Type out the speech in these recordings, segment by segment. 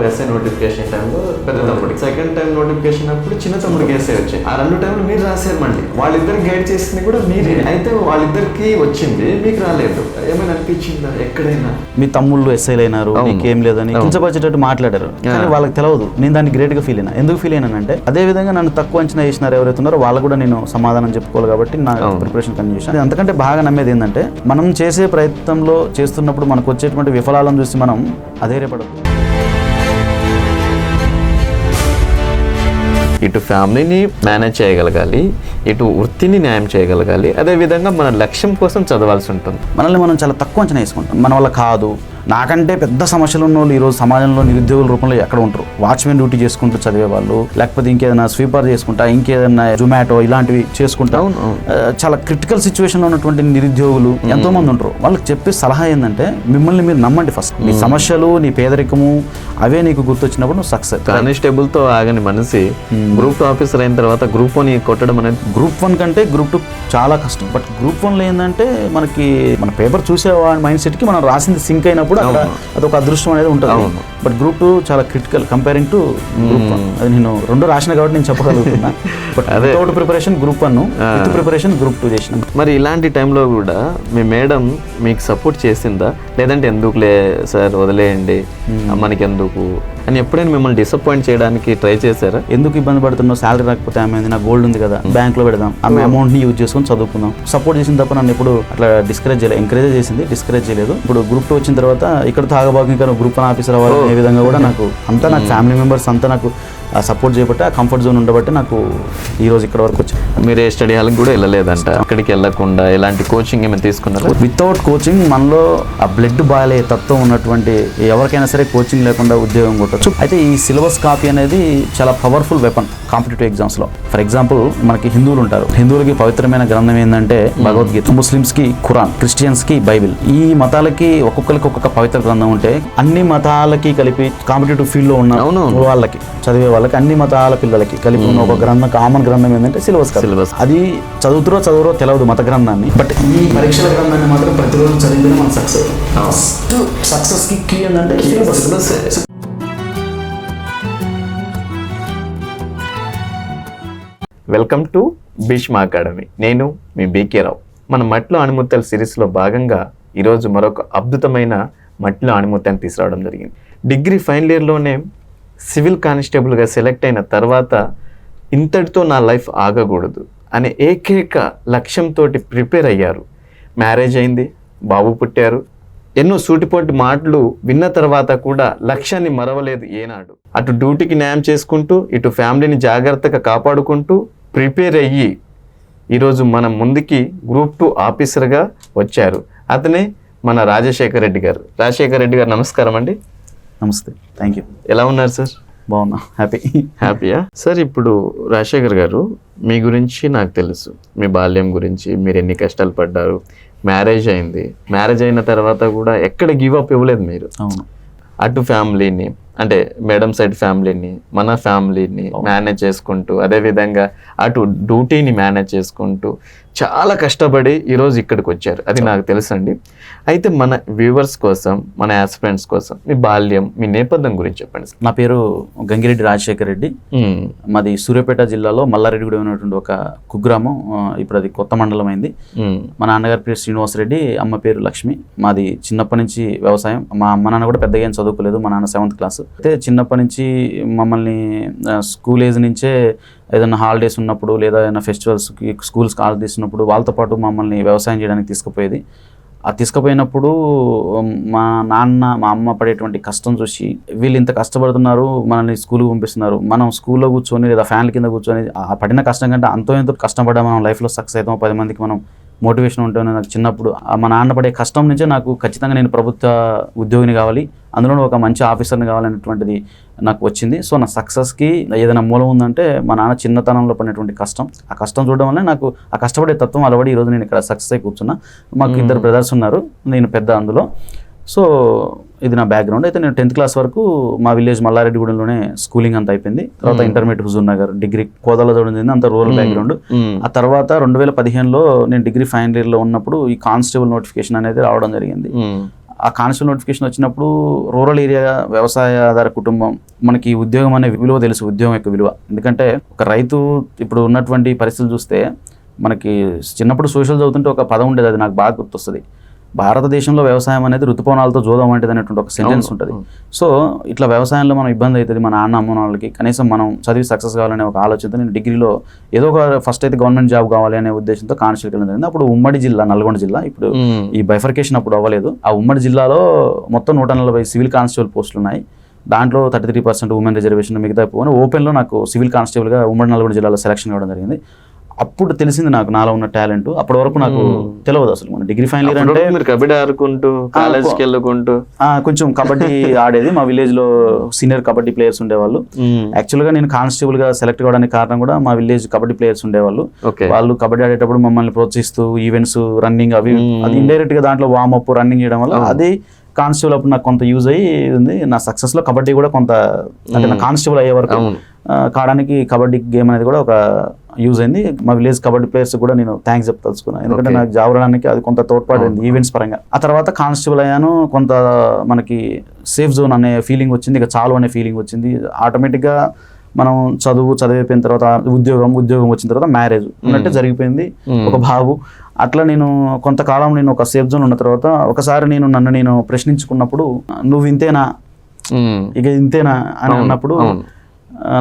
SI notification టైంలో పెద్ద తమ్ముడికి, సెకండ్ టైం నోటిఫికేషన్ అప్పుడు చిన్న తమ్ముడికి ఎస్ఐ వచ్చాయి. ఆ 2 టైంలు మీరు రాశారు. మళ్ళీ వాళ్ళిద్దరికి గైడ్ చేసింది కూడా మీరే. అయితే వాళ్ళిద్దరికి వచ్చింది, మీకు రాలేదు. ఏమైనా అనిపించిందా ఎక్కడైనా? మీ తమ్ముళ్ళు ఎస్ఐలు అయినారు, మీకేం లేదని కించపరిచేటట్టు మాట్లాడారు. కానీ వాళ్ళకి తెలియదు నేను దాన్ని గ్రేట్ గా ఫీల్ అయినా. ఎందుకు ఫీల్ అయినానంటే అదే విధంగా నన్ను తక్కువ అంచనా వేసినారు ఎవరైతే ఉన్నారో వాళ్ళు కూడా నేను సమాధానం చెప్పుకోవాలి కాబట్టి నా ప్రిపరేషన్ కంటిన్యూ చేశాను. అంతకంటే బాగా నమ్మేది ఏంటంటే మనం చేసే ప్రయత్నంలో చేస్తున్నప్పుడు మనకు వచ్చేటువంటి విఫలాలను చూసి మనం అధైర్యపడదు. ఇటు ఫ్యామిలీని మేనేజ్ చేయగలగాలి, ఇటు వృత్తిని న్యాయం చేయగలగాలి, అదేవిధంగా మన లక్ష్యం కోసం చదవాల్సి ఉంటుంది. మనల్ని మనం చాలా తక్కువ అంచనా వేసుకుంటాం. మన వల్ల కాదు, నాకంటే పెద్ద సమస్యలు ఉన్న వాళ్ళు ఈరోజు సమాజంలో నిరుద్యోగుల రూపంలో ఎక్కడ ఉంటారు? వాచ్మెన్ డ్యూటీ చేసుకుంటూ చదివే వాళ్ళు, లేకపోతే ఇంకేదైనా స్వీపర్ చేసుకుంటా, ఇంకేదైనా జొమాటో ఇలాంటివి చేసుకుంటా చాలా క్రిటికల్ సిచ్యువేషన్లో ఉన్నటువంటి నిరుద్యోగులు ఎంతో మంది ఉంటారు. వాళ్ళకి చెప్పే సలహా ఏంటంటే మిమ్మల్ని మీరు నమ్మండి. ఫస్ట్ నీ సమస్యలు, నీ పేదరికము అవే నీకు గుర్తొచ్చినప్పుడు నువ్వు సక్సెస్. కానిస్టేబుల్తో ఆగని మనిషి గ్రూప్ ఆఫీసర్ అయిన తర్వాత గ్రూప్ 1 కొట్టడం అనేది గ్రూప్ 1 కంటే గ్రూప్ 2 చాలా కష్టం. బట్ గ్రూప్ 1లో ఏంటంటే మనకి మన పేపర్ చూసే మైండ్ సెట్కి మనం రాసింది సింక్ అయినప్పుడు అదొక అదృష్టం అనేది ఉంటుంది. బట్ గ్రూప్ 2 చాలా క్రిటికల్ కంపేరింగ్ టు గ్రూప్ 1. అది నేను 2 రాసిన కాబట్టి నేను చెప్పగలుగుతున్నా. But without preparation group 1, with preparation group 2 చేసిన. మరి ఇలాంటి టైంలో కూడా మీ మేడం మీకు సపోర్ట్ చేసిందా, లేదంటే ఎందుకులే సార్ వదిలేయండి మనకెందుకు అని ఎప్పుడైనా మిమ్మల్ని డిసప్పాయింట్ చేయడానికి ట్రై చేశారా? ఎందుకు ఇబ్బంది పడుతున్నావు, శాలరీ రాకపోతే ఆమె నా గోల్డ్ ఉంది కదా బ్యాంక్లో పెడదాం, ఆమె అమౌంట్ని యూజ్ చేసుకొని చదువుకుందాం. సపోర్ట్ చేసిన తప్ప నన్ను ఎప్పుడు అట్లా డిస్కరేజ్ చేయలేదు. ఎంకరేజ్ చేసింది, డిస్కరేజ్ చేయలేదు. ఇప్పుడు గ్రూప్ 2 వచ్చిన తర్వాత ఇక్కడ తాగబాకు ఇంకా గ్రూప్ 1 ఆఫీసర్ అవ్వాలి ఏ విధంగా కూడా నాకు అంతా నాకు ఫ్యామిలీ మెంబర్స్ అంతా నాకు సపోర్ట్ చేయబట్టి, ఆ కంఫర్ట్ జోన్ ఉండబట్టి నాకు ఈరోజు ఇక్కడ వరకు వచ్చాను. మీరు ఏ స్టడీ హాల్కి కూడా వెళ్ళలేదంట, అక్కడికి వెళ్ళకుండా ఎలాంటి కోచింగ్ ఏమైనా తీసుకున్నారు? వితౌట్ కోచింగ్ మనలో ఆ బ్లడ్ బాలే తత్వం ఉన్నటువంటి ఎవరికైనా సరే కోచింగ్ లేకుండా ఉద్యోగం కొట్టచ్చు. అయితే ఈ సిలబస్ కాపీ అనేది చాలా పవర్ఫుల్ వెపన్ కాంపిటేటివ్ ఎగ్జామ్స్లో. ఫర్ ఎగ్జాంపుల్ మనకి హిందువులు ఉంటారు, హిందువులకి పవిత్రమైన గ్రంథం ఏంటంటే భగవద్గీత, ముస్లిమ్స్కి ఖురాన్, క్రిస్టియన్స్కి బైబిల్. ఈ మతాలకి ఒక్కొక్కరికి ఒక్కొక్క పవిత్ర గ్రంథం ఉంటే అన్ని మతాలకి కలిపి కాంపిటేటివ్ ఫీల్డ్లో ఉన్న వాళ్ళకి చదివే వాళ్ళకి అన్ని మతాల పిల్లలకి కలిపి ఉన్న ఒక గ్రంథం, కామన్ గ్రంథం ఏంటంటే సిలబస్. అది చదువురో తెలియదు మత గ్రంథాన్ని, బట్ ఈ పరీక్షల గ్రంథాన్ని మాత్రం ప్రతిరోజు చదివితే మన సక్సెస్. ఫస్ట్ సక్సెస్ కి కీ ఏంటంటే syllabus. Welcome to Bhishma academy. నేను మీ బీకే రావు. మన మట్టిలో ఆణిముత్యాల సిరీస్లో భాగంగా ఈరోజు మరొక అద్భుతమైన మట్టిలో ఆణిముత్యాన్ని తీసుకురావడం జరిగింది. డిగ్రీ ఫైనల్ ఇయర్లోనే సివిల్ కానిస్టేబుల్గా సెలెక్ట్ అయిన తర్వాత ఇంతటితో నా లైఫ్ ఆగకూడదు అనే ఏకైక లక్ష్యంతో ప్రిపేర్ అయ్యారు. మ్యారేజ్ అయింది, బాబు పుట్టారు. ఎన్నో సూటిపోటి మాటలు విన్న తర్వాత కూడా లక్ష్యాన్ని మరవలేదు ఏనాడు. అటు డ్యూటీకి న్యాయం చేసుకుంటూ, ఇటు ఫ్యామిలీని జాగ్రత్తగా కాపాడుకుంటూ ప్రిపేర్ అయ్యి ఈరోజు మన ముందుకి గ్రూప్ 2 ఆఫీసర్గా వచ్చారు. అతనే మన రాజశేఖర్ రెడ్డి గారు. రాజశేఖర్ రెడ్డి గారు నమస్కారం అండి. నమస్తే, థ్యాంక్ యూ. ఎలా ఉన్నారు సార్? బాగున్నా, హ్యాపీయా సార్? ఇప్పుడు రాజశేఖర్ గారు, మీ గురించి నాకు తెలుసు, మీ బాల్యం గురించి, మీరు ఎన్ని కష్టాలు పడ్డారు. మ్యారేజ్ అయింది, మ్యారేజ్ అయిన తర్వాత కూడా ఎక్కడ గివ్ అప్ ఇవ్వలేదు మీరు. అవును. అటు ఫ్యామిలీని అంటే మేడం సైడ్ ఫ్యామిలీని, మన ఫ్యామిలీని మేనేజ్ చేసుకుంటూ, అదేవిధంగా అటు డ్యూటీని మేనేజ్ చేసుకుంటూ చాలా కష్టపడి ఈరోజు ఇక్కడికి వచ్చారు. అది నాకు తెలుసండి. అయితే మన వ్యూవర్స్ కోసం, మన ఆస్పిరెంట్స్ కోసం మీ బాల్యం, మీ నేపథ్యం గురించి చెప్పండి. నా పేరు గంగిరెడ్డి రాజశేఖర్ రెడ్డి. మాది సూర్యాపేట జిల్లాలో మల్లారెడ్డిగూడెం అనేటువంటి ఒక కుగ్రామం. ఇప్పుడు అది కొత్త మండలం అయింది. మా నాన్నగారి పేరు శ్రీనివాస్ రెడ్డి, అమ్మ పేరు లక్ష్మి. మాది చిన్నప్పటి నుంచి వ్యవసాయం. మా అమ్మ నాన్న కూడా పెద్దగా ఏం చదువుకోలేదు. మా నాన్న 7th క్లాస్. అయితే చిన్నప్పటి నుంచి మమ్మల్ని స్కూల్ ఏజ్ నుంచే ఏదైనా హాలిడేస్ ఉన్నప్పుడు లేదా ఏదైనా ఫెస్టివల్స్కి స్కూల్స్ హాలిడేస్ ఉన్నప్పుడు వాళ్ళతో పాటు మమ్మల్ని వ్యవసాయం చేయడానికి తీసుకుపోయేది. ఆ తీసుకుపోయినప్పుడు మా నాన్న, మా అమ్మ పడేటువంటి కష్టం చూసి వీళ్ళు ఇంత కష్టపడుతున్నారు, మనల్ని స్కూల్కి పంపిస్తున్నారు, మనం స్కూల్లో కూర్చొని లేదా ఫ్యాన్ల కింద కూర్చొని ఆ పడిన కష్టం కంటే ఎంతో కష్టపడ్డా మనం లైఫ్లో సక్సెస్ అవుతాం, 10 మందికి మనం మోటివేషన్ ఉంటుంది. నాకు చిన్నప్పుడు మా నాన్న పడే కష్టం నుంచే నాకు ఖచ్చితంగా నేను ప్రభుత్వ ఉద్యోగిని కావాలి, అందులో ఒక మంచి ఆఫీసర్ని కావాలనేటువంటిది నాకు వచ్చింది. సో నా సక్సెస్కి ఏదైనా మూలం ఉందంటే మా నాన్న చిన్నతనంలో పడినటువంటి కష్టం. ఆ కష్టం చూడడం వల్ల నాకు ఆ కష్టపడే తత్వం అలవాడి ఈరోజు నేను ఇక్కడ సక్సెస్ అయి కూర్చున్నా. మాకు 2 బ్రదర్స్ ఉన్నారు, నేను పెద్ద అందులో. సో ఇది నా బ్యాక్గ్రౌండ్. అయితే నేను 10th క్లాస్ వరకు మా విలేజ్ మల్లారెడ్డిగూడెంలోనే స్కూలింగ్ అంతా అయిపోయింది. తర్వాత ఇంటర్మీడియట్ హుజూర్ నగర్, డిగ్రీ కోదాలో చూడండి, అంత రూరల్ బ్యాక్గ్రౌండ్. ఆ తర్వాత 2015లో నేను డిగ్రీ ఫైనల్ ఇయర్లో ఉన్నప్పుడు ఈ కానిస్టేబుల్ నోటిఫికేషన్ అనేది రావడం జరిగింది. ఆ కానిస్టేబుల్ నోటిఫికేషన్ వచ్చినప్పుడు రూరల్ ఏరియా వ్యవసాయ ఆధార కుటుంబం, మనకి ఉద్యోగం అనే విలువ తెలుసు, ఉద్యోగం యొక్క విలువ. ఎందుకంటే ఒక రైతు ఇప్పుడు ఉన్నటువంటి పరిస్థితులు చూస్తే, మనకి చిన్నప్పుడు సోషల్ చదువుతుంటే ఒక పదం ఉండేది, అది నాకు బాగా గుర్తొస్తుంది. భారతదేశంలో వ్యవసాయం అనేది ఋతుపవనాలతో జోదం వంటిది అనేటువంటి ఒక సెంటెన్స్ ఉంటుంది. సో ఇట్లా వ్యవసాయంలో మనం ఇబ్బంది అవుతుంది, మన అమ్మ వాళ్ళకి కనీసం మనం చదివి సక్సెస్ కావాలనే ఒక ఆలోచనతో నేను డిగ్రీలో ఏదో ఒక ఫస్ట్ అయితే గవర్నమెంట్ జాబ్ కావాలి అనే ఉద్దేశంతో కానిస్టేబుల్ వెళ్ళడం జరిగింది. అప్పుడు ఉమ్మడి జిల్లా నల్గొండ జిల్లా, ఇప్పుడు ఈ బైఫర్కేషన్ అప్పుడు అవ్వలేదు. ఆ ఉమ్మడి జిల్లాలో మొత్తం 140 సివిల్ కానిస్టేబుల్ పోస్టులు ఉన్నాయి. దాంట్లో 33% ఉమెన్ రిజర్వేషన్, మిగతా పోనీ ఓపెన్లో నాకు సివిల్ కానిస్టేబుల్గా ఉమ్మడి నల్గొండ జిల్లాలో సెలక్షన్ కావడం జరిగింది. అప్పుడు తెలిసింది నాకు నాలో ఉన్న టాలెంట్. అప్పటి వరకు నాకు తెలియదు అసలు. మన డిగ్రీ ఫైనల్ ఇయర్ అంటే మీరు కబడ్డీ ఆడుకుంటూ కాలేజ్కి వెళ్ళుకుంటూ కొంచెం కబడ్డీ ఆడేది. మా విలేజ్ లో సీనియర్ కబడ్డీ ప్లేయర్స్ ఉండేవాళ్ళు. యాక్చువల్ గా నేను కానిస్టేబుల్ గా సెలెక్ట్ కావడానికి కారణం కూడా మా విలేజ్ కబడ్డీ ప్లేయర్స్ ఉండేవాళ్ళు. వాళ్ళు కబడ్డీ ఆడేటప్పుడు మమ్మల్ని ప్రోత్సహిస్తూ ఈవెంట్స్, రన్నింగ్ అవి అది ఇండైరెక్ట్ గా దాంట్లో వార్మప్, రన్నింగ్ చేయడం వల్ల అది కానిస్టేబుల్ అప్పుడు నాకు కొంత యూజ్ అయ్యి ఉంది. నా సక్సెస్ లో కబడ్డీ కూడా కొంత, అంటే నా కానిస్టేబుల్ అయ్యే వరకు కావడానికి కబడ్డీ గేమ్ అనేది కూడా ఒక యూజ్ అయింది. మా విలేజ్ కబడ్డీ ప్లేయర్స్ కూడా నేను థ్యాంక్స్ చెప్తాల్సుకున్నాను, ఎందుకంటే నాకు జాబ్ రావడానికి అది కొంత తోడ్పడింది ఈవెంట్స్ పరంగా. ఆ తర్వాత కానిస్టేబుల్ అయ్యాను, కొంత మనకి సేఫ్ జోన్ అనే ఫీలింగ్ వచ్చింది, ఇక చాలు అనే ఫీలింగ్ వచ్చింది. ఆటోమేటిక్గా మనం చదివిపోయిన తర్వాత ఉద్యోగం వచ్చిన తర్వాత మ్యారేజ్ ఉన్నట్టే జరిగిపోయింది, ఒక బాబు. అట్లా నేను కొంతకాలం నేను ఒక సేఫ్ జోన్ ఉన్న తర్వాత ఒకసారి నన్ను నేను ప్రశ్నించుకున్నప్పుడు, నువ్వు ఇంతేనా, ఇక ఇంతేనా అని అన్నప్పుడు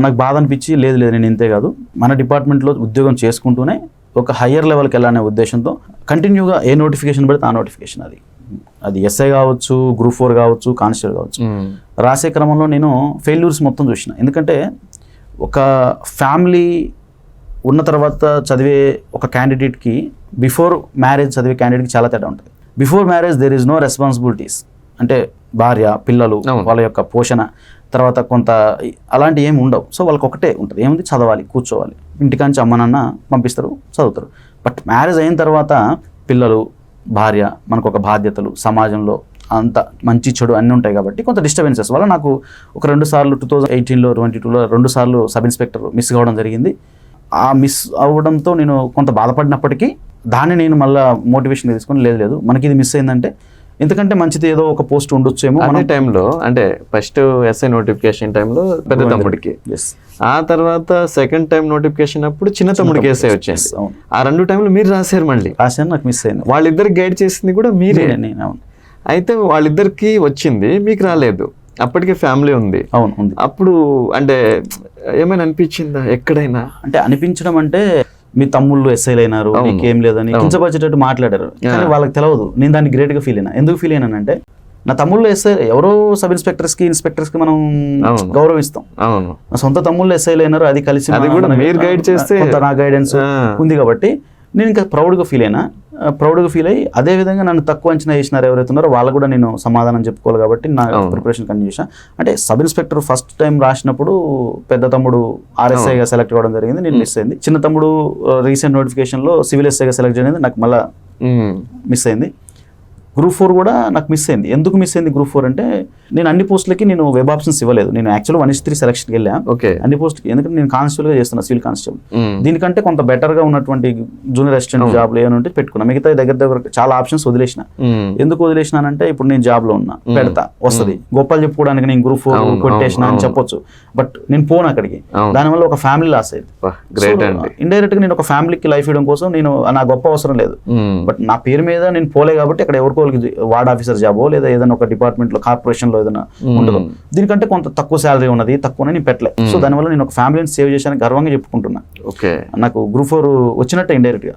నాకు బాధ అనిపించి, లేదు నేను ఇంతే కాదు, మన డిపార్ట్మెంట్లో ఉద్యోగం చేసుకుంటూనే ఒక హయ్యర్ లెవెల్కి వెళ్ళాలనే ఉద్దేశంతో కంటిన్యూగా ఏ నోటిఫికేషన్ పడితే ఆ నోటిఫికేషన్, అది ఎస్ఐ కావచ్చు, గ్రూప్ 4 కావచ్చు, కానిస్టేబుల్ కావచ్చు, రాసే క్రమంలో నేను ఫెయిల్యూర్స్ మొత్తం చూసిన. ఎందుకంటే ఒక ఫ్యామిలీ ఉన్న తర్వాత చదివే ఒక క్యాండిడేట్కి బిఫోర్ మ్యారేజ్ చదివే క్యాండిడేట్కి చాలా తేడా ఉంటుంది. Before marriage there is no responsibilities, అంటే భార్య, పిల్లలు, వాళ్ళ యొక్క పోషణ, తర్వాత కొంత అలాంటి ఏమి ఉండవు. సో వాళ్ళకి ఒకటే ఉంటుంది, ఏముంది, చదవాలి, కూర్చోవాలి, ఇంటికాంచి అమ్మ నాన్న పంపిస్తారు, చదువుతారు. బట్ మ్యారేజ్ అయిన తర్వాత పిల్లలు, భార్య, మనకు ఒక బాధ్యతలు, సమాజంలో అంత మంచి చెడు అన్నీ ఉంటాయి కాబట్టి కొంత డిస్టర్బెన్సెస్ వల్ల నాకు ఒక 2 సార్లు 2018లో 22లో 2 సార్లు సబ్ ఇన్స్పెక్టర్ మిస్ కావడం జరిగింది. ఆ మిస్ అవ్వడంతో నేను కొంత బాధపడినప్పటికీ దాన్ని నేను మళ్ళీ మోటివేషన్ తీసుకొని, లేదు మనకి ఇది మిస్ అయిందంటే ఎందుకంటే మంచిది ఏదో ఒక పోస్ట్ ఉండొచ్చేమో. అదే టైంలో అంటే ఫస్ట్ ఎస్ఐ నోటిఫికేషన్ టైంలో పెద్ద తమ్ముడికి, ఆ తర్వాత సెకండ్ టైం నోటిఫికేషన్ అప్పుడు చిన్న తమ్ముడికి ఎస్ఐ వచ్చింది. ఆ 2 టైంలో మీరు రాశారు, మళ్ళీ రాశాను, నాకు మిస్ అయింది. వాళ్ళిద్దరికి గైడ్ చేసింది కూడా మీరే. అయితే వాళ్ళిద్దరికి వచ్చింది, మీకు రాలేదు. అప్పటికే ఫ్యామిలీ ఉంది. అవును. అప్పుడు అంటే ఏమైనా అనిపించిందా ఎక్కడైనా? అంటే అనిపించడం అంటే, మీ తమ్ముళ్ళు ఎస్ఐలు అయినారు, మీకేం లేదని కించపరిచేటట్టు మాట్లాడారు, కానీ వాళ్ళకి తెలియదు. నేను దాన్ని గ్రేట్గా ఫీల్ అయినా. ఎందుకు ఫీల్ అయినానంటే, నా తమ్ముళ్ళు ఎస్ఐ, ఎవరో సబ్ ఇన్స్పెక్టర్స్కి, ఇన్స్పెక్టర్స్కి మనం గౌరవిస్తాం. నా సొంత తమ్ముళ్ళు ఎస్ఐలు అయినారు, అది కలిసి మీరు గైడ్ చేస్తే నా గైడెన్స్ ఉంది కాబట్టి నేను ఇంకా ప్రౌడ్గా ఫీల్ అయ్యి అదే విధంగా నన్ను తక్కువ అంచనా చేసినారు ఎవరైతే ఉన్నారో వాళ్ళు కూడా నేను సమాధానం చెప్పుకోవాలి కాబట్టి నా ప్రిపరేషన్ కంటిన్యూ చేశాను. అంటే సబ్ ఇన్స్పెక్టర్ ఫస్ట్ టైం రాసినప్పుడు పెద్ద తమ్ముడు ఆర్ఎస్ఐగా సెలెక్ట్ అవ్వడం జరిగింది, నేను మిస్ అయింది. చిన్న తమ్ముడు రీసెంట్ నోటిఫికేషన్లో సివిల్ ఎస్ఐగా సెలెక్ట్ చేయడం నాకు మళ్ళీ మిస్ అయింది. గ్రూప్ 4 కూడా నాకు మిస్ అయింది. ఎందుకు మిస్ అయింది గ్రూప్ 4 అంటే, నేను అన్ని పోస్టులకి నేను వెబ్ ఆప్షన్స్ ఇవ్వలేదు. నేను యాక్చువల్గా 1:3 సెలక్షన్కి వెళ్ళాను అన్ని పోస్టులకి, ఎందుకంటే నేను కానిస్టేబుల్గా చేస్తున్నా, సివిల్ కానిస్టేబుల్. దీనికంటే కొంత బెటర్గా ఉన్నటువంటి జూనియర్ అసిస్టెంట్ జాబ్లు ఏమంటే పెట్టుకున్నా. మిగతా దగ్గర చాలా ఆప్షన్స్ వదిలేసిన. ఎందుకు వదిలేసినానంటే, ఇప్పుడు నేను జాబ్లో ఉన్నా, పెడతా, వస్తుంది, గొప్పలు చెప్పుకోవడానికి నేను గ్రూప్ 4 కొట్టేసిన అని చెప్పొచ్చు, బట్ నేను పోను అక్కడికి. దానివల్ల ఒక ఫ్యామిలీ లాస్ అయ్యింది. ఇండైరెక్ట్ గా నేను ఒక ఫ్యామిలీకి లైఫ్ ఇవ్వడం కోసం నేను నా గొప్ప అవసరం లేదు, బట్ నా పేరు మీద నేను పోలే కాబట్టి అక్కడ ఎవరికో వార్డ్ ఆఫీసర్ జాబో లేదా ఏదైనా ఒక డిపార్ట్మెంట్ లో, కార్పొరేషన్ లో ఏదైనా ఉండదు. దీనికంటే కొంత తక్కువ శాలరీ ఉన్నది, తక్కువనే నేను పెట్టలే. సో దానివల్ల నేను ఒక ఫ్యామిలీని సేవ్ చేశాను గర్వంగా చెప్పుకుంటున్నా. నాకు గ్రూప్ 4 వచ్చినట్టే ఇండైరెక్ట్ గా,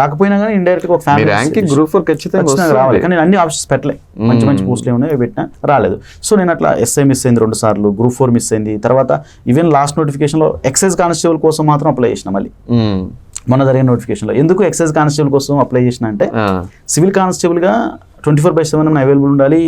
రాకపోయినా కానీ ఇండైరెక్ట్ గా ఒక ఫ్యామిలీ గ్రూప్ 4 ఖచ్చితంగా రావాలి. కానీ నేను అన్ని ఆప్షన్స్ పెట్టలే, మంచి పోస్టులు ఏమైనా పెట్టినా రాలేదు. సో నేను అట్లా ఎస్ఐ మిస్ అయింది 2 సార్లు, గ్రూప్ 4 మిస్ అయింది. తర్వాత ఈవెన్ లాస్ట్ నోటిఫికేషన్ లో ఎక్సైజ్ కానిస్టేబుల్ కోసం మాత్రం అప్లై చేసిన. మళ్ళీ మొన్న జరిగిన నోటిఫికేషన్ లో ఎందుకు ఎక్సైజ్ కానిస్టేబుల్ కోసం అప్లై చేసిన అంటే, సివిల్ కానిస్టేబుల్ గా 24/7 మనం అవైలబుల్ ఉండాలి,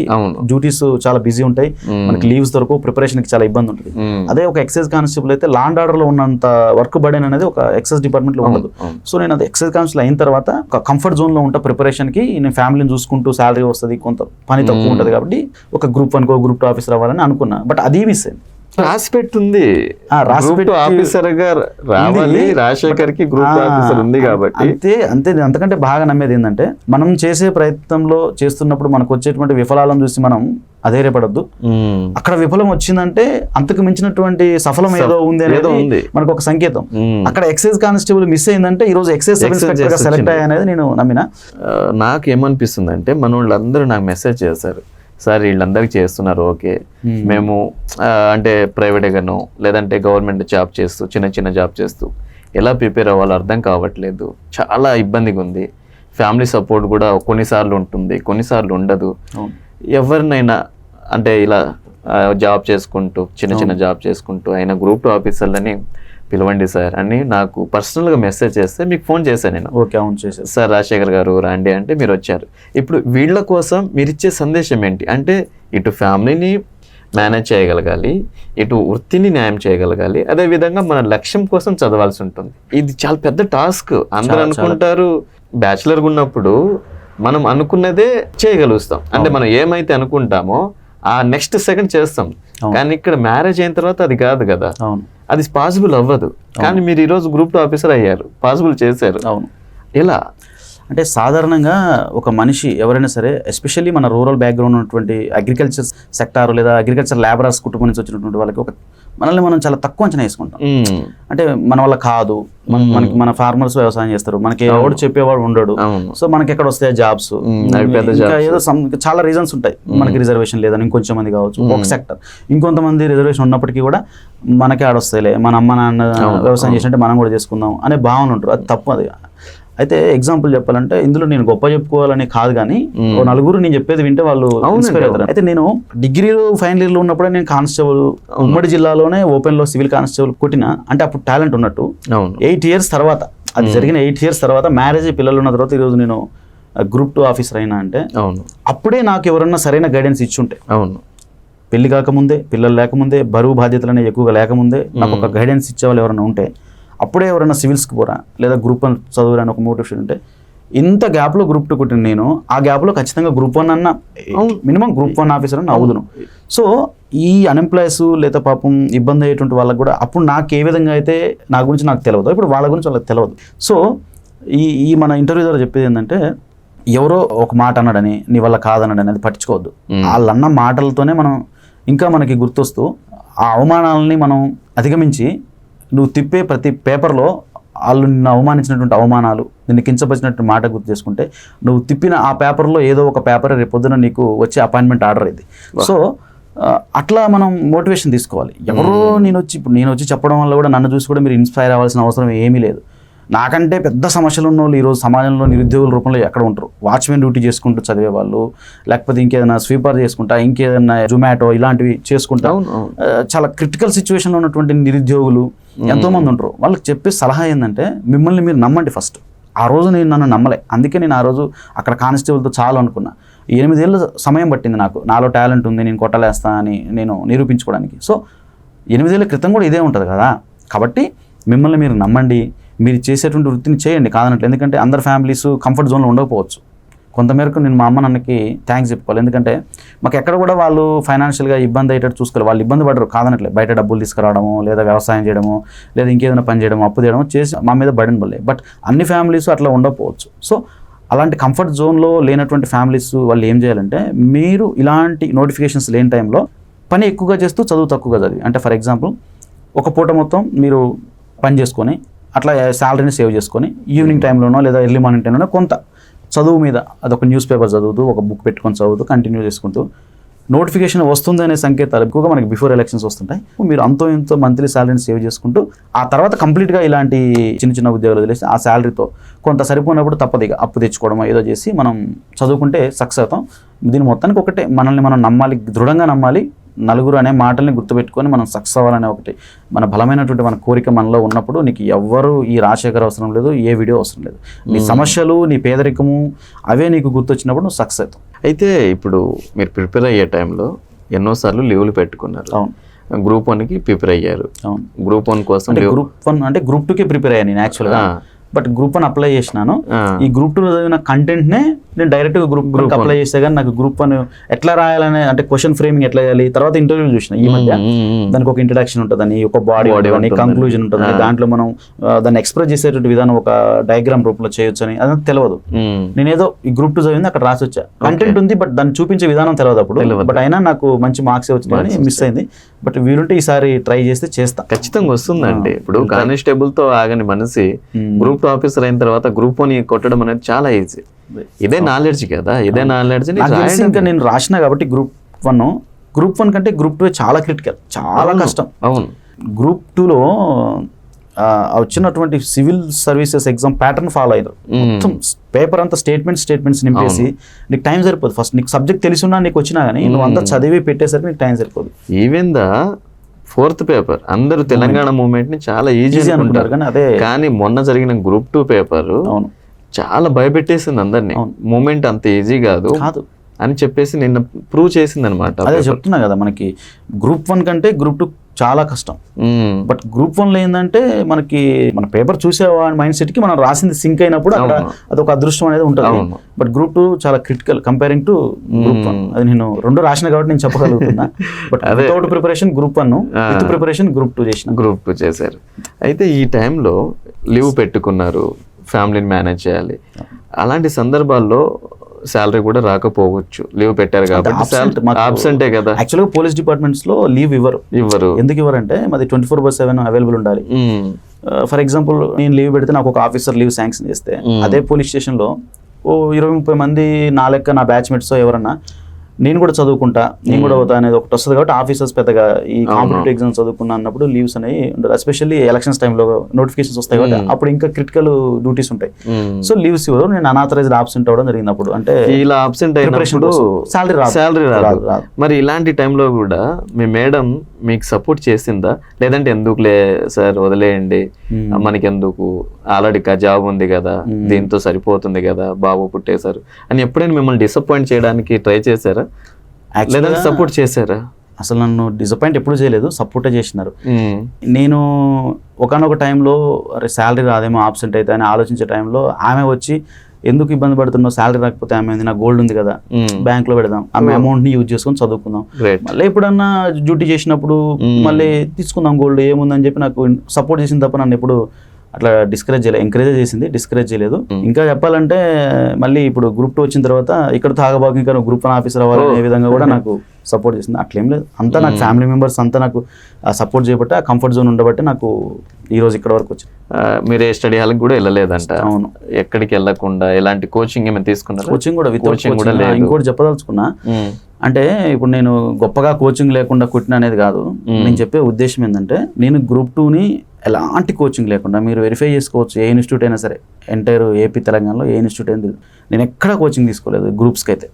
డ్యూటీస్ చాలా బిజీ ఉంటాయి, మనకి లీవ్స్ దొరకు, ప్రిపరేషన్ కి చాలా ఇబ్బంది ఉంటుంది. అదే ఒక ఎక్సైజ్ కానిస్టేబుల్ అయితే లా అండ్ ఆర్డర్ లో ఉన్నంత వర్క్ బర్డెన్ అనేది ఒక ఎక్సైజ్ డిపార్ట్మెంట్ లో ఉండదు. సో నేను అది ఎక్సైజ్ కానిస్టేబుల్ అయిన తర్వాత ఒక కంఫర్ట్ జోన్ లో ఉంటా, ప్రిపరేషన్ కి నేను ఫ్యామిలీని చూసుకుంటూ శాలరీ వస్తుంది, కొంత పని తక్కువ ఉంటుంది కాబట్టి ఒక గ్రూప్ 1 గ్రూప్ 2 ఆఫీసర్ అవ్వాలని అనుకున్నా. బట్ అది మిస్ అయింది. రాసి పెట్టుంది రాసిపెట్టి ఆఫీసర్ గా రావాలి, రాజశేఖర్ కి గ్రూప్ ఆఫీసర్ ఉంది కాబట్టి. అంతే అంతకంటే బాగా నమ్మేది ఏంటంటే మనం చేసే ప్రయత్నంలో చేస్తున్నప్పుడు మనకు వచ్చేటువంటి విఫలాలను చూసి మనం అధైర్యపడద్దు. అక్కడ విఫలం వచ్చిందంటే అంతకు మించినటువంటి సఫలం ఏదో ఉంది అనేది మనకు ఒక సంకేతం. అక్కడ ఎక్సైజ్ కానిస్టేబుల్ మిస్ అయిందంటే ఈ రోజు ఎక్సైజ్ సబ్ ఇన్స్పెక్టర్ గా సెలెక్ట్ అయ్యానేది నేను నమ్మిన. నాకు ఏమనిపిస్తుంది అంటే మన వాళ్ళందరూ నాకు మెసేజ్ చేశారు, సార్ వీళ్ళందరికీ చేస్తున్నారు ఓకే, మేము అంటే ప్రైవేట్గాను లేదంటే గవర్నమెంట్ జాబ్ చేస్తూ చిన్న చిన్న జాబ్ చేస్తూ ఎలా ప్రిపేర్ అవ్వాలో అర్థం కావట్లేదు, చాలా ఇబ్బందిగా ఉంది, ఫ్యామిలీ సపోర్ట్ కూడా కొన్నిసార్లు ఉంటుంది కొన్నిసార్లు ఉండదు, ఎవరినైనా అంటే ఇలా జాబ్ చేసుకుంటూ చిన్న చిన్న జాబ్ చేసుకుంటూ అయినా గ్రూప్ 2 ఆఫీసర్లని పిలవండి సార్ అని నాకు పర్సనల్గా మెసేజ్ చేస్తే మీకు ఫోన్ చేశాను నేను. ఓకే, అవును చేశాను సార్ రాజశేఖర్ గారు రండి అంటే మీరు వచ్చారు. ఇప్పుడు వీళ్ళ కోసం మీరు ఇచ్చే సందేశం ఏంటి అంటే ఇటు ఫ్యామిలీని మేనేజ్ చేయగలగాలి, ఇటు వృత్తిని న్యాయం చేయగలగాలి, అదేవిధంగా మన లక్ష్యం కోసం చదవాల్సి ఉంటుంది. ఇది చాలా పెద్ద టాస్క్. అందరూ అనుకుంటారు బ్యాచిలర్గా ఉన్నప్పుడు మనం అనుకున్నదే చేయగలుగుతాం, అంటే మనం ఏమైతే అనుకుంటామో ఆ నెక్స్ట్ సెకండ్ చేస్తాం. కానీ ఇక్కడ మ్యారేజ్ అయిన తర్వాత అది కాదు కదా, అది పాసిబుల్ అవ్వదు. కానీ మీరు ఈరోజు గ్రూప్ 2 ఆఫీసర్ అయ్యారు, పాసిబుల్ చేశారు. అవును. ఎలా అంటే సాధారణంగా ఒక మనిషి ఎవరైనా సరే, ఎస్పెషల్లీ మన రూరల్ బ్యాక్గ్రౌండ్ ఉన్నటువంటి అగ్రికల్చర్ సెక్టార్ లేదా అగ్రికల్చర్ లేబరర్స్ కుటుంబం నుంచి వచ్చినటువంటి వాళ్ళకి మనల్ని మనం చాలా తక్కువ అంచనా వేసుకుంటాం. అంటే మన వల్ల కాదు, మనకి మన ఫార్మర్స్ వ్యవసాయం చేస్తారు, మనకి ఎవడు చెప్పేవాడు ఉండడు, సో మనకి ఎక్కడ వస్తాయి జాబ్స్, ఏదో చాలా రీజన్స్ ఉంటాయి. మనకి రిజర్వేషన్ లేదని ఇంకొంచెం మంది కావచ్చు, ఒక సెక్టర్, ఇంకొంతమంది రిజర్వేషన్ ఉన్నప్పటికీ కూడా మనకి ఆడొస్తాయిలే, మన అమ్మ నాన్న వ్యవసాయం చేసినట్టే మనం కూడా చేసుకుందాం అనే భావన ఉంటారు. అది తప్పు. అది అయితే ఎగ్జాంపుల్ చెప్పాలంటే ఇందులో నేను గొప్ప చెప్పుకోవాలని కాదు, కానీ నలుగురు నేను చెప్పేది వింటే వాళ్ళు ఇన్స్పైర్ అవుతారు. అయితే నేను డిగ్రీలో ఫైనల్ ఇయర్ లో ఉన్నప్పుడే నేను కానిస్టేబుల్ ఉమ్మడి జిల్లాలోనే ఓపెన్ లో సివిల్ కానిస్టేబుల్ కొట్టిన, అంటే అప్పుడు టాలెంట్ ఉన్నట్టు 8 years తర్వాత, అది జరిగిన 8 years తర్వాత మ్యారేజ్ పిల్లలు ఉన్న తర్వాత ఈరోజు నేను గ్రూప్ 2 ఆఫీసర్ అయినా అంటే అప్పుడే నాకు ఎవరన్నా సరైన గైడెన్స్ ఇచ్చుంటే, పెళ్లి కాకముందే, పిల్లలు లేకముందే, బరువు బాధ్యతలు అనేవి ఎక్కువగా లేకముందే నాకు ఒక గైడెన్స్ ఇచ్చేవాళ్ళు ఎవరైనా ఉంటే, అప్పుడే ఎవరైనా సివిల్స్కి పోరా లేదా గ్రూప్ 1 చదువురాని ఒక మోటివేషన్ ఉంటే, ఇంత గ్యాప్లో గ్రూప్ 2 కొట్టిన నేను ఆ గ్యాప్లో ఖచ్చితంగా గ్రూప్ 1 అన్న మినిమం గ్రూప్ 1 ఆఫీసర్ అని అవుదును. సో ఈ అన్ఎంప్లాయీస్ లేదా పాపం ఇబ్బంది అయ్యేటువంటి వాళ్ళకి కూడా అప్పుడు నాకు ఏ విధంగా అయితే నా గురించి నాకు తెలియదు, ఇప్పుడు వాళ్ళ గురించి వాళ్ళకి తెలియదు. సో ఈ మన ఇంటర్వ్యూ ద్వారా చెప్పేది ఏంటంటే, ఎవరో ఒక మాట అన్నాడని నీ వల్ల కాదన్నాడని అది పట్టించుకోవద్దు. వాళ్ళన్న మాటలతోనే మనం ఇంకా మనకి గుర్తొస్తూ ఆ అవమానాలని మనం అధిగమించి నువ్వు తిప్పే ప్రతి పేపర్లో వాళ్ళు నిన్ను అవమానించినటువంటి అవమానాలు, నిన్ను కించపరిచినటువంటి మాట గుర్తు చేసుకుంటే నువ్వు తిప్పిన ఆ పేపర్లో ఏదో ఒక పేపర్ రేపొద్దున నీకు వచ్చే అపాయింట్మెంట్ ఆర్డర్ అయింది. సో అట్లా మనం మోటివేషన్ తీసుకోవాలి. ఎవరో నేను వచ్చి చెప్పడం వల్ల కూడా నన్ను చూసి కూడా మీరు ఇన్స్పైర్ అవ్వాల్సిన అవసరం ఏమీ లేదు. నాకంటే పెద్ద సమస్యలు ఉన్న వాళ్ళు ఈరోజు సమాజంలో నిరుద్యోగుల రూపంలో ఎక్కడ ఉంటారు? వాచ్మెన్ డ్యూటీ చేసుకుంటూ చదివే వాళ్ళు, లేకపోతే ఇంకేదైనా స్వీపర్ చేసుకుంటా, ఇంకేదైనా జొమాటో ఇలాంటివి చేసుకుంటా చాలా క్రిటికల్ సిచ్యువేషన్లో ఉన్నటువంటి నిరుద్యోగులు ఎంతోమంది ఉంటారు. వాళ్ళకి చెప్పే సలహా ఏంటంటే, మిమ్మల్ని మీరు నమ్మండి ఫస్ట్. ఆ రోజు నేను నన్ను నమ్మలే, అందుకే నేను ఆ రోజు అక్కడ కానిస్టేబుల్తో చాలు అనుకున్నా. 8 ఏళ్ళు సమయం పట్టింది నాకు, నాలో టాలెంట్ ఉంది, నేను కొట్టలేస్తా అని నేను నిరూపించుకోవడానికి. సో 8 ఏళ్ళ క్రితం కూడా ఇదే ఉంటుంది కదా. కాబట్టి మిమ్మల్ని మీరు నమ్మండి, మీరు చేసేటువంటి వృత్తిని చేయండి కాదనట్లు. ఎందుకంటే అందరు ఫ్యామిలీస్ కంఫర్ట్ జోన్లో ఉండకపోవచ్చు. కొంతమేరకు నేను మా అమ్మ నాన్నకి థ్యాంక్స్ చెప్పుకోవాలి. ఎందుకంటే మాకు ఎక్కడ కూడా వాళ్ళు ఫైనాన్షియల్గా ఇబ్బంది అయ్యేటట్టు చూసుకోవాలి. వాళ్ళు ఇబ్బంది పడరు కాదనట్లే. బయట డబ్బులు తీసుకురావడము, లేదా వ్యవసాయం చేయడము, లేదా ఇంకేదైనా పని చేయడము, అప్పు చేయడము చేసి మా మీద బర్డెన్ పడలేదు. బట్ అన్ని ఫ్యామిలీస్ అట్లా ఉండకపోవచ్చు. సో అలాంటి కంఫర్ట్ జోన్లో లేనటువంటి ఫ్యామిలీస్ వాళ్ళు ఏం చేయాలంటే, మీరు ఇలాంటి నోటిఫికేషన్స్ లేని టైంలో పని ఎక్కువగా చేస్తూ చదువు తక్కువగా చదివి, అంటే ఫర్ ఎగ్జాంపుల్ ఒక పూట మొత్తం మీరు పని చేసుకొని అట్లా శాలరీని సేవ్ చేసుకొని ఈవినింగ్ టైంలోనో లేదా ఎర్లీ మార్నింగ్ టైంలోనో కొంత చదువు మీద అదొక న్యూస్ పేపర్ చదువుతూ, ఒక బుక్ పెట్టుకొని చదువుతూ కంటిన్యూ చేసుకుంటూ, నోటిఫికేషన్ వస్తుందనే సంకేతాలు ఎక్కువగా మనకి బిఫోర్ ఎలక్షన్స్ వస్తుంటాయి. మీరు అంతో ఇంతో మంత్లీ శాలరీని సేవ్ చేసుకుంటూ ఆ తర్వాత కంప్లీట్గా ఇలాంటి చిన్న చిన్న ఉద్యోగాలు వదిలేసి ఆ శాలరీతో కొంత సరిపోయినప్పుడు తప్పదిగా అప్పు తెచ్చుకోవడం ఏదో చేసి మనం చదువుకుంటే సక్సెస్ అవుతాం. దీని మొత్తానికి ఒకటే, మనల్ని మనం నమ్మాలి, దృఢంగా నమ్మాలి. నలుగురు అనే మాటల్ని గుర్తుపెట్టుకొని మనం సక్సెస్ అవ్వాలనే ఒకటి మన బలమైనటువంటి మన కోరిక మనలో ఉన్నప్పుడు నీకు ఎవ్వరు ఈ రాజశేఖర్ అవసరం లేదు, ఏ వీడియో అవసరం లేదు. నీ సమస్యలు, నీ పేదరికము అవే నీకు గుర్తొచ్చినప్పుడు నువ్వు సక్సెస్ అవుతావు. అయితే ఇప్పుడు మీరు ప్రిపేర్ అయ్యే టైంలో ఎన్నోసార్లు లీవ్లు పెట్టుకున్నారు. అవును. గ్రూప్ 1కి ప్రిపేర్ అయ్యారు. అవును. గ్రూప్ 1 కోసం గ్రూప్ 1 అంటే గ్రూప్ 2కి ప్రిపేర్ అయ్యాను నేను యాక్చువల్గా. బట్ గ్రూప్ 1 అప్లై చేసినాను. ఈ గ్రూప్ 2 చదివిన కంటెంట్ నే నేను డైరెక్ట్ గా గ్రూప్ అప్లై చేస్తే కానీ నాకు గ్రూప్ 1 ఎట్లా రాయాలనే, అంటే క్వశ్చన్ ఫ్రేమింగ్ ఎట్లా చేయాలి, తర్వాత ఇంటర్వ్యూ చూసిన ఈ మధ్య. దానికి ఒక ఇంట్రడక్షన్ ఉంటుందని, ఒక బాడీ ఉంటుందని, కంక్లూజన్ ఉంటుందని, దాంట్లో మనం దాన్ని ఎక్స్ప్రెస్ చేసేటువంటి విధానం ఒక డయాగ్రామ్ రూపంలో చేయొచ్చు అని అదంతా తెలియదు. నేనేదో ఈ గ్రూప్ 2 చదివింది అక్కడ రాసి వచ్చా, కంటెంట్ ఉంది బట్ దాన్ని చూపించే విధానం తెలియదు అప్పుడు. బట్ అయినా నాకు మంచి మార్క్స్ వచ్చిందని మిస్ అయింది. బట్ వీలుంటే ఈసారి ట్రై చేస్తే చేస్తా, ఖచ్చితంగా వస్తుందండి. ఇప్పుడు కానిస్టేబుల్ తో ఆగని మనిషి గ్రూప్ ఆఫీసర్ అయిన తర్వాత గ్రూప్ 1 కొట్టడం అనేది చాలా ఈజీ. ఇదే నాలెడ్జ్ కదా, ఇదే నాలెడ్జ్. ఇంకా నేను రాసిన కాబట్టి గ్రూప్ 1 కంటే గ్రూప్ 2 చాలా క్రిటికల్, చాలా కష్టం. అవును, గ్రూప్ 2లో వచ్చినటువంటి civil services exam pattern follow అయ్యారు. మొత్తం పేపర్ అంతా స్టేట్మెంట్స్ నింపేసి నీకు టైం సరిపోదు. ఫస్ట్ నీకు సబ్జెక్ట్ తెలిసినా నీకు వచ్చినా కానీ నువ్వు అంతా చదివి పెట్టేసరికి నీకు టైం సరిపోదు. ఈవెన్ ద 4th పేపర్ అందరూ తెలంగాణ మూవ్మెంట్ ని చాలా ఈజీ అనుకుంటారు, కానీ మొన్న జరిగిన గ్రూప్ 2 పేపర్ చాలా భయపెట్టేసింది అందరినీ. మూమెంట్ అంత ఈజీ కాదు అని చెప్పేసి నిన్న ప్రూవ్ చేసింది అనమాట. అదే చెప్తున్నా కదా, మనకి గ్రూప్ 1 కంటే గ్రూప్ 2 చాలా కష్టం. బట్ గ్రూప్ 1లో ఏంటంటే మనకి మన పేపర్ చూసే మైండ్ సెట్ కి మనం రాసింది సింక్ అయినప్పుడు అక్కడ అదొక అదృష్టం అనేది ఉంటుంది. బట్ గ్రూప్ 2 చాలా క్రిటికల్ కంపేరింగ్ టు గ్రూప్ 1. అది నేను 2 రాసిన కాబట్టి నేను చెప్పగలుగుతున్నా. But without preparation group 1, with preparation group 2 చేసిన. గ్రూప్ 2 చేశారు. అయితే ఈ టైంలో లీవ్ పెట్టుకున్నారు, ఫ్యామిలీని మేనేజ్ చేయాలి. అలాంటి సందర్భాల్లో శాలరీ కూడా రాకపోవచ్చు, లీవ్ పెట్టారు కాబట్టి. ఆబ్సెంటే కదా. యాక్చువల్గా పోలీస్ డిపార్ట్మెంట్స్ లో లీవ్ ఇవ్వరు. ఎందుకు ఇవ్వరంటే మాది 24/7 అవైలబుల్ ఉండాలి. ఫర్ ఎగ్జాంపుల్ నేను లీవ్ పెడితే నాకు ఒక ఆఫీసర్ లీవ్ శాంక్షన్ చేస్తే అదే పోలీస్ స్టేషన్ లో 20-30 మంది నా లెక్క నా బ్యాచ్మేట్స్ ఎవరన్నా నేను కూడా చదువుకుంటా, నేను కూడా అవుతా అనేది ఒకటి వస్తుంది. కాబట్టి ఆఫీసర్స్ పెద్దగా ఈ కాంపిటేటివ్ ఎగ్జామ్స్ చదువుకున్నా అన్నప్పుడు లీవ్స్ అనేవి ఉండదు. ఎస్పెషల్లీ ఎలక్షన్స్ టైంలో నోటిఫికేషన్స్ వస్తాయి కాబట్టి అప్పుడు ఇంకా క్రిటికల్ డ్యూటీస్ ఉంటాయి. సో లీవ్స్ ఇవ్వరు. నేను అనాథరైజ్డ్ ఆబ్సెంట్ అవ్వడం జరిగింది. అప్పుడు అంటే ఇలా ఆబ్సెంట్ అయినప్పుడు శాలరీ రాదు. మరి ఇలాంటి టైంలో కూడా మీ మేడం మీకు సపోర్ట్ చేసిందా, లేదంటే ఎందుకులే సార్ వదిలేయండి, మనకెందుకు, ఆల్రెడీ జాబ్ ఉంది కదా, దీంతో సరిపోతుంది కదా, బాబు పుట్టేశారు అని ఎప్పుడైనా మిమ్మల్ని డిసప్పాయింట్ చేయడానికి ట్రై చేశారా, లేదంటే సపోర్ట్ చేశారా? అసలు నన్ను డిసప్పాయింట్ ఎప్పుడు చేయలేదు, సపోర్టే చేసినారు. నేను ఒకనొక టైంలో అరే శాలరీ రాదేమో ఆబ్సెంట్ అయితే అని ఆలోచించే టైంలో ఆమె వచ్చి ఎందుకు ఇబ్బంది పడుతున్నావు, శాలరీ రాకపోతే ఆమె నా గోల్డ్ ఉంది కదా బ్యాంక్ లో పెడదాం, ఆమె అమౌంట్ ని యూజ్ చేసుకొని చదువుకుందాం, మళ్ళీ ఎప్పుడన్నా డ్యూటీ చేసినప్పుడు మళ్ళీ తీసుకుందాం గోల్డ్ ఏముందని చెప్పి నాకు సపోర్ట్ చేసిన తప్ప నన్ను ఎప్పుడు అట్లా డిస్కరేజ్ చేయలేదు. ఎంకరేజ్ చేసింది, డిస్కరేజ్ చేయలేదు. ఇంకా చెప్పాలంటే మళ్ళీ ఇప్పుడు గ్రూప్ 2 వచ్చిన తర్వాత ఇక్కడ తాగబాకు ఇంకా గ్రూప్ 1 ఆఫీసర్ అవ్వాలనే విధంగా కూడా నాకు సపోర్ట్ చేసింది. అట్లేం లేదు, అంతా నాకు ఫ్యామిలీ మెంబర్స్ అంతా నాకు సపోర్ట్ చేయబట్టి ఆ కంఫర్ట్ జోన్ ఉండబట్టి నాకు ఈ రోజు ఇక్కడ వరకు వచ్చింది. మీరే స్టడీ హాల్కి కూడా వెళ్ళలేదంట? అవును, ఎక్కడికి వెళ్ళకుండా ఎలాంటి కోచింగ్ ఏమైనా తీసుకున్నారు? కోచింగ్ కూడా కోచింగ్ కూడా లేదు. ఇంకోటి చెప్పదలుచుకున్నా అంటే ఇప్పుడు నేను గొప్పగా కోచింగ్ లేకుండా కొట్టిన అనేది కాదు. నేను చెప్పే ఉద్దేశం ఏంటంటే నేను గ్రూప్ 2ని ఎలాంటి కోచింగ్ లేకుండా మీరు వెరిఫై చేసుకోవచ్చు, ఏ ఇన్స్టిట్యూట్ అయినా సరే, ఎంటైర్ ఏపీ తెలంగాణలో ఏ ఇన్స్టిట్యూట్ అయినా నేను ఎక్కడ కోచింగ్ తీసుకోలేదు గ్రూప్స్కి అయితే.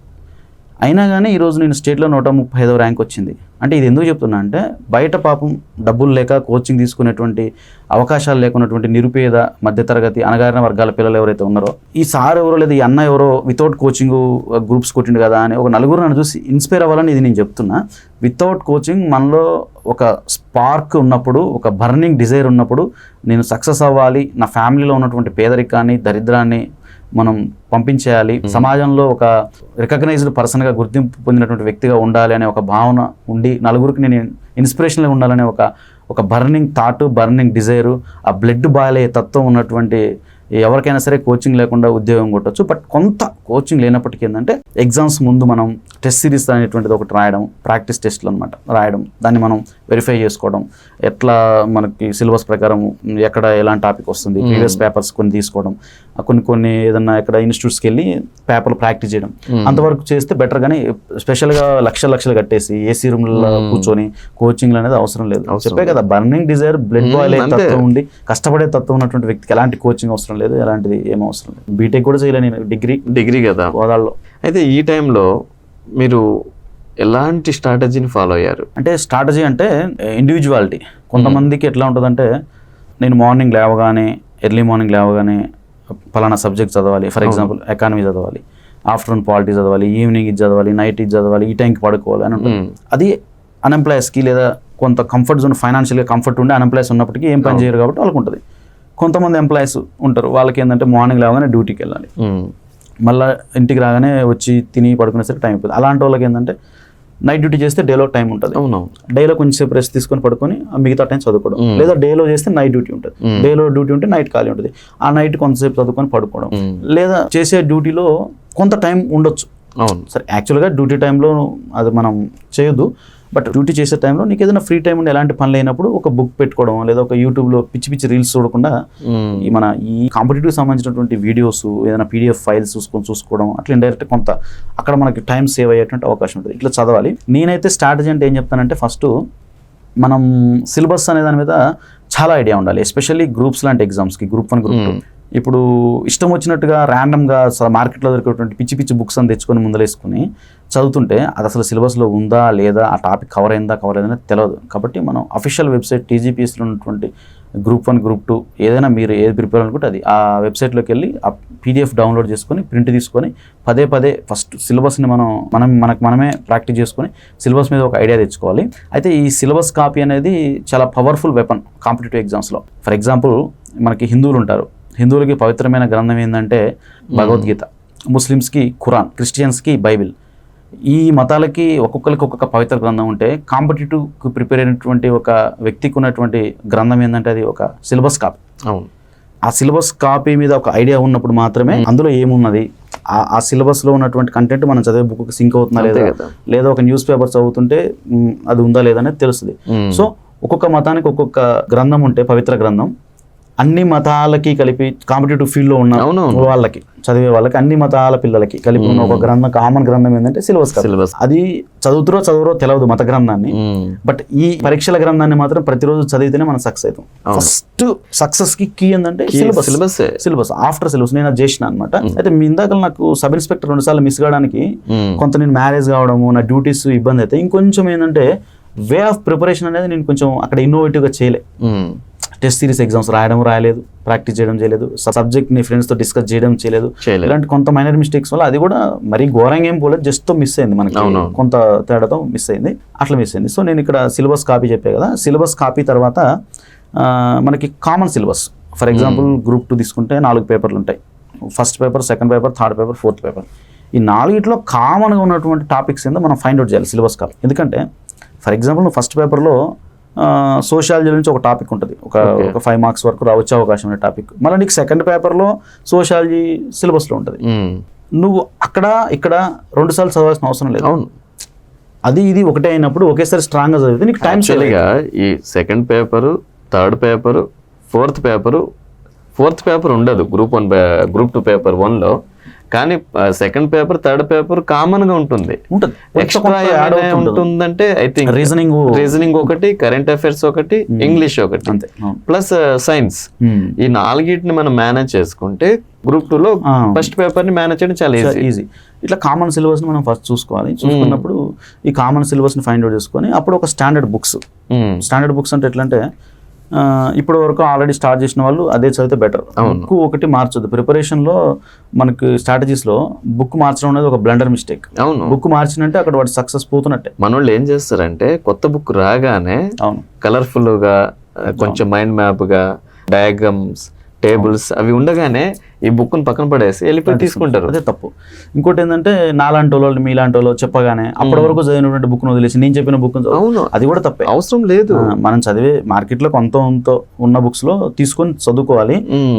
అయినా కానీ ఈరోజు నేను స్టేట్లో 135వ ర్యాంక్ వచ్చింది. అంటే ఇది ఎందుకు చెప్తున్నా అంటే బయట పాపం డబ్బులు లేక కోచింగ్ తీసుకునేటువంటి అవకాశాలు లేకున్నటువంటి నిరుపేద మధ్యతరగతి అణగారిన వర్గాల పిల్లలు ఎవరైతే ఉన్నారో, ఈ సార్ ఎవరో లేదా ఈ అన్న ఎవరో వితౌట్ కోచింగ్ గ్రూప్స్ కొట్టిండు కదా అని ఒక నలుగురు నన్ను చూసి ఇన్స్పైర్ అవ్వాలని ఇది నేను చెప్తున్నా. వితౌట్ కోచింగ్ మనలో ఒక స్పార్క్ ఉన్నప్పుడు, ఒక బర్నింగ్ డిజైర్ ఉన్నప్పుడు నేను సక్సెస్ అవ్వాలి, నా ఫ్యామిలీలో ఉన్నటువంటి పేదరికాన్ని దరిద్రాన్ని మనం పంపించేయాలి, సమాజంలో ఒక రికగ్నైజ్డ్ పర్సన్గా గుర్తింపు పొందినటువంటి వ్యక్తిగా ఉండాలి అనే ఒక భావన ఉండి నలుగురికి నేను ఇన్స్పిరేషన్గా ఉండాలనే ఒక బర్నింగ్ థాట్, బర్నింగ్ డిజైరు, ఆ బ్లడ్ బాయిల్ అయ్యే తత్వం ఉన్నటువంటి ఎవరికైనా సరే కోచింగ్ లేకుండా ఉద్యోగం కొట్టచ్చు. బట్ కొంత కోచింగ్ లేనప్పటికీ ఏంటంటే ఎగ్జామ్స్ ముందు మనం టెస్ట్ సిరీస్ అనేటువంటిది ఒకటి రాయడం, ప్రాక్టీస్ టెస్ట్లు అనమాట రాయడం, దాన్ని మనం వెరిఫై చేసుకోవడం, ఎట్లా మనకి సిలబస్ ప్రకారం ఎక్కడ ఎలాంటి టాపిక్ వస్తుంది, ప్రీవియస్ పేపర్స్ కొన్ని తీసుకోవడం, కొన్ని ఏదన్నా ఎక్కడ ఇన్స్టిట్యూట్స్కి వెళ్ళి పేపర్లు ప్రాక్టీస్ చేయడం, అంతవరకు చేస్తే బెటర్. కానీ స్పెషల్గా లక్షలు కట్టేసి ఏసీ రూమ్లో కూర్చొని కోచింగ్లు అనేది అవసరం లేదు. చెప్పే కదా, బర్నింగ్ డిజైర్, బ్లడ్ బాయిల్ అయ్యే తత్వం ఉండి కష్టపడే తత్వం ఉన్నటువంటి వ్యక్తికి ఎలాంటి కోచింగ్ అవసరం లేదు, ఎలాంటిది ఏం అవసరం లేదు. బీటెక్ కూడా చేయలేదు నేను, డిగ్రీ కదా హోదాల్లో. అయితే ఈ టైంలో మీరు ఎలాంటి స్ట్రాటజీని ఫాలో అయ్యారు? అంటే స్ట్రాటజీ అంటే ఇండివిజువాలిటీ. కొంతమందికి ఎట్లా ఉంటుందంటే నేను మార్నింగ్ లేవగానే, ఎర్లీ మార్నింగ్ లేవగానే పలానా సబ్జెక్ట్ చదవాలి, ఫర్ ఎగ్జాంపుల్ ఎకానమీ చదవాలి, ఆఫ్టర్నూన్ పాలిటీ చదవాలి, ఈవినింగ్ ఇది చదవాలి, నైట్ ఇది చదవాలి, ఈ టైంకి పడుకోవాలి అని ఉంటుంది. అది అన్ఎంప్లాయీస్కి లేదా కొంత కంఫర్ట్ జోన్, ఫైనాన్షియల్గా కంఫర్ట్ ఉండి అన్ఎంప్లాయీస్ ఉన్నప్పటికీ ఏం పని చేయరు కాబట్టి వాళ్ళకు ఉంటుంది. కొంతమంది ఎంప్లాయీస్ ఉంటారు, వాళ్ళకి ఏంటంటే మార్నింగ్ లేవగానే డ్యూటీకి వెళ్ళాలి, మళ్ళీ ఇంటికి రాగానే వచ్చి తిని పడుకునేసరికి టైం అయిపోతుంది. అలాంటి వాళ్ళకి ఏంటంటే నైట్ డ్యూటీ చేస్తే డేలో టైం ఉంటుంది, డేలో కొంచెంసేపు రెస్ట్ తీసుకొని పడుకొని మిగతా టైం చదువుకోవడం, లేదా డేలో చేస్తే నైట్ డ్యూటీ ఉంటుంది, డేలో డ్యూటీ ఉంటే నైట్ ఖాళీ ఉంటుంది, ఆ నైట్ కొంతసేపు చదువుకొని పడుకోవడం, లేదా చేసే డ్యూటీలో కొంత టైం ఉండొచ్చు. సరే యాక్చువల్గా డ్యూటీ టైంలో అది మనం చేయొద్దు, బట్ డ్యూటీ చేసే టైంలో నీకు ఏదైనా ఫ్రీ టైం ఉండి ఎలాంటి పనులు అయినప్పుడు ఒక బుక్ పెట్టుకోవడం, లేదా ఒక యూట్యూబ్లో పిచ్చి పిచ్చి రీల్స్ చూడకుండా ఈ కాంపిటేటివ్ సంబంధించినటువంటి వీడియోస్, ఏదైనా PDF ఫైల్స్ చూసుకోవడం, అట్లా ఇండైరెక్ట్ కొంత అక్కడ మనకి టైం సేవ్ అయ్యేటువంటి అవకాశం ఉంటుంది. ఇట్లా చదవాలి. నేనైతే స్ట్రాటజీ అంటే ఏం చెప్తానంటే, ఫస్ట్ మనం సిలబస్ అనే దాని మీద చాలా ఐడియా ఉండాలి, ఎస్పెషల్లీ గ్రూప్స్ లాంటి ఎగ్జామ్స్కి, Group 1 Group 2. ఇప్పుడు ఇష్టం వచ్చినట్టుగా ర్యాండమ్గా మార్కెట్లో దొరికేటువంటి పిచ్చి పిచ్చి బుక్స్ అని తెచ్చుకొని ముందలేసుకుని చదువుతుంటే అది అసలు సిలబస్లో ఉందా లేదా, ఆ టాపిక్ కవర్ అయిందా తెలియదు. కాబట్టి మనం అఫీషియల్ వెబ్సైట్ TGPSలో ఉన్నటువంటి Group 1 Group 2 ఏదైనా మీరు ఏది ప్రిపేర్ అనుకుంటే అది ఆ వెబ్సైట్లోకి వెళ్ళి ఆ PDF డౌన్లోడ్ చేసుకొని ప్రింట్ తీసుకొని పదే ఫస్ట్ సిలబస్ని మనమే ప్రాక్టీస్ చేసుకొని సిలబస్ మీద ఒక ఐడియా తెచ్చుకోవాలి. అయితే ఈ సిలబస్ కాపీ అనేది చాలా పవర్ఫుల్ వెపన్ కాంపిటేటివ్ ఎగ్జామ్స్లో. ఫర్ ఎగ్జాంపుల్ మనకి హిందువులు ఉంటారు, హిందువులకి పవిత్రమైన గ్రంథం ఏంటంటే భగవద్గీత, ముస్లిమ్స్కి ఖురాన్, క్రిస్టియన్స్కి బైబిల్. ఈ మతాలకి ఒక్కొక్కరికి ఒక్కొక్క పవిత్ర గ్రంథం ఉంటే కాంపిటేటివ్కి ప్రిపేర్ అయినటువంటి ఒక వ్యక్తికి ఉన్నటువంటి గ్రంథం ఏంటంటే అది ఒక సిలబస్ కాపీ. అవును, ఆ సిలబస్ కాపీ మీద ఒక ఐడియా ఉన్నప్పుడు మాత్రమే అందులో ఏమున్నది, ఆ సిలబస్లో ఉన్నటువంటి కంటెంట్ మనం చదివే బుక్కి సింక్ అవుతుందా లేదా ఒక న్యూస్ పేపర్ చదువుతుంటే అది ఉందా లేదా అనేది తెలుస్తుంది. సో ఒక్కొక్క మతానికి ఒక్కొక్క గ్రంథం ఉంటే పవిత్ర గ్రంథం, అన్ని మతాలకి కలిపి కాంపిటేటివ్ ఫీల్డ్లో ఉన్న వాళ్ళకి చదివే వాళ్ళకి, అన్ని మతాల పిల్లలకి కలిపి ఉన్న ఒక గ్రంథం, కామన్ గ్రంథం ఏంటంటే సిలబస్. అది చదువురో తెలియదు మత గ్రంథాన్ని, బట్ ఈ పరీక్షల గ్రంథాన్ని మాత్రం ప్రతిరోజు చదివితేనే మనం సక్సెస్ అవుతాం. ఫస్ట్ సక్సెస్ కి కీ ఏంటంటే సిలబస్. ఆఫ్టర్ సిలబస్ నేను అది చేసిన అనమాట. అయితే మీ ఇందాక నాకు సబ్ ఇన్స్పెక్టర్ 2 సార్లు మిస్ కావడానికి కొంత నేను మ్యారేజ్ కావడము, నా డ్యూటీస్ ఇబ్బంది అయితే ఇంకొంచెం ఏంటంటే వే ఆఫ్ ప్రిపరేషన్ అనేది నేను కొంచెం అక్కడ ఇన్నోవేటివ్గా చేయలే. టెస్ట్ సిరీస్ ఎగ్జామ్స్ రాయలేదు, ప్రాక్టీస్ చేయడం చేయలేదు, సబ్జెక్ట్ని ఫ్రెండ్స్తో డిస్కస్ చేయడం చేయలేదు. ఇలాంటి కొంత మైనర్ మిస్టేక్స్ వల్ల అది కూడా మరీ ఘోరంగా ఏం పోలేదు, జస్ట్ మిస్ అయింది, మనకి కొంత తేడాతో మిస్ అయింది, అట్లా మిస్ అయింది. సో నేను ఇక్కడ సిలబస్ కాపీ చెప్పే కదా, సిలబస్ కాపీ తర్వాత మనకి common syllabus. For example Group 2 తీసుకుంటే 4 పేపర్లు ఉంటాయి. First paper, second paper, third paper, fourth paper. ఈ 4 కామన్గా ఉన్నటువంటి టాపిక్స్ ఏందో మనం ఫైండ్ అవుట్ చేయాలి సిలబస్ కాపీ. ఎందుకంటే ఫర్ ఎగ్జాంపుల్ ఫస్ట్ పేపర్లో సోషాలజీ నుంచి ఒక టాపిక్ ఉంటుంది, ఒక 5 మార్క్స్ వరకు వచ్చే అవకాశం ఉన్న టాపిక్. మళ్ళీ నీకు సెకండ్ పేపర్లో సోషాలజీ సిలబస్లో ఉంటుంది. నువ్వు అక్కడ ఇక్కడ 2 సార్లు చదవాల్సిన అవసరం లేదు. అవును, అది ఇది ఒకటే అయినప్పుడు ఒకేసారి స్ట్రాంగ్గా చదివితే నీకు టైం సేవింగ్. ఈ second paper, third paper, fourth paper ఉండదు Group 2 పేపర్ 1లో. కానీ second paper, third paper common గా ఉంటుంది. ఎక్స్ట్రా ఉంటుందంటే ఐ థింక్ రీజనింగ్ ఒకటి, కరెంట్ అఫైర్స్ ఒకటి, ఇంగ్లీష్ ఒకటి, ప్లస్ సైన్స్. ఈ 4 మనం మేనేజ్ చేసుకుంటే Group 2లో ఫస్ట్ పేపర్ ని మేనేజ్ చేయడం చాలా ఈజీ. ఇట్లా కామన్ సిలబస్ ని మనం ఫస్ట్ చూసుకోవాలి. చూసుకున్నప్పుడు ఈ కామన్ సిలబస్ ని ఫైండ్ అవుట్ చేసుకొని అప్పుడు ఒక స్టాండర్డ్ బుక్స్ అంటే ఎట్లా అంటే ఇప్పటి వరకు ఆల్రెడీ స్టార్ట్ చేసిన వాళ్ళు అదే చదివితే బెటర్. బుక్ ఒకటి మార్చొద్దు. ప్రిపరేషన్లో మనకి స్ట్రాటజీస్లో బుక్ మార్చడం అనేది ఒక బ్లండర్ మిస్టేక్. అవును, బుక్ మార్చినంటే అక్కడ వాటి సక్సెస్ పోతున్నట్టే. మనోళ్ళు ఏం చేస్తారంటే కొత్త బుక్ రాగానే కలర్ఫుల్గా కొంచెం మైండ్ మ్యాప్గా డయాగ్రామ్స్, టేబుల్స్ అవి ఉండగానే ఈ బుక్ని పక్కన పడేసి వెళ్ళిపోయి తీసుకుంటారు. అదే తప్పు. ఇంకోటి ఏంటంటే నాలాంటి వాళ్ళు మీలాంటి వాళ్ళు చెప్పగానే అప్పటి వరకు చదివినటువంటి బుక్ వదిలేసి నేను చెప్పిన బుక్, అది కూడా తప్పే. అవసరం లేదు. మనం చదివే మార్కెట్లో కొంత ఉన్న బుక్స్ లో తీసుకొని చదువుకోవాలి.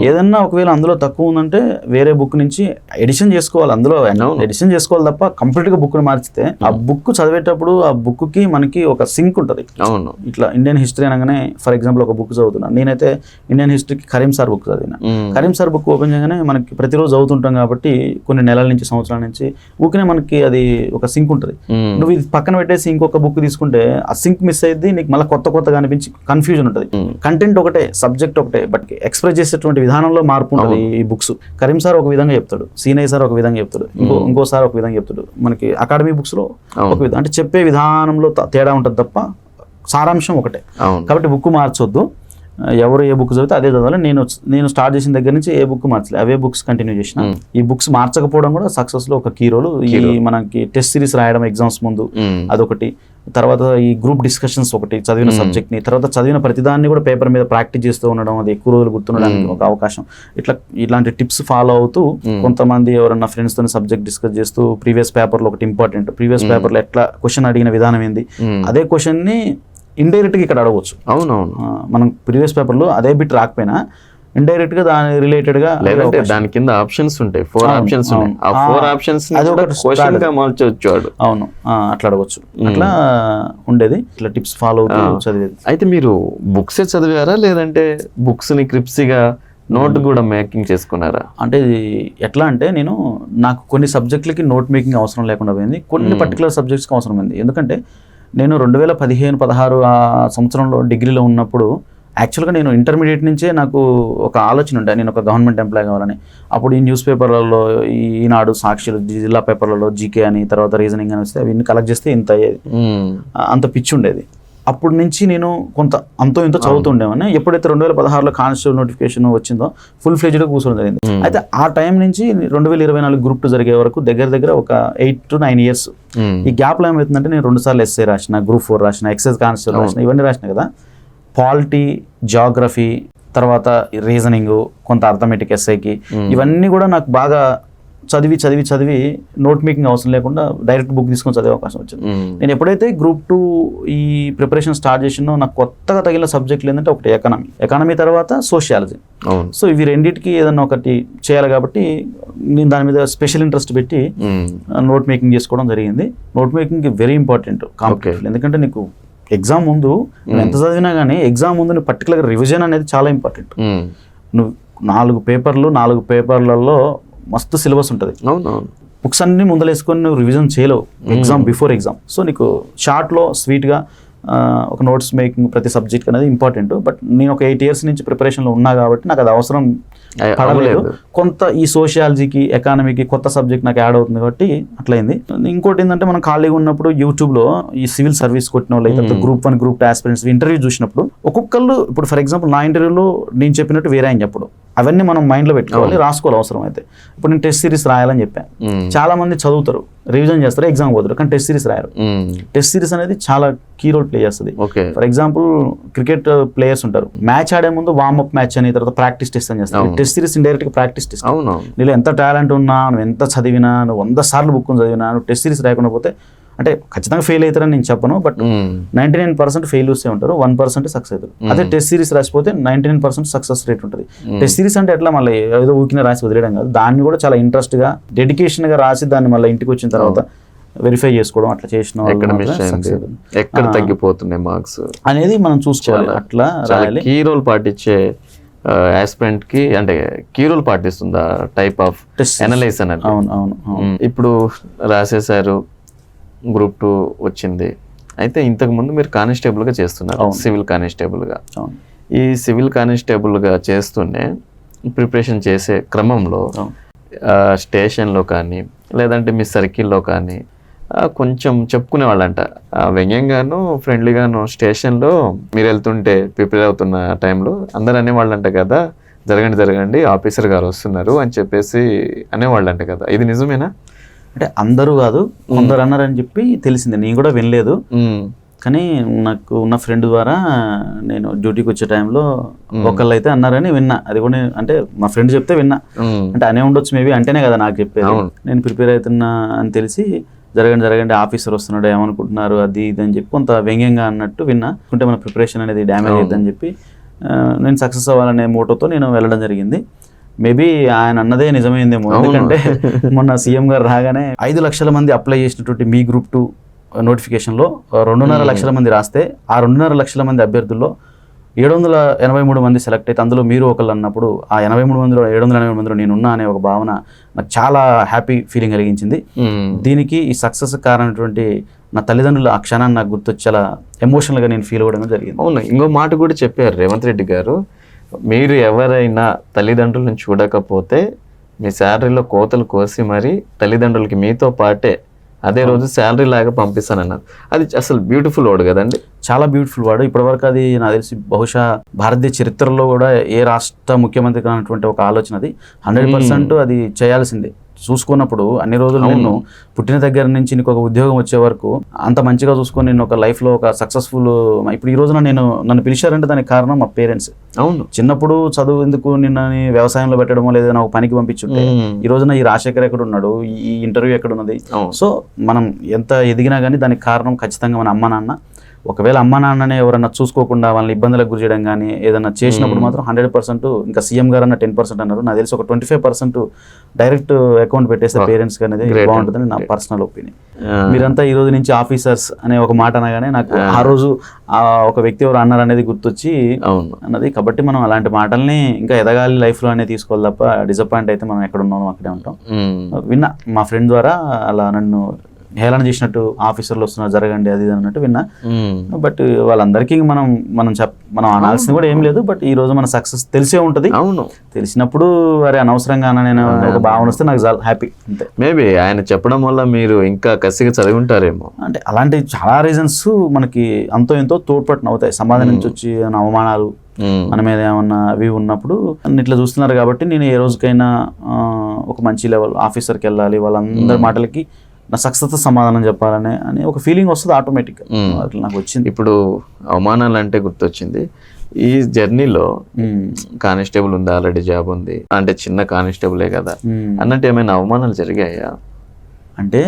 ఏదన్నా ఒకవేళ అందులో తక్కువ ఉందంటే వేరే బుక్ నుంచి ఎడిషన్ చేసుకోవాలి. అందులో ఎడిషన్ చేసుకోవాలి తప్ప కంప్లీట్ గా బుక్ ని మార్చితే ఆ బుక్ చదివేటప్పుడు ఆ బుక్ కి మనకి ఒక సింక్ ఉంటుంది. అవును, ఇట్లా ఇండియన్ హిస్టరీ అనగానే ఫర్ ఎగ్జాంపుల్ ఒక బుక్ చదువుతున్నాను నేనైతే, ఇండియన్ హిస్టరీకి కరీం సార్ బుక్ చదివిన. కరీం సార్ బుక్ ఓపెన్ చేయగానే మనకి ప్రతిరోజు చదువుతుంటాం కాబట్టి కొన్ని నెలల నుంచి సంవత్సరాల నుంచి ఊరికే మనకి అది ఒక సింక్ ఉంటుంది. నువ్వు ఇది పక్కన పెట్టేసి ఇంకొక బుక్ తీసుకుంటే ఆ సింక్ మిస్ అయ్యింది, నీకు మళ్ళీ కొత్తగా అనిపించి కన్ఫ్యూజన్ ఉంటుంది. కంటెంట్ ఒకటే, సబ్జెక్ట్ ఒకటే, బట్ ఎక్స్ప్రెస్ చేసేటువంటి విధానంలో మార్పు ఉంటుంది. ఈ బుక్స్ కరీం సార్ ఒక విధంగా చెప్తాడు, సీనయ్య సార్ ఒక విధంగా చెప్తాడు, ఇంకోసారి ఒక విధంగా చెప్తాడు. మనకి అకాడమీ బుక్స్ లో ఒక విధంగా అంటే చెప్పే విధానంలో తేడా ఉంటుంది తప్ప సారాంశం ఒకటే. కాబట్టి బుక్ మార్చొద్దు. ఎవరు ఏ బుక్ చదివితే అదే చదవాలి. నేను స్టార్ట్ చేసిన దగ్గర నుంచి ఏ బుక్ మార్చలేదు, అవే బుక్స్ కంటిన్యూ చేసిన. ఈ బుక్స్ మార్చకపోవడం కూడా సక్సెస్ లో ఒక కీ రోల్. ఈ మనకి టెస్ట్ సిరీస్ రాయడం ఎగ్జామ్స్ ముందు అదొకటి, తర్వాత ఈ గ్రూప్ డిస్కషన్స్ ఒకటి, చదివిన సబ్జెక్ట్ ని, తర్వాత చదివిన ప్రతిదాన్ని కూడా పేపర్ మీద ప్రాక్టీస్ చేస్తూ ఉండడం, అది ఎక్కువ రోజులు గుర్తుండడానికి ఒక అవకాశం. ఇట్లాంటి టిప్స్ ఫాలో అవుతూ కొంతమంది ఎవరన్నా ఫ్రెండ్స్ తో సబ్జెక్ట్ డిస్కస్ చేస్తూ ప్రీవియస్ పేపర్ లో ఒకటి ఇంపార్టెంట్, ప్రీవియస్ పేపర్ లో ఎట్లా క్వశ్చన్ అడిగిన విధానం ఏంది, అదే క్వశ్చన్ ని ఇండైరెక్ట్ గా ఇక్కడ అడగవచ్చు. అవునవును, మనం ప్రీవియస్ పేపర్ లో అదే బిట్ రాకపోయినా ఇండైరెక్ట్ గా దాని రిలేటెడ్ గా లేదంటే దాని కింద ఆప్షన్స్ ఉంటాయి, 4 ఆప్షన్స్ ఉంటాయి. ఆ 4 ఆప్షన్స్ క్వశ్చన్ గా మార్చవచ్చు. అవును, అట్లా అడగవచ్చు. అట్లా ఉండేది, ఇట్లా టిప్స్ ఫాలో అవుతూ చదివేది. అయితే మీరు బుక్స్ చదివారా లేదంటే బుక్స్ ని క్రిప్సీగా నోట్ కూడా మేకింగ్ చేసుకున్నారా? అంటే ఎట్లా అంటే నాకు కొన్ని సబ్జెక్టులకి నోట్ మేకింగ్ అవసరం లేకుండా పోయింది, కొన్ని పర్టికులర్ సబ్జెక్ట్స్కి అవసరం అయింది. ఎందుకంటే నేను 2015-16 ఆ సంవత్సరంలో డిగ్రీలో ఉన్నప్పుడు యాక్చువల్గా నేను ఇంటర్మీడియట్ నుంచే నాకు ఒక ఆలోచన ఉండే, నేను ఒక గవర్నమెంట్ ఎంప్లాయ్ కావాలని. అప్పుడు ఈ న్యూస్ పేపర్లలో, ఈనాడు, సాక్షులు, జిల్లా పేపర్లలో జీకే అని, తర్వాత రీజనింగ్ అని వస్తే అవన్నీ కలెక్ట్ చేస్తే ఇంత అయ్యేది, అంత పిచ్చి ఉండేది. అప్పటి నుంచి నేను కొంత అంతో ఇంతో చదువుతుండేవాడిని. ఎప్పుడైతే 2016లో కానిస్టేబుల్ నోటిఫికేషన్ వచ్చిందో ఫుల్ ఫ్లెడ్జ్గా కూర్చోవడం జరిగింది. అయితే ఆ టైం నుంచి 2024 గ్రూప్ 2 జరిగే వరకు దగ్గర ఒక 8 to 9 years. ఈ గ్యాప్లో ఏమవుతుందంటే నేను 2 సార్లు ఎస్ఏ రాసిన, గ్రూప్ 4 రాసిన, ఎక్సైజ్ కానిస్టేబుల్ రాసిన, ఇవన్నీ రాసిన కదా. పాలిటీ, జాగ్రఫీ, తర్వాత రీజనింగ్, కొంత అర్థమెటిక్ ఎస్ఐకి, ఇవన్నీ కూడా నాకు బాగా చదివి నోట్ మేకింగ్ అవసరం లేకుండా డైరెక్ట్ బుక్ తీసుకొని చదివే అవకాశం వచ్చింది. నేను ఎప్పుడైతే గ్రూప్ 2 ఈ ప్రిపరేషన్ స్టార్ట్ చేసినో నాకు కొత్తగా తగిలిన సబ్జెక్టులు ఏంటంటే ఒకటి ఎకానమీ తర్వాత సోషియాలజీ. సో ఇవి రెండింటికి ఏదన్నా ఒకటి చేయాలి కాబట్టి నేను దాని మీద స్పెషల్ ఇంట్రెస్ట్ పెట్టి నోట్ మేకింగ్ చేసుకోవడం జరిగింది. Note making very important competitive, ఎందుకంటే నీకు ఎగ్జామ్ ముందు నువ్వు ఎంత చదివినా కానీ ఎగ్జామ్ ముందు నువ్వు పర్టికులర్గా రివిజన్ అనేది చాలా ఇంపార్టెంట్. నువ్వు 4 పేపర్లలో మస్తు సిలబస్ ఉంటుంది, బుక్స్ అన్ని ముందలేసుకొని నువ్వు రివిజన్ చేయలేవు బిఫోర్ ఎగ్జామ్. సో నీకు షార్ట్లో స్వీట్గా ఒక నోట్స్ మేకింగ్ ప్రతి సబ్జెక్ట్ అనేది ఇంపార్టెంట్. బట్ నేను ఒక 8 years నుంచి ప్రిపరేషన్లో ఉన్నా కాబట్టి నాకు అది అవసరం పడలేదు. కొంత ఈ సోషియాలజీకి, ఎకానమీకి కొత్త సబ్జెక్ట్ నాకు యాడ్ అవుతుంది కాబట్టి అట్లయింది. ఇంకోటి ఏంటంటే మనం ఖాళీగా ఉన్నప్పుడు యూట్యూబ్లో ఈ సివిల్ సర్వీస్ కొట్టిన వాళ్ళు అయితే గ్రూప్ 1, గ్రూప్ 2 ఆస్పిరెంట్స్ ఇంటర్వ్యూ చూసినప్పుడు ఒక్కొక్కళ్ళు, ఇప్పుడు ఫర్ ఎగ్జాంపుల్ నా ఇంటర్వ్యూలో నేను చెప్పినట్టు వేరే ఆయన చెప్పడు, అవన్నీ మనం మైండ్లో పెట్టుకోవాలి, రాసుకోవాలి అవసరం అయితే. ఇప్పుడు నేను టెస్ట్ సిరీస్ రాయాలని చెప్పాను, చాలా మంది చదువుతారు, రివిజన్ చేస్తారు, ఎగ్జామ్ పోతారు, కానీ టెస్ట్ సిరీస్ రాయరు. టెస్ట్ సిరీస్ అనేది చాలా కీ రోల్ ప్లే చేస్తుంది. ఫర్ ఎగ్జాంపుల్ క్రికెట్ ప్లేయర్స్ ఉంటారు, మ్యాచ్ ఆడే ముందు వార్మప్ మ్యాచ్ అని, తర్వాత ప్రాక్టీస్ టెస్ట్ అని చేస్తారు. టెస్ట్ సిరీస్ ఇండైరెక్ట్ గా ప్రాక్టీస్ టెస్ట్. నీలో ఎంత టాలెంట్ ఉన్నా, నువ్వు ఎంత చదివినా, నువ్వు 100 సార్లు బుక్ చదివినా, నువ్వు టెస్ట్ సిరీస్ రాయకుండా పోతే అంటే ఖచ్చితంగా ఫెయిల్ అవుతారని నేను చెప్పను, బట్ 99% ఫెయిల్యూర్సే ఉంటారు, 1% సక్సెస్ అవుతారు. అదే టెస్ట్ సిరీస్ రాసిపోతే 99% సక్సెస్ రేట్ ఉంటుంది. టెస్ట్ సిరీస్ అంటే ఎట్లా మళ్ళీ ఏదో ఊకిన రాసి వదిలేయడం కాదు, దాన్ని కూడా చాలా ఇంట్రెస్ట్ గా, డెడికేషన్ గా రాసి దాన్ని మళ్ళీ ఇంటికి వచ్చిన తర్వాత వెరిఫై చేసుకోవడం, అట్లా చేసిన ఎక్కడ తగ్గిపోతున్నాయి మార్క్స్ అనేది మనం చూసుకోవాలి. అట్లా రాయాలి. కీ రోల్ పాటించే ఆస్పిరెంట్ కి అంటే కీ రోల్ పాటిస్తుందా టైప్ ఆఫ్ అనలైజ్ అనేది? అవును. ఇప్పుడు రాసేసారు, గ్రూప్ 2 వచ్చింది, అయితే ఇంతకు ముందు మీరు కానిస్టేబుల్గా చేస్తున్నారు, సివిల్ కానిస్టేబుల్గా. ఈ సివిల్ కానిస్టేబుల్గా చేస్తూనే ప్రిపరేషన్ చేసే క్రమంలో స్టేషన్లో కానీ లేదంటే మీ సర్కిల్లో కానీ కొంచెం చెప్పుకునే వాళ్ళంట, వ్యంగ్యంగాను ఫ్రెండ్లీగాను, స్టేషన్లో మీరు వెళ్తుంటే ప్రిపేర్ అవుతున్న టైంలో అందరు అనేవాళ్ళంట కదా, జరగండి ఆఫీసర్ గారు వస్తున్నారు అని చెప్పేసి అనేవాళ్ళంట కదా, ఇది నిజమేనా? అంటే అందరూ కాదు, కొందరు అన్నారని చెప్పి తెలిసిందే, నేను కూడా వినలేదు. కానీ నాకు ఉన్న ఫ్రెండ్ ద్వారా నేను డ్యూటీకి వచ్చే టైంలో ఒకళ్ళు అయితే అన్నారని విన్నా. అది కూడా అంటే మా ఫ్రెండ్ చెప్తే విన్నా, అంటే అనే ఉండొచ్చు మేబీ, అంటేనే కదా నాకు చెప్పేది. నేను ప్రిపేర్ అవుతున్నా అని తెలిసి జరగండి ఆఫీసర్ వస్తున్నాడు ఏమనుకుంటున్నారు అది ఇది అని చెప్పి కొంత వ్యంగ్యంగా అన్నట్టు విన్నా. అంటే మన ప్రిపరేషన్ అనేది డ్యామేజ్ అవుతుందని చెప్పి నేను సక్సెస్ అవ్వాలనే మోటోతో నేను వెళ్ళడం జరిగింది. మేబీ ఆయన అన్నదే నిజమైందేమో, ఎందుకంటే మొన్న సీఎం గారు రాగానే 5 లక్షల మంది అప్లై చేసినటువంటి మీ గ్రూప్ 2 నోటిఫికేషన్లో 2.5 లక్షల మంది రాస్తే, ఆ 2.5 లక్షల మంది అభ్యర్థుల్లో 783 మంది సెలెక్ట్ అయితే అందులో మీరు ఒకళ్ళు అన్నప్పుడు, ఆ 83 మందిలో 783 మందిలో నేనున్నా అనే ఒక భావన నాకు చాలా హ్యాపీ ఫీలింగ్ కలిగించింది. దీనికి ఈ సక్సెస్ కారణమైనటువంటి నా తల్లిదండ్రులు ఆ క్షణాన్ని నాకు గుర్తొచ్చి చాలా ఎమోషనల్గా నేను ఫీల్ అవ్వడం జరిగింది. అవును, ఇంకో మాట కూడా చెప్పారు రేవంత్ రెడ్డి గారు, మీరు ఎవరైనా తల్లిదండ్రులను చూడకపోతే మీ శాలరీలో కోతలు కోసి మరి తల్లిదండ్రులకి మీతో పాటే అదే రోజు శాలరీ లాగా పంపిస్తానన్నారు. అది అసలు బ్యూటిఫుల్ వర్డ్ కదండి. చాలా బ్యూటిఫుల్ వాడు. ఇప్పటివరకు అది నాకు తెలిసి బహుశా భారతీయ చరిత్రలో కూడా ఏ రాష్ట్ర ముఖ్యమంత్రి కానటువంటి ఒక ఆలోచన అది. 100% అది చేయాల్సిందే. చూసుకున్నప్పుడు అన్ని రోజులు నిన్ను పుట్టిన దగ్గర నుంచి నీకు ఒక ఉద్యోగం వచ్చే వరకు అంత మంచిగా చూసుకొని నేను ఒక లైఫ్లో ఒక సక్సెస్ఫుల్, ఇప్పుడు ఈ రోజున నన్ను పిలిచారంటే దానికి కారణం మా పేరెంట్స్. అవును, చిన్నప్పుడు చదువు ఎందుకు నిన్నని వ్యవసాయంలో పెట్టడమో లేదా నాకు పనికి పంపించుంటే ఈ రోజున ఈ రాజశేఖర్ ఎక్కడ ఉన్నాడు, ఈ ఇంటర్వ్యూ ఎక్కడ ఉన్నది. సో మనం ఎంత ఎదిగినా కానీ దానికి కారణం ఖచ్చితంగా మన అమ్మ నాన్న. ఒకవేళ అమ్మ నాన్ననే ఎవరన్నా చూసుకోకుండా వాళ్ళని ఇబ్బందులకు గురి చేయడం కానీ ఏదన్నా చేసినప్పుడు మాత్రం 100%, ఇంకా సీఎం గారు అన్న 10% అన్నారు, నాకు తెలిసి ఒక 25% డైరెక్ట్ అకౌంట్ పెట్టేస్తే పేరెంట్స్ అనేది బాగుంటుందని నా పర్సనల్ ఒపీనియన్. మీరంతా ఈ రోజు నుంచి ఆఫీసర్స్ అనే ఒక మాట అనగానే నాకు ఆ రోజు ఒక వ్యక్తి ఎవరు అన్నారు అనేది గుర్తొచ్చి అన్నది. కాబట్టి మనం అలాంటి మాటల్ని ఇంకా ఎదగాలి లైఫ్లో అనేది తీసుకోవాలి తప్ప డిసప్పాయింట్ అయితే మనం ఎక్కడ ఉన్నామో అక్కడే ఉంటాం. విన్నా మా ఫ్రెండ్ ద్వారా అలా నన్ను హేళన చేసినట్టు ఆఫీసర్లు వస్తున్నారు జరగండి అది అన్నట్టు విన్నా. బట్ వాళ్ళందరికీ మనం అనాల్సింది కూడా ఏం లేదు. బట్ ఈ రోజు మన సక్సెస్ తెలిసే ఉంటుంది. అవును, తెలిసినప్పుడు వారి అనవసరంగా నేను ఒక భావన వస్తే నాకు చాలా హ్యాపీ. అంతే. మేబీ ఆయన చెప్పడం వల్ల మీరు ఇంకా కసిగా చదివి ఉంటారేమో. అంటే అలాంటి చాలా రీజన్స్ మనకి అంతో ఎంతో తోడ్పట్టు అవుతాయి. సమాజం నుంచి వచ్చి అవమానాలు మన మీద ఏమన్నా అవి ఉన్నప్పుడు ఇట్లా చూస్తున్నారు కాబట్టి నేను ఏ రోజుకైనా ఒక మంచి లెవెల్ ఆఫీసర్కి వెళ్ళాలి, వాళ్ళందరి మాటలకి నా సక్సెస్ సమాధానం చెప్పాలని ఒక ఫీలింగ్ వస్తుంది ఆటోమేటిక్గా. అట్లా నాకు వచ్చింది. ఇప్పుడు అవమానాలు అంటే గుర్తొచ్చింది, ఈ జర్నీలో కానిస్టేబుల్ ఉంది, ఆల్రెడీ జాబ్ ఉంది, అంటే చిన్న కానిస్టేబులే కదా అన్నట్టు ఏమైనా అవమానాలు జరిగాయా? అంటే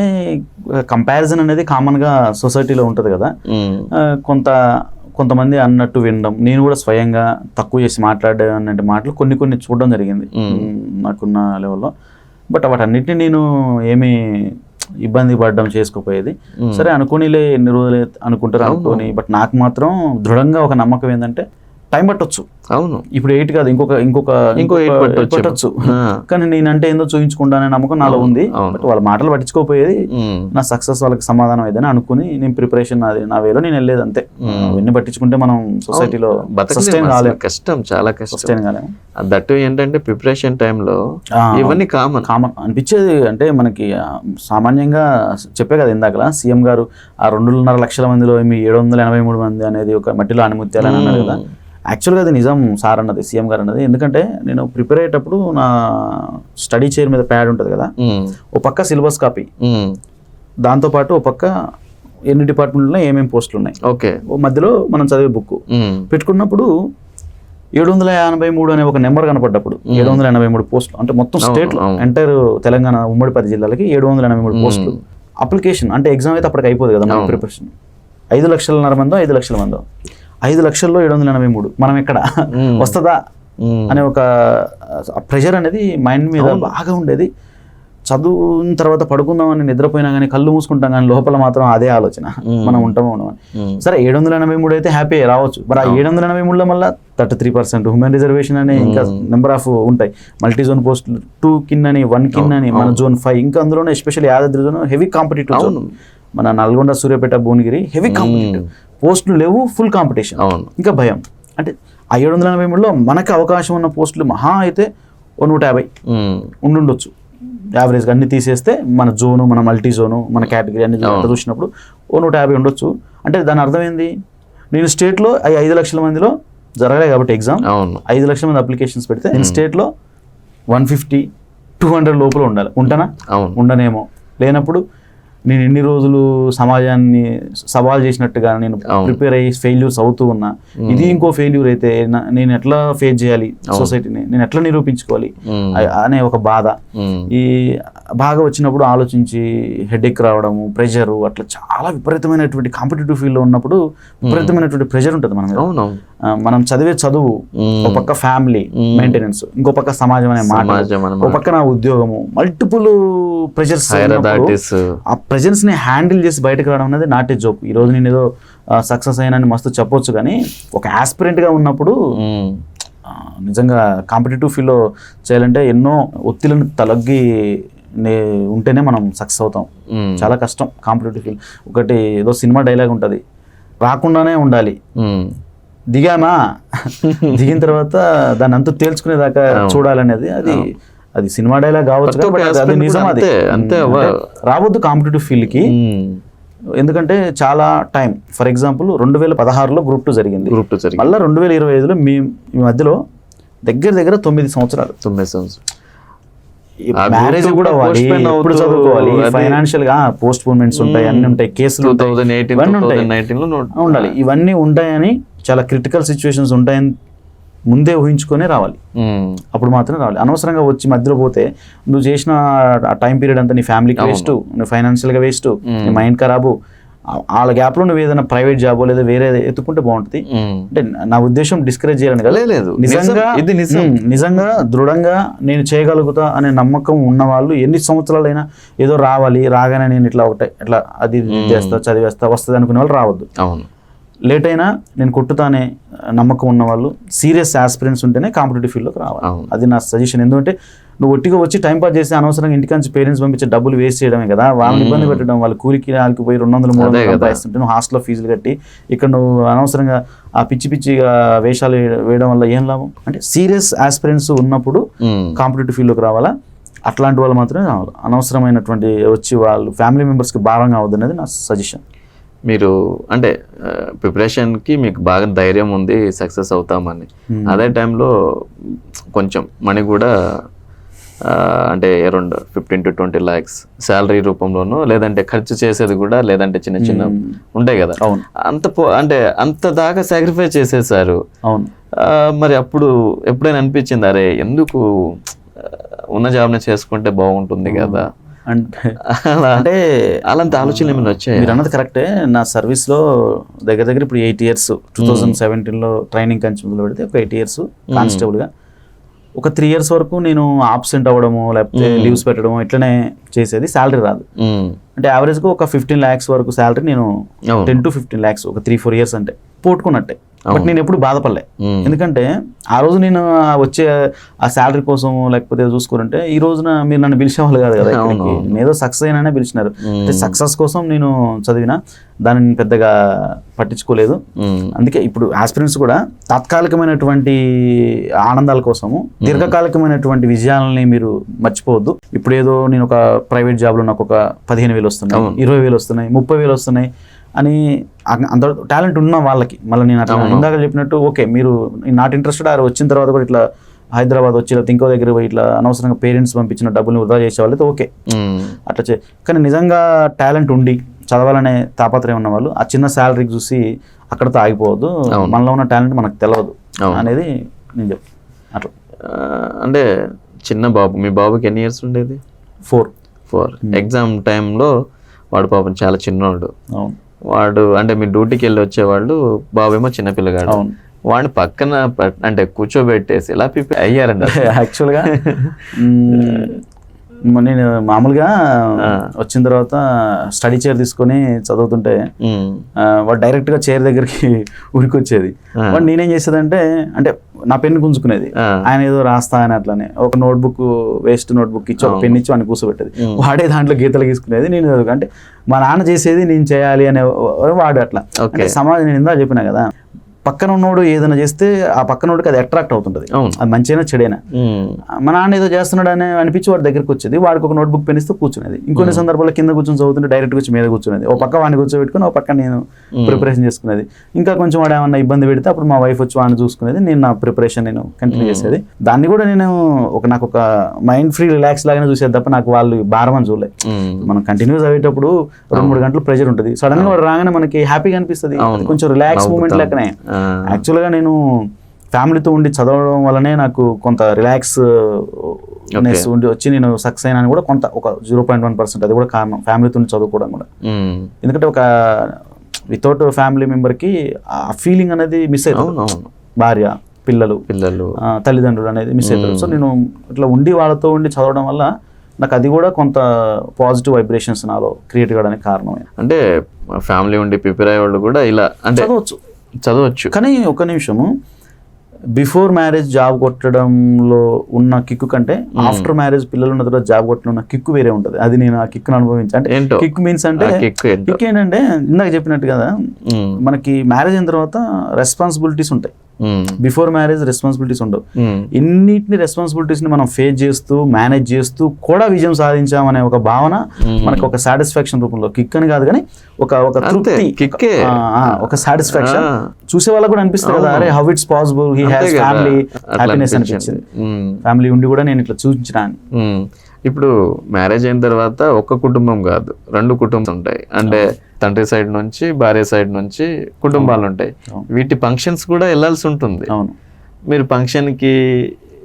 కంపారిజన్ అనేది కామన్గా సొసైటీలో ఉంటుంది కదా. కొంతమంది అన్నట్టు వినడం, నేను కూడా స్వయంగా తక్కువ చేసి మాట్లాడే అన్నట్టు మాటలు కొన్ని చూడడం జరిగింది నాకున్న లెవెల్లో. బట్ వాటన్నిటిని నేను ఏమీ ఇబ్బంది పడడం చేసుకోపోయేది. సరే అనుకోనిలే, ఎన్ని రోజులు అనుకుంటారు అనుకోని. బట్ నాకు మాత్రం దృఢంగా ఒక నమ్మకం ఏంటంటే టైం పట్టొచ్చు. అవును, ఇప్పుడు 8 కాదు, ఇంకో 8 పట్టొచ్చు. కానీ నేనంటే ఏందో చూపించుకుంటానే నమ్మకం నాలో ఉంది. బట్ వాళ్ళ మాటలు పట్టించుకోపోయేది, నా సక్సెస్ వాళ్ళకి సమాధానం ఏదైనా అనుకుని నేను ప్రిపరేషన్ నా వేలో నేను వెళ్ళేది అంతే. అవన్నీ పట్టించుకుంటే మనం సొసైటీలో సస్టైన్ కాలేము, కష్టం, చాలా కష్టం, సస్టైన్ కాలేము. దట్టు ఏంటంటే ప్రిపరేషన్ టైంలో ఇవన్నీ కామన్ అనిపించేది. అంటే మనకి సామాన్యంగా చెప్పే కదా ఇందాకలా సీఎం గారు ఆ 2.5 లక్షల మందిలో 783 మంది అనేది ఒక మట్టిలో అణిముత్యాలని అన్నారు కదా. యాక్చువల్గా అది నిజం సార్ అన్నది, సీఎం గారు అన్నది. ఎందుకంటే నేను ప్రిపేర్ అయ్యేటప్పుడు నా స్టడీ చైర్ మీద ప్యాడ్ ఉంటుంది కదా, ఓ పక్క సిలబస్ కాపీ, దాంతోపాటు ఓ పక్క ఎన్ని డిపార్ట్మెంట్లో ఏమేమి పోస్టులు ఉన్నాయి, ఓకే, ఓ మధ్యలో మనం చదివే బుక్ పెట్టుకున్నప్పుడు 783 అనే ఒక నెంబర్ కనపడ్డప్పుడు 783 పోస్టులు, అంటే మొత్తం స్టేట్లో ఎంటైర్ తెలంగాణ ఉమ్మడి 10 జిల్లాలకి 783 పోస్టులు. అప్లికేషన్ అంటే ఎగ్జామ్ అయితే అప్పటికి అయిపోదు కదా మన ప్రిపరేషన్. 5,00,000 మందో 5,00,000 మందో, 5 లక్షల్లో 783 మనం ఎక్కడ వస్తుందా అనే ఒక ప్రెషర్ అనేది మైండ్ మీద బాగా ఉండేది. చదువున తర్వాత పడుకుందామని నిద్రపోయినా కానీ కళ్ళు మూసుకుంటాం కానీ లోపల మాత్రం అదే ఆలోచన, మనం ఉండమని. సరే 783 అయితే హ్యాపీ రావచ్చు. మరి ఆ 783లో మళ్ళీ 33% హ్యూమన్ రిజర్వేషన్ అని ఇంకా నెంబర్ ఆఫ్ ఉంటాయి. మల్టీ జోన్ పోస్టులు 2 కిందని 1 కిందని, మన జోన్ 5, ఇంకా అందులోనే especially Yadadri zone heavy competitive zone. మన నల్గొండ, సూర్యాపేట, భువనగిరి హెవీ కాంపిటేటివ్, పోస్టులు లేవు, ఫుల్ కాంపిటీషన్, ఇంకా భయం. అంటే ఆ 783లో మనకి అవకాశం ఉన్న పోస్టులు మహా అయితే 150 ఉండుండొచ్చు యావరేజ్గా. అన్ని తీసేస్తే మన జోను, మన మల్టీ జోను, మన కేటగిరీ అన్ని చూసినప్పుడు 150 ఉండొచ్చు. అంటే దాని అర్థం ఏంది, నేను స్టేట్లో 5 లక్షల మందిలో జరగలే కాబట్టి ఎగ్జామ్, 5 లక్షల మంది అప్లికేషన్స్ పెడితే నేను స్టేట్లో 150-200 లోపల ఉండాలి. ఉంటానా? ఉండనేమో. లేనప్పుడు నేను ఎన్ని రోజులు సమాజాన్ని సవాల్ చేసినట్టుగా నేను ప్రిపేర్ అయ్యి ఫెయిల్యూర్స్ అవుతూ ఉన్నా, ఇది ఇంకో ఫెయిల్యూర్ అయితే నేను ఎట్లా ఫేస్ చేయాలి, సొసైటీని నేను ఎట్లా నిరూపించుకోవాలి అనే ఒక బాధ ఈ బాగా వచ్చినప్పుడు ఆలోచించి హెడేక్ రావడము, ప్రెషరు, అట్లా చాలా విపరీతమైనటువంటి కాంపిటేటివ్ ఫీల్డ్లో ఉన్నప్పుడు విపరీతమైనటువంటి ప్రెషర్ ఉంటుంది మన మీద. మనం చదివే చదువు, ఒక పక్క ఫ్యామిలీ మెయింటెనెన్స్, ఇంకో పక్క సమాజం అనే మాట, ఒక పక్క నా ఉద్యోగము, మల్టిపుల్ ప్రెషర్స్. ఆ ప్రెజెన్స్ ని హ్యాండిల్ చేసి బయటకు రావడం అనేది నాట్ ఏ జోక్. ఈ రోజు నేను ఏదో సక్సెస్ అయినా మస్తు చెప్పొచ్చు, కానీ ఒక ఆస్పిరెంట్ గా ఉన్నప్పుడు నిజంగా కాంపిటేటివ్ ఫీల్డ్లో చేయాలంటే ఎన్నో ఒత్తిళ్లను తలగ్గి ఉంటేనే మనం సక్సెస్ అవుతాం. చాలా కష్టం కాంపిటేటివ్ ఫీల్డ్. ఒకటి ఏదో సినిమా డైలాగ్ ఉంటుంది, రాకుండానే ఉండాలి, దిగామా దిగిన తర్వాత దాన్ని అంతా తేల్చుకునేదాకా చూడాలనేది. అది అది సినిమా డైలాగ్ కావచ్చు ప్రతి ఒక్క కానీ, but అది aspirant నిజం. కూడా అది అంతే, అంతే అంటే రావద్దు కాంపిటేటివ్ ఫీల్డ్కి. ఎందుకంటే చాలా టైం. ఫర్ ఎగ్జాంపుల్ 2016లో గ్రూప్ 2 జరిగింది, గ్రూప్ 2 జరిగింది, మళ్ళీ 2025లో మీ మధ్యలో దగ్గర 9 సంవత్సరాలు. 9 సంవత్సరాలు మ్యారేజ్ కూడా అవ్వాలి, ఎప్పుడు చదువుకోవాలి, ఫైనాన్షియల్ గా పోస్ట్ పోన్మెంట్స్ ఉంటాయి, అన్ని ఉంటాయి, కేసులు ఉంటాయి, 2018, ఇవన్నీ ఉంటాయి, 2019 లో ఉండాలి. ఇవన్నీ ఉంటాయని, చాలా క్రిటికల్ సిచ్యువేషన్స్ ఉంటాయని ముందే ఊహించుకొని రావాలి. అప్పుడు మాత్రమే రావాలి. అనవసరంగా వచ్చి మధ్యలో పోతే నువ్వు చేసిన ఆ టైం పీరియడ్ అంతా నీ ఫ్యామిలీకి వేస్ట్, నువ్వు ఫైనాన్షియల్గా వేస్ట్, నీ మైండ్ ఖరాబు. వాళ్ళ గ్యాప్లో నువ్వు ఏదైనా ప్రైవేట్ జాబో లేదా వేరే ఎత్తుకుంటే బాగుంటుంది. అంటే నా ఉద్దేశం డిస్కరేజ్ చేయాలని కదా, లేదు, నిజంగా దృఢంగా నేను చేయగలుగుతా అనే నమ్మకం ఉన్న వాళ్ళు ఎన్ని సంవత్సరాలైనా ఏదో రావాలి, రాగానే నేను ఇట్లా ఒకటే ఇట్లా అది చేస్తా, చదివేస్తా, వస్తుంది అనుకునే వాళ్ళు రావద్దు. అవును, లేట్ అయినా నేను కొట్టుతానే నమ్మకం ఉన్న వాళ్ళు, సీరియస్ ఆస్పిరెంట్స్ ఉంటేనే కాంపిటేటివ్ ఫీల్డ్లోకి రావాలి. అది నా సజెషన్. ఎందుకంటే నువ్వు ఒట్టిగా వచ్చి టైం పాస్ చేసి అనవసరంగా ఇంటికాంచి పేరెంట్స్ పంపించే డబ్బులు వేస్ట్ చేయడమే కదా, వాళ్ళని ఇబ్బంది పెట్టడం, వాళ్ళు కూలికి నాలుగు పోయి 200-300 సంపాదిస్తుంటే నువ్వు హాస్టల్లో ఫీజులు కట్టి ఇక్కడ నువ్వు అనవసరంగా ఆ పిచ్చిగా వేషాలు వేయడం వల్ల ఏం లాభం? అంటే సీరియస్ ఆస్పిరెంట్స్ ఉన్నప్పుడు కాంపిటేటివ్ ఫీల్డ్లోకి రావాలా, అట్లాంటి వాళ్ళు మాత్రమే రావాలి. అనవసరమైనటువంటి వచ్చి వాళ్ళు ఫ్యామిలీ మెంబర్స్కి భారంగా అవ్వద్దు అనేది నా సజెషన్. మీరు అంటే ప్రిపరేషన్కి మీకు బాగా ధైర్యం ఉంది, సక్సెస్ అవుతామని. అదే టైంలో కొంచెం మనీ కూడా అంటే అరౌండ్ 15 to 20 lakhs శాలరీ రూపంలోనూ, లేదంటే ఖర్చు చేసేది కూడా, లేదంటే చిన్న ఉంటాయి కదా, అంత అంటే అంత దాకా సాక్రిఫైస్ చేసేసారు. అవును, మరి అప్పుడు ఎప్పుడైనా అనిపించింది అరే ఎందుకు ఉన్న జాబ్ని చేసుకుంటే బాగుంటుంది కదా అంటే అలాంటి ఆలోచనలు ఏమైనా వచ్చాయి? మీరు అన్నది కరెక్టే. నా సర్వీస్లో దగ్గర ఇప్పుడు 8 years, 2017లో ట్రైనింగ్ కంచి మొదలు పెడితే ఒక 8 years కానిస్టేబుల్గా. ఒక 3 years వరకు నేను ఆబ్సెంట్ అవ్వడము, లేకపోతే లీవ్స్ పెట్టడము ఇట్లనే చేసేది. శాలరీ రాదు. అంటే యావరేజ్గా ఒక 15 lakhs వరకు శాలరీ నేను 10 to 15 lakhs ఒక 3-4 years అంటే పోట్టుకున్నట్టే. బట్ నేను ఎప్పుడు బాధపడలే, ఎందుకంటే ఆ రోజు నేను వచ్చే ఆ శాలరీ కోసం లేకపోతే చూసుకుంటే ఈ రోజున మీరు నన్ను పిలిచేవాళ్ళు కాదు కదా, నేను ఏదో సక్సెస్ అయినా పిలిచినారు. సక్సెస్ కోసం నేను చదివిన దానిని పెద్దగా పట్టించుకోలేదు. అందుకే ఇప్పుడు ఆస్పిరెంట్స్ కూడా తాత్కాలికమైనటువంటి ఆనందాల కోసము దీర్ఘకాలికమైనటువంటి విజయాలని మీరు మర్చిపోవద్దు. ఇప్పుడు ఏదో నేను ఒక ప్రైవేట్ జాబ్లో నాకు ఒక 15,000 వస్తున్నాయి, 20,000 వస్తున్నాయి, 30,000 వస్తున్నాయి అని అంత టాలెంట్ ఉన్న వాళ్ళకి మళ్ళీ నేను అట్లా ఇందాక చెప్పినట్టు ఓకే మీరు నాట్ ఇంట్రెస్టెడ్ వచ్చిన తర్వాత కూడా ఇట్లా హైదరాబాద్ వచ్చి లేకపోతే ఇంకో దగ్గర పోయి ఇట్లా అనవసరంగా పేరెంట్స్ పంపించిన డబ్బుల్ని వృధా చేసే వాళ్ళైతే ఓకే అట్లా కానీ నిజంగా టాలెంట్ ఉండి చదవాలనే తాపత్రయం ఉన్న వాళ్ళు ఆ చిన్న శాలరీకి చూసి అక్కడతో ఆగిపోవద్దు. మనలో ఉన్న టాలెంట్ మనకు తెలియదు అనేది నేను చెప్తాను. అట్లా అంటే చిన్న బాబు, మీ బాబుకి ఎన్ని ఇయర్స్ ఉండేది? 4 ఎగ్జామ్ టైంలో వాడు పాపం చాలా చిన్నవాడు. వాడు అంటే మీ డ్యూటీకి వెళ్ళి వచ్చేవాళ్ళు, బాబు ఏమో చిన్నపిల్లగాడు. వాడిని పక్కన అంటే కూర్చోబెట్టేసి ఇలా ప్రిపేర్ అయ్యారండి. యాక్చువల్గా నేను మామూలుగా వచ్చిన తర్వాత స్టడీ చైర్ తీసుకొని చదువుతుంటే వాడు డైరెక్ట్గా చైర్ దగ్గరికి ఉరికొచ్చేది. వాడు నేనేం చేసేదంటే అంటే నా పెన్ను గుంజుకునేది, ఆయన ఏదో రాస్తా అని అట్లానే ఒక నోట్బుక్ వేస్ట్ నోట్బుక్ ఇచ్చి ఒక పెన్ ఇచ్చి వాడిని కూర్చోబెట్టేది. వాడే దాంట్లో గీతలు గీసుకునేది. నేను అంటే మా నాన్న చేసేది నేను చేయాలి అనే వాడు అట్లా. సమాజం నేను ఇందా చెప్పినా కదా, పక్కన ఉన్నోడు ఏదైనా చేస్తే ఆ పక్కనోడికి అది అట్రాక్ట్ అవుతుంటుంది, అది మంచిగా చెడైనా. మా నాన్న ఏదో చేస్తున్నాడు అని అనిపించి వాడి దగ్గరికి వచ్చేది, వాడికి ఒక నోట్బుక్ పెన్ ఇస్తూ కూర్చునేది. ఇంకొన్ని సందర్భాల్లో కింద కూర్చొని చదువుతుంటే డైరెక్ట్గా వచ్చి మీద కూర్చునేది. ఓ పక్క వాడిని కూర్చోబెట్టుకుని ఓ పక్క నేను ప్రిపరేషన్ చేసుకునేది. ఇంకా కొంచెం వాడు ఏమన్నా ఇబ్బంది పెడితే అప్పుడు మా వైఫ్ వచ్చి వాడిని చూసుకునేది, నేను నా ప్రిపరేషన్ నేను కంటిన్యూ చేసేది. దాన్ని కూడా నేను నాకు ఒక మైండ్ ఫ్రీ రిలాక్స్ లాగానే చూసేది తప్ప నాకు వాళ్ళు భారం అని చూడలేదు. మనం కంటిన్యూస్ అయ్యేటప్పుడు 2-3 గంటలు ప్రెజర్ ఉంటుంది, సడన్ గా వాడు రాగానే మనకి హ్యాపీగా అనిపిస్తుంది, కొంచెం రిలాక్స్ మూమెంట్ లెక్కనే. యాక్చువల్గా నేను ఫ్యామిలీతో ఉండి చదవడం వల్లనే నాకు కొంత రిలాక్స్ ఉండి వచ్చి నేను సక్సెస్ అయినా కూడా కొంత ఒక 0.1% అది కూడా కారణం ఫ్యామిలీతో ఉండి చదువుకోవడం కూడా. ఎందుకంటే ఒక వితౌట్ ఫ్యామిలీ మెంబర్కి ఆ ఫీలింగ్ అనేది మిస్ అవుతుంది, భార్య పిల్లలు తల్లిదండ్రులు అనేది మిస్ అవుతారు. సో నేను ఇట్లా ఉండి వాళ్ళతో ఉండి చదవడం వల్ల నాకు అది కూడా కొంత పాజిటివ్ వైబ్రేషన్స్ నాలో క్రియేట్ కావడానికి కారణమే. అంటే ఫ్యామిలీ ఉండి ప్రిపేర్ అయ్యే వాళ్ళు కూడా ఇలా అంటే చదవచ్చు. కానీ ఒక నిమిషము, బిఫోర్ మ్యారేజ్ జాబ్ కొట్టడంలో ఉన్న కిక్కు కంటే ఆఫ్టర్ మ్యారేజ్ పిల్లలు ఉన్న తర్వాత జాబ్ కొట్టడం ఉన్న కిక్కు వేరే ఉంటుంది. అది నేను ఆ కిక్ను అనుభవించాను. అంటే కిక్ మీన్స్ అంటే కిక్ ఏంటంటే ఇందాక చెప్పినట్టు కదా, మనకి మ్యారేజ్ అయిన తర్వాత రెస్పాన్సిబిలిటీస్ ఉంటాయి. బిఫోర్ మ్యారేజ్ రెస్పాన్సిబిలిటీస్ ఉండవు. ఇన్నిటిని రెస్పాన్సిబిలిటీస్ని మనం ఫేస్ చేస్తూ మేనేజ్ చేస్తూ కూడా విజయం సాధించామనే ఒక భావన మనకు ఒక సాటిస్ఫాక్షన్ రూపంలో, కిక్ అని కాదు కానీ ఒక తృప్తి, ఒక సాటిస్ఫాక్షన్ చూసే వాళ్ళకు కూడా అనిపిస్తుంది కదా, అరే how it's possible, he has family, happiness అనిపించింది. ఫ్యామిలీ ఉండి కూడా నేను ఇట్లా చూపించిన అని. ఇప్పుడు మ్యారేజ్ అయిన తర్వాత ఒక్క కుటుంబం కాదు, 2 కుటుంబాలు ఉంటాయి. అంటే తండ్రి సైడ్ నుంచి భార్య సైడ్ నుంచి కుటుంబాలు ఉంటాయి. వీటి ఫంక్షన్స్ కూడా వెళ్ళాల్సి ఉంటుంది. అవును. మీరు ఫంక్షన్కి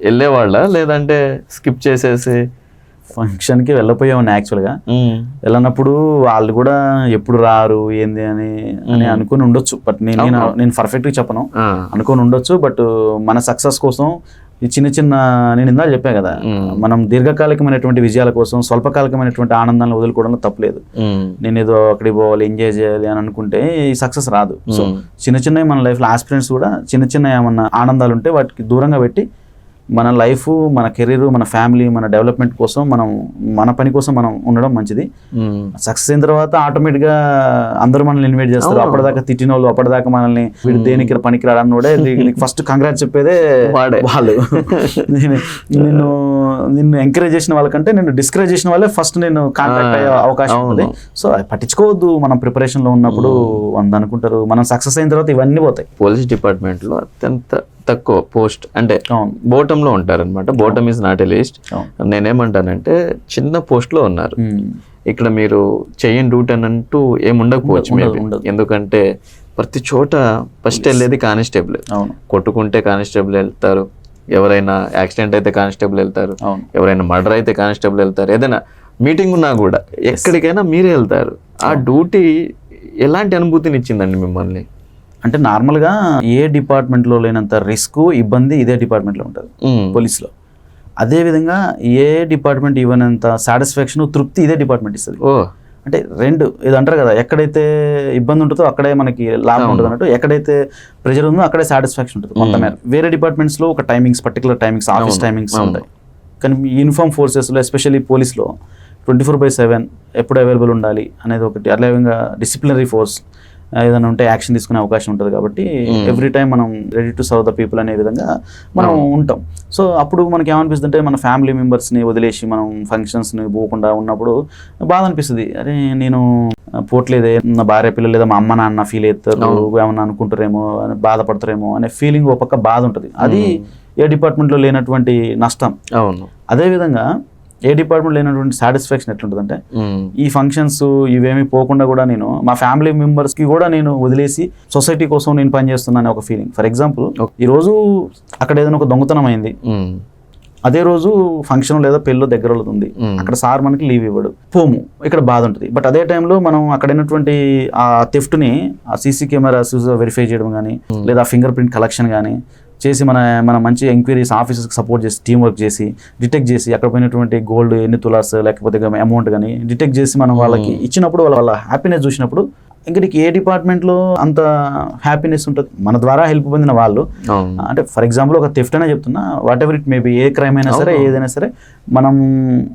వెళ్ళేవాళ్ళ లేదంటే స్కిప్ చేసేసి? ఫంక్షన్కి వెళ్ళిపోయామని యాక్చువల్గా. వెళ్ళినప్పుడు వాళ్ళు కూడా ఎప్పుడు రారు ఏంది అని అనుకుని ఉండొచ్చు. బట్ నేను పర్ఫెక్ట్గా చెప్పను, అనుకుని ఉండొచ్చు. బట్ మన సక్సెస్ కోసం ఈ చిన్న నేను ఇందాక చెప్పా కదా, మనం దీర్ఘకాలికమైనటువంటి విజయాల కోసం స్వల్పకాలికమైనటువంటి ఆనందాన్ని వదులుకోవడంలో తప్పలేదు. నేను ఏదో అక్కడికి పోవాలి, ఎంజాయ్ చేయాలి అని అనుకుంటే ఈ సక్సెస్ రాదు. సో చిన్న మన లైఫ్లో ఆస్పిరెంట్స్ కూడా చిన్న ఏమన్నా ఆనందాలు ఉంటే వాటికి దూరంగా పెట్టి మన లైఫ్, మన కెరీర్, మన ఫ్యామిలీ, మన డెవలప్మెంట్ కోసం మన పని కోసం మనం ఉండడం మంచిది. సక్సెస్ అయిన తర్వాత ఆటోమేటిక్గా అందరూ మనల్ని ఇన్వైట్ చేస్తారు. అప్పటిదాకా తిట్టిన వాళ్ళు, అప్పటిదాకా మనల్ని వీడు దేనికి పనికిరాడు అన్నోడే ఫస్ట్ కంగ్రాట్స్ చెప్పేదే వాళ్ళు. నిన్ను ఎంకరేజ్ చేసిన వాళ్ళకంటే నిన్ను డిస్కరేజ్ చేసిన వాళ్ళే ఫస్ట్ నేను కాంటాక్ట్ అయ్యే అవకాశం ఉంది. సో అది పట్టించుకోవద్దు. మనం ప్రిపరేషన్లో ఉన్నప్పుడు 100 అనుకుంటారు, మనం సక్సెస్ అయిన తర్వాత ఇవన్నీ పోతాయి. పోలీస్ డిపార్ట్మెంట్లో అత్యంత తక్కువ పోస్ట్ అంటే బోటంలో ఉంటారనమాట. Bottom is not a list. నేనేమంటానంటే చిన్న పోస్ట్లో ఉన్నారు. ఇక్కడ మీరు చేయని డ్యూటీ అని అంటూ ఏముండకపోవచ్చు మేబీ. ఎందుకంటే ప్రతి చోట ఫస్ట్ వెళ్ళేది కానిస్టేబుల్. కొట్టుకుంటే కానిస్టేబుల్ వెళ్తారు, ఎవరైనా యాక్సిడెంట్ అయితే కానిస్టేబుల్ వెళ్తారు, ఎవరైనా మర్డర్ అయితే కానిస్టేబుల్ వెళ్తారు, ఏదైనా మీటింగ్ ఉన్నా కూడా ఎక్కడికైనా మీరే వెళ్తారు. ఆ డ్యూటీ ఎలాంటి అనుభూతిని ఇచ్చిందండి మిమ్మల్ని? అంటే నార్మల్గా ఏ డిపార్ట్మెంట్లో లేనంత రిస్క్, ఇబ్బంది ఇదే డిపార్ట్మెంట్లో ఉంటుంది పోలీస్లో. అదేవిధంగా ఏ డిపార్ట్మెంట్ ఇవ్వనంత సాటిస్ఫాక్షన్, తృప్తి ఇదే డిపార్ట్మెంట్ ఇస్తుంది. అంటే 2 ఇది అంటారు కదా, ఎక్కడైతే ఇబ్బంది ఉంటుందో అక్కడే మనకి లాభం ఉంటుంది అన్నట్టు, ఎక్కడైతే ప్రెజర్ ఉందో అక్కడే సాటిస్ఫాక్షన్ ఉంటుంది కొంతమేర. వేరే డిపార్ట్మెంట్స్లో ఒక timings, particular timings, office timings ఉంటాయి. కానీ యూనిఫామ్ ఫోర్సెస్లో ఎస్పెషల్లీ పోలీస్లో 24/7 ఎప్పుడు అవైలబుల్ ఉండాలి అనేది ఒకటి. అదేవిధంగా డిసిప్లినరీ ఫోర్స్ ఏదైనా ఉంటే యాక్షన్ తీసుకునే అవకాశం ఉంటుంది. కాబట్టి ఎవ్రీ టైం మనం ready to serve the people అనే విధంగా మనం ఉంటాం. సో అప్పుడు మనకి ఏమనిపిస్తుంది అంటే మన ఫ్యామిలీ మెంబర్స్ని వదిలేసి మనం ఫంక్షన్స్ని పోకుండా ఉన్నప్పుడు బాధ అనిపిస్తుంది. అరే నేను పోట్లేదే, నా భార్య పిల్లలు లేదా మా అమ్మ నాన్న ఫీల్ అవుతారు, ఏమన్నా అనుకుంటారేమో, బాధపడతారేమో అనే ఫీలింగ్ ఒక పక్క బాధ ఉంటుంది. అది ఏ డిపార్ట్మెంట్లో లేనటువంటి నష్టం. అవును. అదేవిధంగా ఏ డిపార్ట్మెంట్ లేనటువంటి సాటిస్ఫాక్షన్ ఎట్లుంటుందంటే, ఈ ఫంక్షన్స్ ఇవేమీ పోకుండా కూడా నేను మా ఫ్యామిలీ మెంబర్స్కి కూడా నేను వదిలేసి సొసైటీ కోసం నేను పనిచేస్తున్నాను ఒక ఫీలింగ్. ఫర్ ఎగ్జాంపుల్, ఈరోజు అక్కడ ఏదైనా ఒక దొంగతనం అయింది, అదే రోజు ఫంక్షన్ లేదా పెళ్ళో దగ్గర ఉంది, అక్కడ సార్ మనకి లీవ్ ఇవ్వడు, పోము, ఇక్కడ బాధ ఉంటుంది. బట్ అదే టైంలో మనం అక్కడైనటువంటి ఆ థెఫ్ట్ని ఆ సీసీ కెమెరాస్ వెరిఫై చేయడం కానీ లేదా ఫింగర్ ప్రింట్ కలెక్షన్ కానీ చేసి మన మంచి ఎంక్వైరీస్ ఆఫీసర్స్కి సపోర్ట్ చేసి టీం వర్క్ చేసి డిటెక్ట్ చేసి అక్కడ పోయినటువంటి గోల్డ్ ఎన్ని తులాస్ లేకపోతే అమౌంట్ కానీ డిటెక్ట్ చేసి మనం వాళ్ళకి ఇచ్చినప్పుడు వాళ్ళ హ్యాపీనెస్ చూసినప్పుడు ఇంకా నీకు ఏ డిపార్ట్మెంట్లో అంత హ్యాపీనెస్ ఉంటుంది. మన ద్వారా హెల్ప్ పొందిన వాళ్ళు, అంటే ఫర్ ఎగ్జాంపుల్ ఒక థెఫ్ట్ అనే చెప్తున్నా, what ever it maybe, A crime అయినా సరే ఏదైనా సరే మనం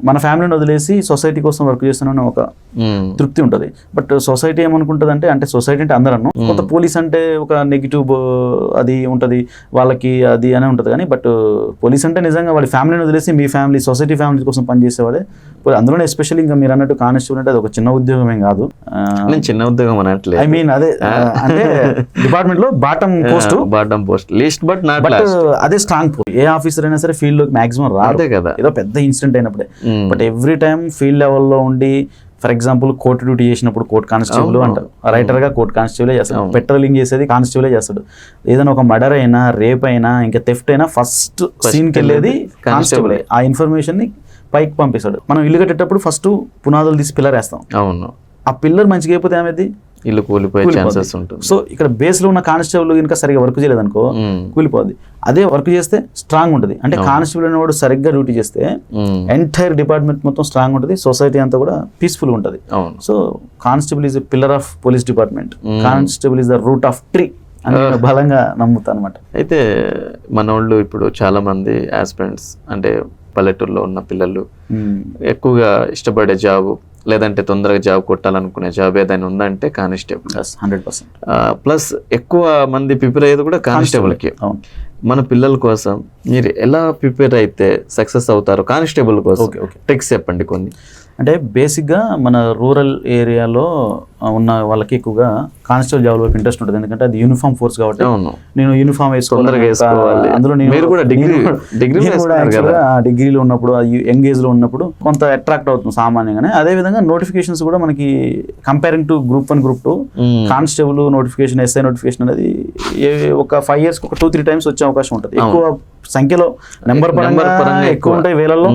మన ఫ్యామిలీని వదిలేసి సొసైటీ కోసం వర్క్ చేస్తున్నామని ఒక తృప్తి ఉంటుంది. బట్ సొసైటీ ఏమనుకుంటుంది అంటే సొసైటీ అంటే అందరూ కొంత పోలీస్ అంటే ఒక నెగిటివ్ అది ఉంటుంది వాళ్ళకి, అది అనే ఉంటుంది. కానీ బట్ పోలీస్ అంటే నిజంగా వాడి ఫ్యామిలీని వదిలేసి మీ ఫ్యామిలీ, సొసైటీ ఫ్యామిలీ కోసం పనిచేసేవాడే. అందులోనే ఎస్పెషల్లీ ఇంకా మీరు అన్నట్టు కానిస్టేబుల్ అంటే అది ఒక చిన్న ఉద్యోగం ఏం కాదు. చిన్న ఉద్యోగం అనట్లేదు, ఐ మీన్ అదే అంటే డిపార్ట్మెంట్ లో bottom post least but not అదే స్ట్రాంగ్ పోస్ట్. ఏ ఆఫీసర్ అయినా సరే ఫీల్డ్ లోకి మాక్సిమం రాదే కదా, ఏదో పెద్ద ఇన్సిడెంట్ అయినప్పుడే. బట్ ఎవ్రీ టైం ఫీల్డ్ లెవెల్లో ఉండి, ఫర్ ఎగ్జాంపుల్ కోర్టు డ్యూటీ చేసినప్పుడు కోర్టు కానిస్టేబుల్ అంటారు, రైటర్ గా కోర్టు కానిస్టేబులే చేస్తాడు, పెట్రోలింగ్ చేసేది కానిస్టేబులే చేస్తాడు. ఏదైనా ఒక మర్డర్ అయినా, రేప్ అయినా, ఇంకా థెఫ్ట్ అయినా ఫస్ట్ సీన్కి వెళ్ళేది కానిస్టేబులే. ఆ ఇన్ఫర్మేషన్ ని పైకి పంపిస్తాడు. మనం ఇల్లు కట్టేటప్పుడు ఫస్ట్ పునాదులు తీసి పిల్లర్ వేస్తాం. అవును. ఆ పిల్లర్ మంచిగా అయిపోతే ఏమైంది, ఇల్లు కూలిపోయే ఛాన్సెస్ ఉంటుంది. సో ఇక్కడ బేస్ లో ఉన్న కానిస్టేబుల్ కనుక సరిగ్గా వర్క్ చేయలేదనుకో కూలిపోద్ది. అదే వర్క్ చేస్తే స్ట్రాంగ్ ఉంటుంది. అంటే కానిస్టేబుల్ అనేవాడు సరిగ్గా డ్యూటీ చేస్తే ఎంటైర్ డిపార్ట్మెంట్ మొత్తం స్ట్రాంగ్ ఉంటుంది, సొసైటీ అంతా కూడా పీస్ఫుల్ ఉంటుంది. So constable is a pillar of police department, constable is the root of tree అని నేను బలంగా నమ్ముతాను అనమాట. అయితే మన వాళ్ళు ఇప్పుడు చాలా మంది ఆస్పిరెంట్స్ అంటే పల్లెటూరులో ఉన్న పిల్లలు ఎక్కువగా ఇష్టపడే జాబ్ లేదంటే తొందరగా జాబ్ కొట్టాలనుకునే జాబ్ ఏదైనా ఉందంటే కానిస్టేబుల్. 100%. ప్లస్ ఎక్కువ మంది ప్రిపేర్ అయ్యేది కూడా కానిస్టేబుల్కి. అవును. మన పిల్లల కోసం మీరు ఎలా ప్రిపేర్ అయితే సక్సెస్ అవుతారు కానిస్టేబుల్ కోసం ట్రిక్స్ చెప్పండి కొన్ని. అంటే బేసిక్గా మన రూరల్ ఏరియాలో ఉన్న వాళ్ళకి ఎక్కువగా కానిస్టేబుల్ జాబ్ వైపు ఇంట్రెస్ట్ ఉంటుంది, ఎందుకంటే అది యూనిఫామ్ ఫోర్స్ కాబట్టి. నేను యూనిఫామ్ వేసుకోవాలి. అందులో డిగ్రీలో ఉన్నప్పుడు యంగ్ ఏజ్ లో ఉన్నప్పుడు కొంత అట్రాక్ట్ అవుతుంది సామాన్యంగానే. అదే విధంగా నోటిఫికేషన్స్ కూడా మనకి comparing to group 1 group 2 constable notification, SI notification అనేది ఒక 5 years ఒక 2-3 times వచ్చే అవకాశం ఉంటుంది. ఎక్కువ సంఖ్యలో నెంబర్ పరంగా ఎక్కువ ఉంటాయి, వేలల్లో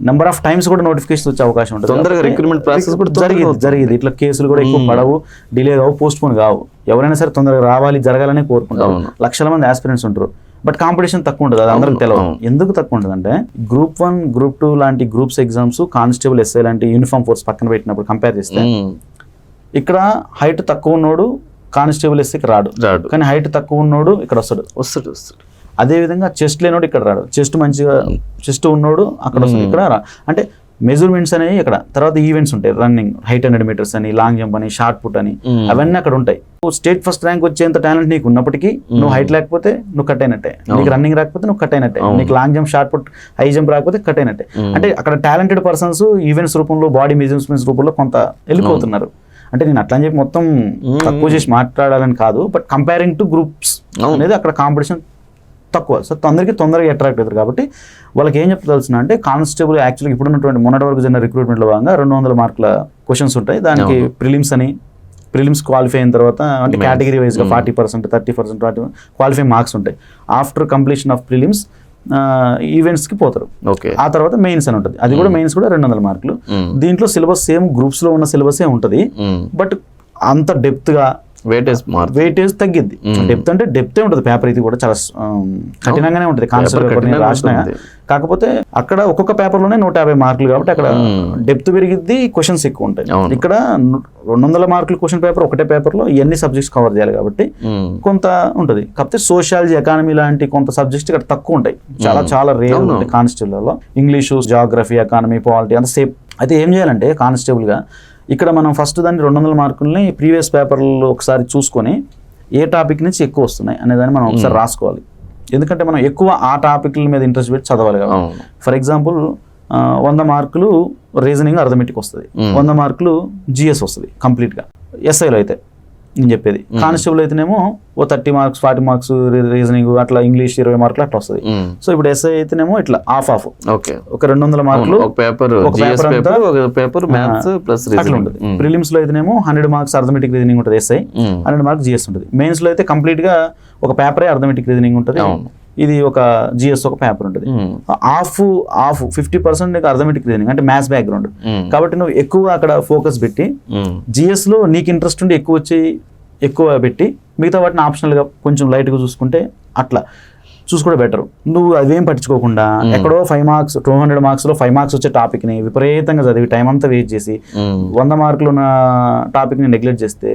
నెంబర్ ఆఫ్ టైమ్స్ కూడా నోటిఫికేషన్ వచ్చే అవకాశం ఉంటుంది. తొందరగా రిక్రూట్మెంట్ ప్రాసెస్ కూడా జరిగింది. ఇట్లా కేసులు కూడా ఎక్కువ పడవు, డిలే కావు, పోస్ట్ పోన్ కావు. ఎవరైనా సరే తొందరగా రావాలి, జరగాలని కోరుకుంటారు. లక్షల మంది ఆస్పిరెంట్స్ ఉంటారు, బట్ కాంపిటీషన్ తక్కువ ఉంటుంది. అది అందరికి తెలియదు. ఎందుకు తక్కువ ఉంటుంది అంటే గ్రూప్ 1 గ్రూప్ 2 లాంటి గ్రూప్స్ ఎగ్జామ్స్ కానిస్టేబుల్, ఎస్ఐ లాంటి యూనిఫామ్ ఫోర్స్ పక్కన పెట్టినప్పుడు కంపేర్ చేస్తే ఇక్కడ హైట్ తక్కువ ఉన్నోడు కానిస్టేబుల్ ఎస్ఐకి రాడు, కానీ హైట్ తక్కువ ఉన్నోడు ఇక్కడ వస్తాడు. అదేవిధంగా చెస్ట్ లేనోడు ఇక్కడ రాడు, చెస్ట్ మంచిగా చెస్ట్ ఉన్నోడు అక్కడ వస్తుంది, ఇక్కడ రా. అంటే మెజర్మెంట్స్ అనేవి ఇక్కడ. తర్వాత ఈవెంట్స్ ఉంటాయి, రన్నింగ్, హైట్ 100 meters అని, లాంగ్ జంప్ అని, షార్ట్ పుట్ అని, అవన్నీ అక్కడ ఉంటాయి. స్టేట్ ఫస్ట్ ర్యాంక్ వచ్చేంత టాలెంట్ నీకు ఉన్నప్పటికీ నువ్వు హైట్ లేకపోతే నువ్వు కట్ అయినట్టే, నీకు రన్నింగ్ రాకపోతే నువ్వు కట్ అయినట్టే, నీకు long jump, shot put, high jump రాకపోతే కట్ అయినట్టే. అంటే అక్కడ టాలెంటెడ్ పర్సన్స్ ఈవెంట్స్ రూపంలో, బాడీ మెజర్మెంట్స్ రూపంలో కొంత వెళ్ళిపోతున్నారు. అంటే నేను అట్లా అని చెప్పి మొత్తం తక్కువ చేసి మాట్లాడాలని కాదు, బట్ కంపేరింగ్ టు గ్రూప్స్ అనేది అక్కడ కాంపిటీషన్ తక్కువ. సో అందరికీ తొందరగా అట్రాక్ట్ అవుతారు. కాబట్టి వాళ్ళకి ఏం చెప్తాల్సిన అంటే కానిస్టేబుల్ యాక్చువల్గా ఇప్పుడున్నటువంటి మొన్నటి వరకు జరిగిన రిక్రూట్మెంట్లో భాగంగా 200 మార్కుల క్వశ్చన్స్ ఉంటాయి. దానికి ప్రిలిమ్స్ క్వాలిఫై అయిన తర్వాత అంటే కేటగిరీ వైజ్గా 40%, 30% క్వాలిఫై మార్క్స్ ఉంటాయి. ఆఫ్టర్ కంప్లీషన్ ఆఫ్ ప్రిలిమ్స్ ఈవెంట్స్కి పోతారు. ఆ తర్వాత మెయిన్స్ అని ఉంటుంది, అది కూడా మెయిన్స్ కూడా 200 మార్కులు. దీంట్లో సిలబస్ సేమ్ గ్రూప్స్లో ఉన్న సిలబసే ఉంటుంది, బట్ అంత డెప్త్గా వెయిటేజ్ తగ్గిద్ది. డెప్త్ అంటే డెప్తే ఉంటుంది, పేపర్ ఇది కూడా చాలా కఠినంగానే ఉంటుంది కాన్సెప్ట్ రాసిన. కాకపోతే అక్కడ ఒక్కొక్క పేపర్లోనే 150 మార్కులు కాబట్టి అక్కడ డెప్త్ పెరిగిద్ది, క్వశ్చన్స్ ఎక్కువ ఉంటాయి. ఇక్కడ 200 మార్కులు క్వశ్చన్ పేపర్, ఒకటే పేపర్లో ఎన్ని సబ్జెక్ట్స్ కవర్ చేయాలి కాబట్టి కొంత ఉంటుంది. కాకపోతే సోషాలజీ, ఎకానమీ లాంటి కొంత సబ్జెక్ట్స్ ఇక్కడ తక్కువ ఉంటాయి, చాలా రేర్ ఉంటాయి కానిస్టేబుల్లో. ఇంగ్లీషు, జాగ్రఫీ, ఎకానమీ, పాలిటీ అంత సేఫ్. అయితే ఏం చేయాలంటే కానిస్టేబుల్గా ఇక్కడ మనం ఫస్ట్ దాన్ని 200 మార్కులని ప్రీవియస్ పేపర్లో ఒకసారి చూసుకొని ఏ టాపిక్ నుంచి ఎక్కువ వస్తున్నాయి అనేదాన్ని మనం ఒకసారి రాసుకోవాలి. ఎందుకంటే మనం ఎక్కువ ఆ టాపిక్ల మీద ఇంట్రెస్ట్ పెట్టి చదవాలి కదా. ఫర్ ఎగ్జాంపుల్ 100 మార్కులు రీజనింగ్, అర్థమెటిక్ వస్తుంది, 100 మార్కులు జిఎస్ వస్తుంది కంప్లీట్గా. ఎస్ఐలో అయితే నేను చెప్పేది, కానిస్టేబుల్ అయితేనేమో 30 మార్క్స్ 40 మార్క్స్ రీజనింగ్, అట్లా ఇంగ్లీష్ 20 మార్కులు అట్లా వస్తుంది. సో ఇప్పుడు ఎస్ఐ అయితేనేమో ఇట్లా హాఫ్ ఒక 200 మార్కులు అట్లా ఉంటుంది. ప్రిలిమ్స్ లో అయితేనేమో 100 మార్క్స్ అర్థమెటిక్ రీజనింగ్ ఉంటుంది, ఎస్ఐ 100 మార్క్స్ జిఎస్ ఉంటుంది. మెయిన్స్ లో అయితే కంప్లీట్ గా ఒక పేపరే అర్థమెటిక్ రీజనింగ్ ఉంటుంది, ఇది ఒక జిఎస్ ఒక పేపర్ ఉంటుంది. హాఫ్ 50% అర్థమెటిక్ రీజనింగ్ అంటే మ్యాథ్స్ బ్యాక్గ్రౌండ్ కాబట్టి నువ్వు ఎక్కువ అక్కడ ఫోకస్ పెట్టి జిఎస్ లో నీకు ఇంట్రెస్ట్ ఉండి ఎక్కువ పెట్టి మిగతా వాటిని ఆప్షనల్గా కొంచెం లైట్గా చూసుకుంటే అట్లా చూసుకోవడం బెటర్. నువ్వు అవేం పట్టించుకోకుండా ఎక్కడో 5 మార్క్స్ 200 మార్క్స్లో 5 మార్క్స్ వచ్చే టాపిక్ని విపరీతంగా చదివి టైం అంతా వెయిట్ చేసి 100 మార్కులు ఉన్న టాపిక్ని నెగ్లెక్ట్ చేస్తే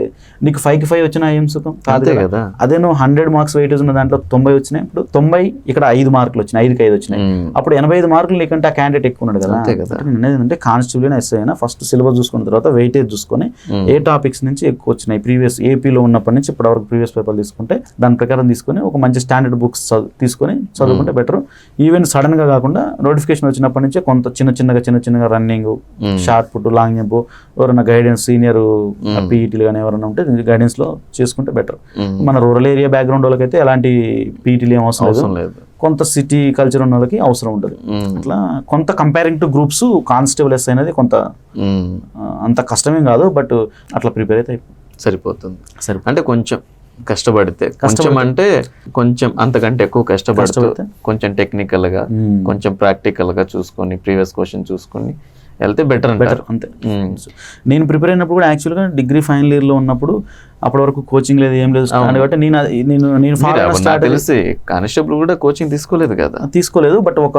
నీకు 5కి 5 వచ్చినా ఏం సుఖం కాదు కదా. అదే నువ్వు 100 మార్క్స్ వెయిటేజ్ ఉన్న దాంట్లో 90 వచ్చినాయి, ఇప్పుడు 90 ఇక్కడ 5 మార్కులు వచ్చినాయి, 5కి 5 వచ్చినాయి, అప్పుడు 85 మార్కులు నీకంటే ఆ క్యాండిడేట్ ఎక్కువ ఉన్నాడు కదా. నేను ఏంటంటే కానిస్టేబుల్ అయినా ఎస్ఐ అయినా ఫస్ట్ సిలబస్ చూసుకున్న తర్వాత వెయిటేజ్ చూసుకొని ఏ టాపిక్స్ నుంచి ఎక్కువ వచ్చినాయి, ప్రీవియస్ ఏపీలో ఉన్నప్పటి నుంచి ఇప్పటివరకు ప్రీవియస్ పేపర్ తీసుకుంటే దాని ప్రకారం తీసుకొని ఒక మంచి స్టాండర్డ్ బుక్స్ తీసుకొని చదువుకుంటే బెటర్. ఈవెన్ సడన్ గా కాకుండా నోటిఫికేషన్ వచ్చినప్పటి నుంచే కొంత చిన్నగా running, shot put, long jump, ఎవరైనా గైడెన్స్ సీనియర్ పీఈటీలు కానీ ఎవరైనా ఉంటే గైడెన్స్ లో చేసుకుంటే బెటర్. మన రూరల్ ఏరియా బ్యాక్గ్రౌండ్ వాళ్ళకైతే ఎలాంటి పీఈటీలు ఏం అవసరం లేదు, కొంత సిటీ కల్చర్ ఉన్న వాళ్ళకి అవసరం ఉంటుంది. అట్లా కొంత comparing to groups constables అనేది కొంత అంత కష్టమేం కాదు, బట్ అట్లా ప్రిపేర్ అయితే సరిపోతుంది. అంటే కొంచెం కష్టపడితే అంటే కొంచెం అంతకంటే ఎక్కువ కష్టపడితే కొంచెం టెక్నికల్ గా కొంచెం ప్రాక్టికల్ గా చూసుకొని ప్రీవియస్ క్వశ్చన్ చూసుకొని వెళ్తే బెటర్ అంతే. నేను ప్రిపేర్ అయినప్పుడు కూడా యాక్చువల్గా డిగ్రీ ఫైనల్ ఇయర్ లో ఉన్నప్పుడు అప్పటి వరకు కోచింగ్ లేదు, ఏం లేదు కాబట్టి నేను తెలిసి కానిస్టేబుల్ కూడా కోచింగ్ తీసుకోలేదు, బట్ ఒక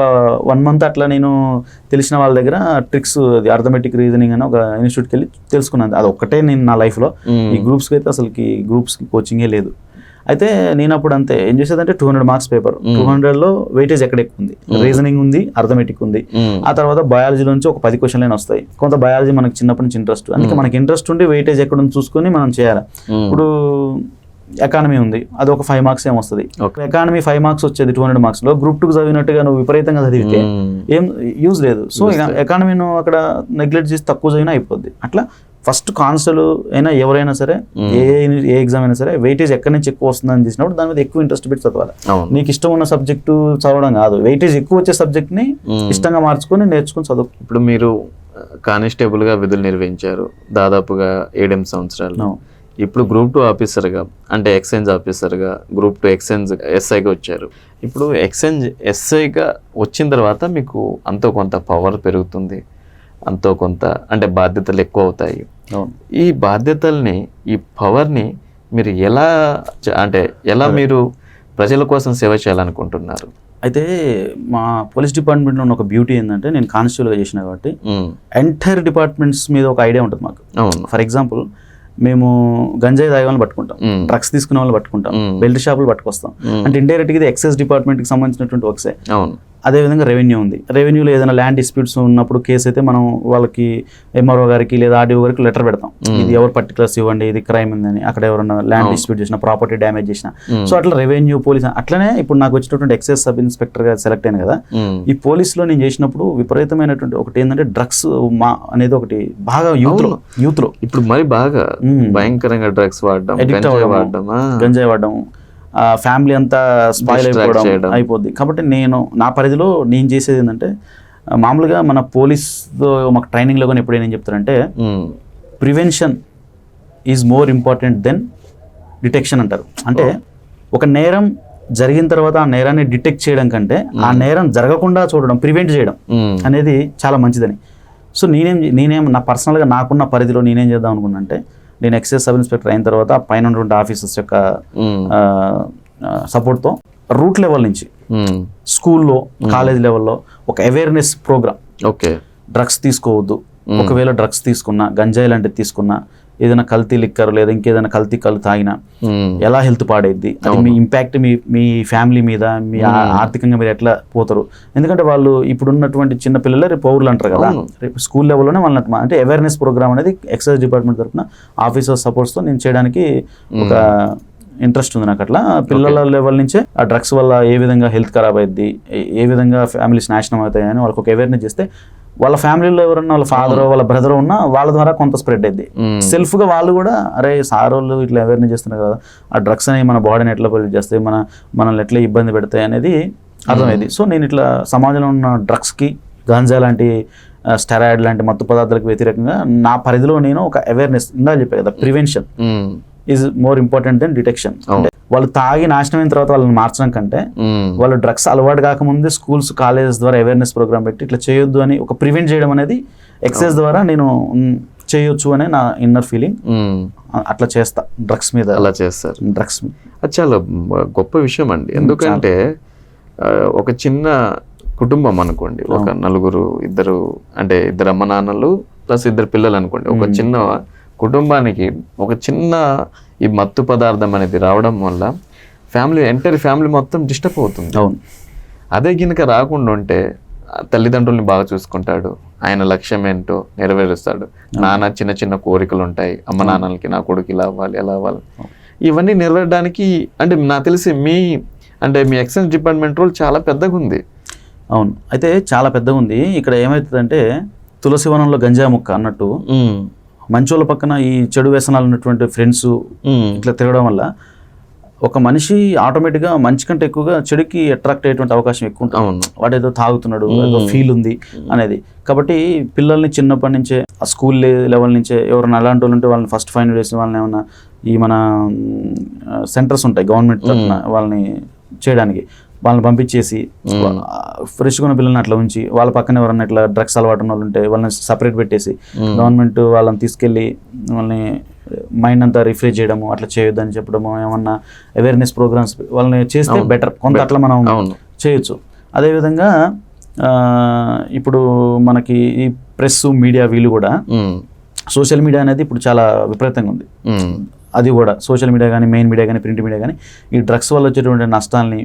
1 month అట్లా నేను తెలిసిన వాళ్ళ దగ్గర ట్రిక్స్, అర్థమెటిక్ రీజనింగ్ అని ఒక ఇన్స్టిట్యూట్కి వెళ్ళి తెలుసుకున్నాను. అది ఒక్కటే నేను నా లైఫ్ లో ఈ గ్రూప్స్కి అయితే అసలుకి గ్రూప్స్కి కోచింగే లేదు. అయితే నేను అప్పుడు అంతే ఏం చేసేదంటే 200 మార్క్స్ పేపర్, 200లో వెయిటేజ్ ఎక్కడ ఎక్కువ ఉంది, రీజనింగ్ ఉంది, అర్థమెటిక్ ఉంది, ఆ తర్వాత బయాలజీ నుంచి ఒక 10 క్వశ్చన్లు వస్తాయి. కొంత బయాలజీ మనకి చిన్నప్పటి నుంచి ఇంట్రెస్ట్, అందుకే మనకి ఇంట్రెస్ట్ ఉండి వెయిటేజ్ ఎక్కడ ఉంది చూసుకొని మనం చేయాలి. ఇప్పుడు ఎకానమీ ఉంది, అది ఒక 5 మార్క్స్ ఏం వస్తుంది. ఎకానమీ 5 మార్క్స్ వచ్చేది 200 మార్క్స్లో. గ్రూప్ 2 చదివినట్టుగా నువ్వు విపరీతంగా చదివితే ఏం యూజ్ లేదు. సో ఎకానమీ నువ్వు అక్కడ నెగ్లెక్ట్ చేసి తక్కువ చదివినా అయిపోద్ది. అట్లా ఫస్ట్ కానిస్టేబుల్ అయినా ఎవరైనా సరే ఏ ఎగ్జామ్ అయినా సరే వెయిటేజ్ ఎక్కడి నుంచి ఎక్కువ వస్తుందని చూసినప్పుడు దాని మీద ఎక్కువ ఇంట్రెస్ట్ పెట్టి చదవాలి. నీకు ఇష్టం ఉన్న సబ్జెక్టు చదవడం కాదు, వెయిటేజ్ ఎక్కువ వచ్చే సబ్జెక్ట్ని ఇష్టంగా మార్చుకొని నేర్చుకుని చదువు. ఇప్పుడు మీరు కానిస్టేబుల్గా విధులు నిర్వహించారు దాదాపుగా 7 సంవత్సరాలు. ఇప్పుడు గ్రూప్ 2 ఆఫీసర్గా అంటే ఎక్స్చేంజ్ ఆఫీసర్గా, గ్రూప్ 2 ఎక్స్చేంజ్ ఎస్ఐగా వచ్చారు. ఇప్పుడు ఎక్స్చేంజ్ ఎస్ఐగా వచ్చిన తర్వాత మీకు అంతో కొంత పవర్ పెరుగుతుంది, అంతో కొంత అంటే బాధ్యతలు ఎక్కువ అవుతాయి. ఈ బాధ్యతల్ని, ఈ పవర్ని మీరు ఎలా మీరు ప్రజల కోసం సేవ చేయాలనుకుంటున్నారు? అయితే మా పోలీస్ డిపార్ట్మెంట్లో ఉన్న ఒక బ్యూటీ ఏంటంటే, నేను కానిస్టేబుల్గా చేసిన కాబట్టి ఎంటైర్ డిపార్ట్మెంట్స్ మీద ఒక ఐడియా ఉంటుంది మాకు. ఫర్ ఎగ్జాంపుల్, మేము గంజాయి తాగే వాళ్ళని పట్టుకుంటాం, డ్రగ్స్ తీసుకునే వాళ్ళని పట్టుకుంటాం, బెల్ట్ షాపులు పట్టుకొస్తాం. అంటే ఇండైరెక్ట్గా ఇది ఎక్సైజ్ డిపార్ట్మెంట్కి సంబంధించినటువంటి వర్క్సే. అదేవిధంగా రెవెన్యూ ఉంది. రెవెన్యూలో ఏదైనా ల్యాండ్ డిస్ప్యూట్స్ ఉన్నప్పుడు కేసు అయితే మనం వాళ్ళకి ఎంఆర్ఓ గారికి లేదా ఆర్డీఓ గారికి లెటర్ పెడతాం, ఇది ఎవరు పర్టికులర్స్ ఇవ్వండి, ఇది క్రైమ్ ఉందని, అక్కడ ఎవరైనా ల్యాండ్ డిస్ప్యూట్ చేసిన, ప్రాపర్టీ డ్యామేజ్ చేసిన. సో అట్లా రెవెన్యూ, పోలీస్. అట్లనే ఇప్పుడు నాకు వచ్చినటువంటి ఎక్సైజ్ సబ్ ఇన్స్పెక్టర్గా సెలెక్ట్ అయ్యాను కదా. ఈ పోలీస్లో నేను చేసినప్పుడు విపరీతమైనటువంటి ఒకటి ఏంటంటే డ్రగ్స్ అనేది ఒకటి బాగా యూత్ లో ఇప్పుడు మరి బాగా భయంకరంగా డ్రగ్స్ వాడడం, గంజాయి వాడడం, ఫ్యామిలీ అంతా స్పాయిల్ అయిపోద్ది. కాబట్టి నా పరిధిలో నేను చేసేది ఏంటంటే, మామూలుగా మన పోలీస్లో మాకు ట్రైనింగ్లో కానీ ఎప్పుడైనా ఏం చెప్తారంటే, prevention is more important than detection అంటారు. అంటే ఒక నేరం జరిగిన తర్వాత ఆ నేరాన్ని డిటెక్ట్ చేయడం కంటే ఆ నేరం జరగకుండా చూడడం, ప్రివెంట్ చేయడం అనేది చాలా మంచిదని. సో నేనేం నా పర్సనల్గా నాకున్న పరిధిలో నేనేం చేద్దాం అనుకున్నా అంటే, నేను ఎక్సైజ్ సబ్ ఇన్స్పెక్టర్ అయిన తర్వాత పైన ఉన్నటువంటి ఆఫీసర్స్ యొక్క సపోర్ట్తో రూట్ లెవెల్ నుంచి స్కూల్లో, కాలేజ్ లెవెల్లో ఒక అవేర్నెస్ ప్రోగ్రామ్. డ్రగ్స్ తీసుకోవద్దు, ఒకవేళ డ్రగ్స్ తీసుకున్నా, గంజాయి లాంటివి తీసుకున్నా, ఏదైనా కల్తీ లిక్కర్ లేదా ఇంకేదైనా కల్తీ కళ్ళు తాగినా ఎలా హెల్త్ పాడైద్ది, అది మీ ఇంపాక్ట్ మీ ఫ్యామిలీ మీద, మీ ఆర్థికంగా మీరు ఎట్లా పోతారు. ఎందుకంటే వాళ్ళు ఇప్పుడున్నటువంటి చిన్న పిల్లలు రేపు పౌరులు అంటారు కదా, రేపు స్కూల్ లెవెల్లోనే వాళ్ళని అంటే అవేర్నెస్ ప్రోగ్రామ్ అనేది ఎక్సైజ్ డిపార్ట్మెంట్ తరఫున ఆఫీసర్ సపోర్ట్స్తో నేను చేయడానికి ఒక ఇంట్రెస్ట్ ఉంది నాకు. అట్లా పిల్లల లెవెల్ నుంచే ఆ డ్రగ్స్ వల్ల ఏ విధంగా హెల్త్ ఖరాబ్ అయింది, ఏ విధంగా ఫ్యామిలీస్ నాశనం అవుతాయి అని వాళ్ళకి ఒక అవేర్నెస్ చేస్తే, వాళ్ళ ఫ్యామిలీలో ఎవరన్నా వాళ్ళ ఫాదర్, వాళ్ళ బ్రదర్ ఉన్నా వాళ్ళ ద్వారా కొంత స్ప్రెడ్ అయింది. సెల్ఫ్గా వాళ్ళు కూడా అరే సార్ వాళ్ళు ఇట్లా అవేర్నెస్ చేస్తున్నారు కదా, ఆ డ్రగ్స్ అనేవి మన బాడీని ఎట్లా పొల్యూట్ చేస్తాయి, మనల్ని ఎట్లా ఇబ్బంది పెడతాయి అనేది అర్థమైంది. సో నేను ఇట్లా సమాజంలో ఉన్న డ్రగ్స్కి, గాంజా లాంటి, స్టెరాయిడ్ లాంటి మత్తు పదార్థాలకు వ్యతిరేకంగా నా పరిధిలో నేను ఒక అవేర్నెస్, ఇందా చెప్పాను కదా, prevention is more important than detection. అంటే వాళ్ళు తాగి నాశనం అయిన తర్వాత వాళ్ళని మార్చడం కంటే, వాళ్ళు డ్రగ్స్ అలవాటు కాకముందే స్కూల్స్, కాలేజెస్ ద్వారా అవేర్నెస్ ప్రోగ్రామ్ పెట్టి ఇట్లా చేయొద్దు అని ఒక ప్రివెంట్ చేయడం అనేది ఎక్సైజ్ ద్వారా నేను చేయొచ్చు అనే నా ఇన్నర్ ఫీలింగ్. అట్లా చేస్తా డ్రగ్స్ మీద. అలా చేస్తారు డ్రగ్స్ మీద. అది చాలా గొప్ప విషయం అండి. ఎందుకంటే ఒక చిన్న కుటుంబం అనుకోండి, ఒక నలుగురు, ఇద్దరు అమ్మ నాన్నలు ప్లస్ 2 పిల్లలు అనుకోండి, ఒక చిన్న కుటుంబానికి ఒక చిన్న ఈ మత్తు పదార్థం అనేది రావడం వల్ల ఎంటైర్ ఫ్యామిలీ మొత్తం డిస్టర్బ్ అవుతుంది. అవును. అదే గినక రాకుండా ఉంటే తల్లిదండ్రుల్ని బాగా చూసుకుంటాడు, ఆయన లక్ష్యం ఏంటో నెరవేరుస్తాడు. నాన్న చిన్న చిన్న కోరికలు ఉంటాయి, అమ్మ నాన్నలకి నా కొడుకు ఇలా అవ్వాలి, ఎలా అవ్వాలి, ఇవన్నీ నెరవేరడానికి అంటే నాకు తెలిసి మీ ఎక్సైజ్ డిపార్ట్మెంట్ రోల్ చాలా పెద్దగా ఉంది. అవును, అయితే చాలా పెద్దగా ఉంది. ఇక్కడ ఏమవుతుందంటే, తులసి వనంలో గంజా ముక్క అన్నట్టు మంచోళ్ళ పక్కన ఈ చెడు వ్యసనాలు ఉన్నటువంటి ఫ్రెండ్స్ ఇట్లా తిరగడం వల్ల ఒక మనిషి ఆటోమేటిక్గా మంచి కంటే ఎక్కువగా చెడుకి అట్రాక్ట్ అయ్యేటువంటి అవకాశం ఎక్కువ ఉంటుంది. వాడు ఏదో తాగుతున్నాడు, ఏదో ఫీల్ ఉంది అనేది. కాబట్టి పిల్లల్ని చిన్నప్పటి నుంచే ఆ స్కూల్ లెవెల్ నుంచే ఎవరైనా అలాంటి వాళ్ళు ఉంటే వాళ్ళని ఫస్ట్ ఫైన్ వేసి వాళ్ళని ఏమన్నా ఈ మన సెంటర్స్ ఉంటాయి గవర్నమెంట్ తరఫున వాళ్ళని చేయడానికి, వాళ్ళని పంపించేసి ఫ్రెష్గా ఉన్న పిల్లల్ని అట్లా ఉంచి, వాళ్ళ పక్కన ఎవరన్నా ఇట్లా డ్రగ్స్ అలవాటు ఉన్న వాళ్ళు ఉంటే వాళ్ళని సపరేట్ పెట్టేసి గవర్నమెంట్ వాళ్ళని తీసుకెళ్ళి వాళ్ళని మైండ్ అంతా రిఫ్రెష్ చేయడము, అట్లా చేయొద్దని చెప్పడము, ఏమన్నా అవేర్నెస్ ప్రోగ్రామ్స్ వాళ్ళని చేస్తే బెటర్. కొంత అట్లా మనం చేయొచ్చు. అదేవిధంగా ఇప్పుడు మనకి ఈ ప్రెస్, మీడియా వీళ్ళు కూడా, సోషల్ మీడియా అనేది ఇప్పుడు చాలా విపరీతంగా ఉంది. అది కూడా సోషల్ మీడియా కానీ, మెయిన్ మీడియా కానీ, ప్రింట్ మీడియా కానీ ఈ డ్రగ్స్ వల్ల వచ్చేటువంటి నష్టాలని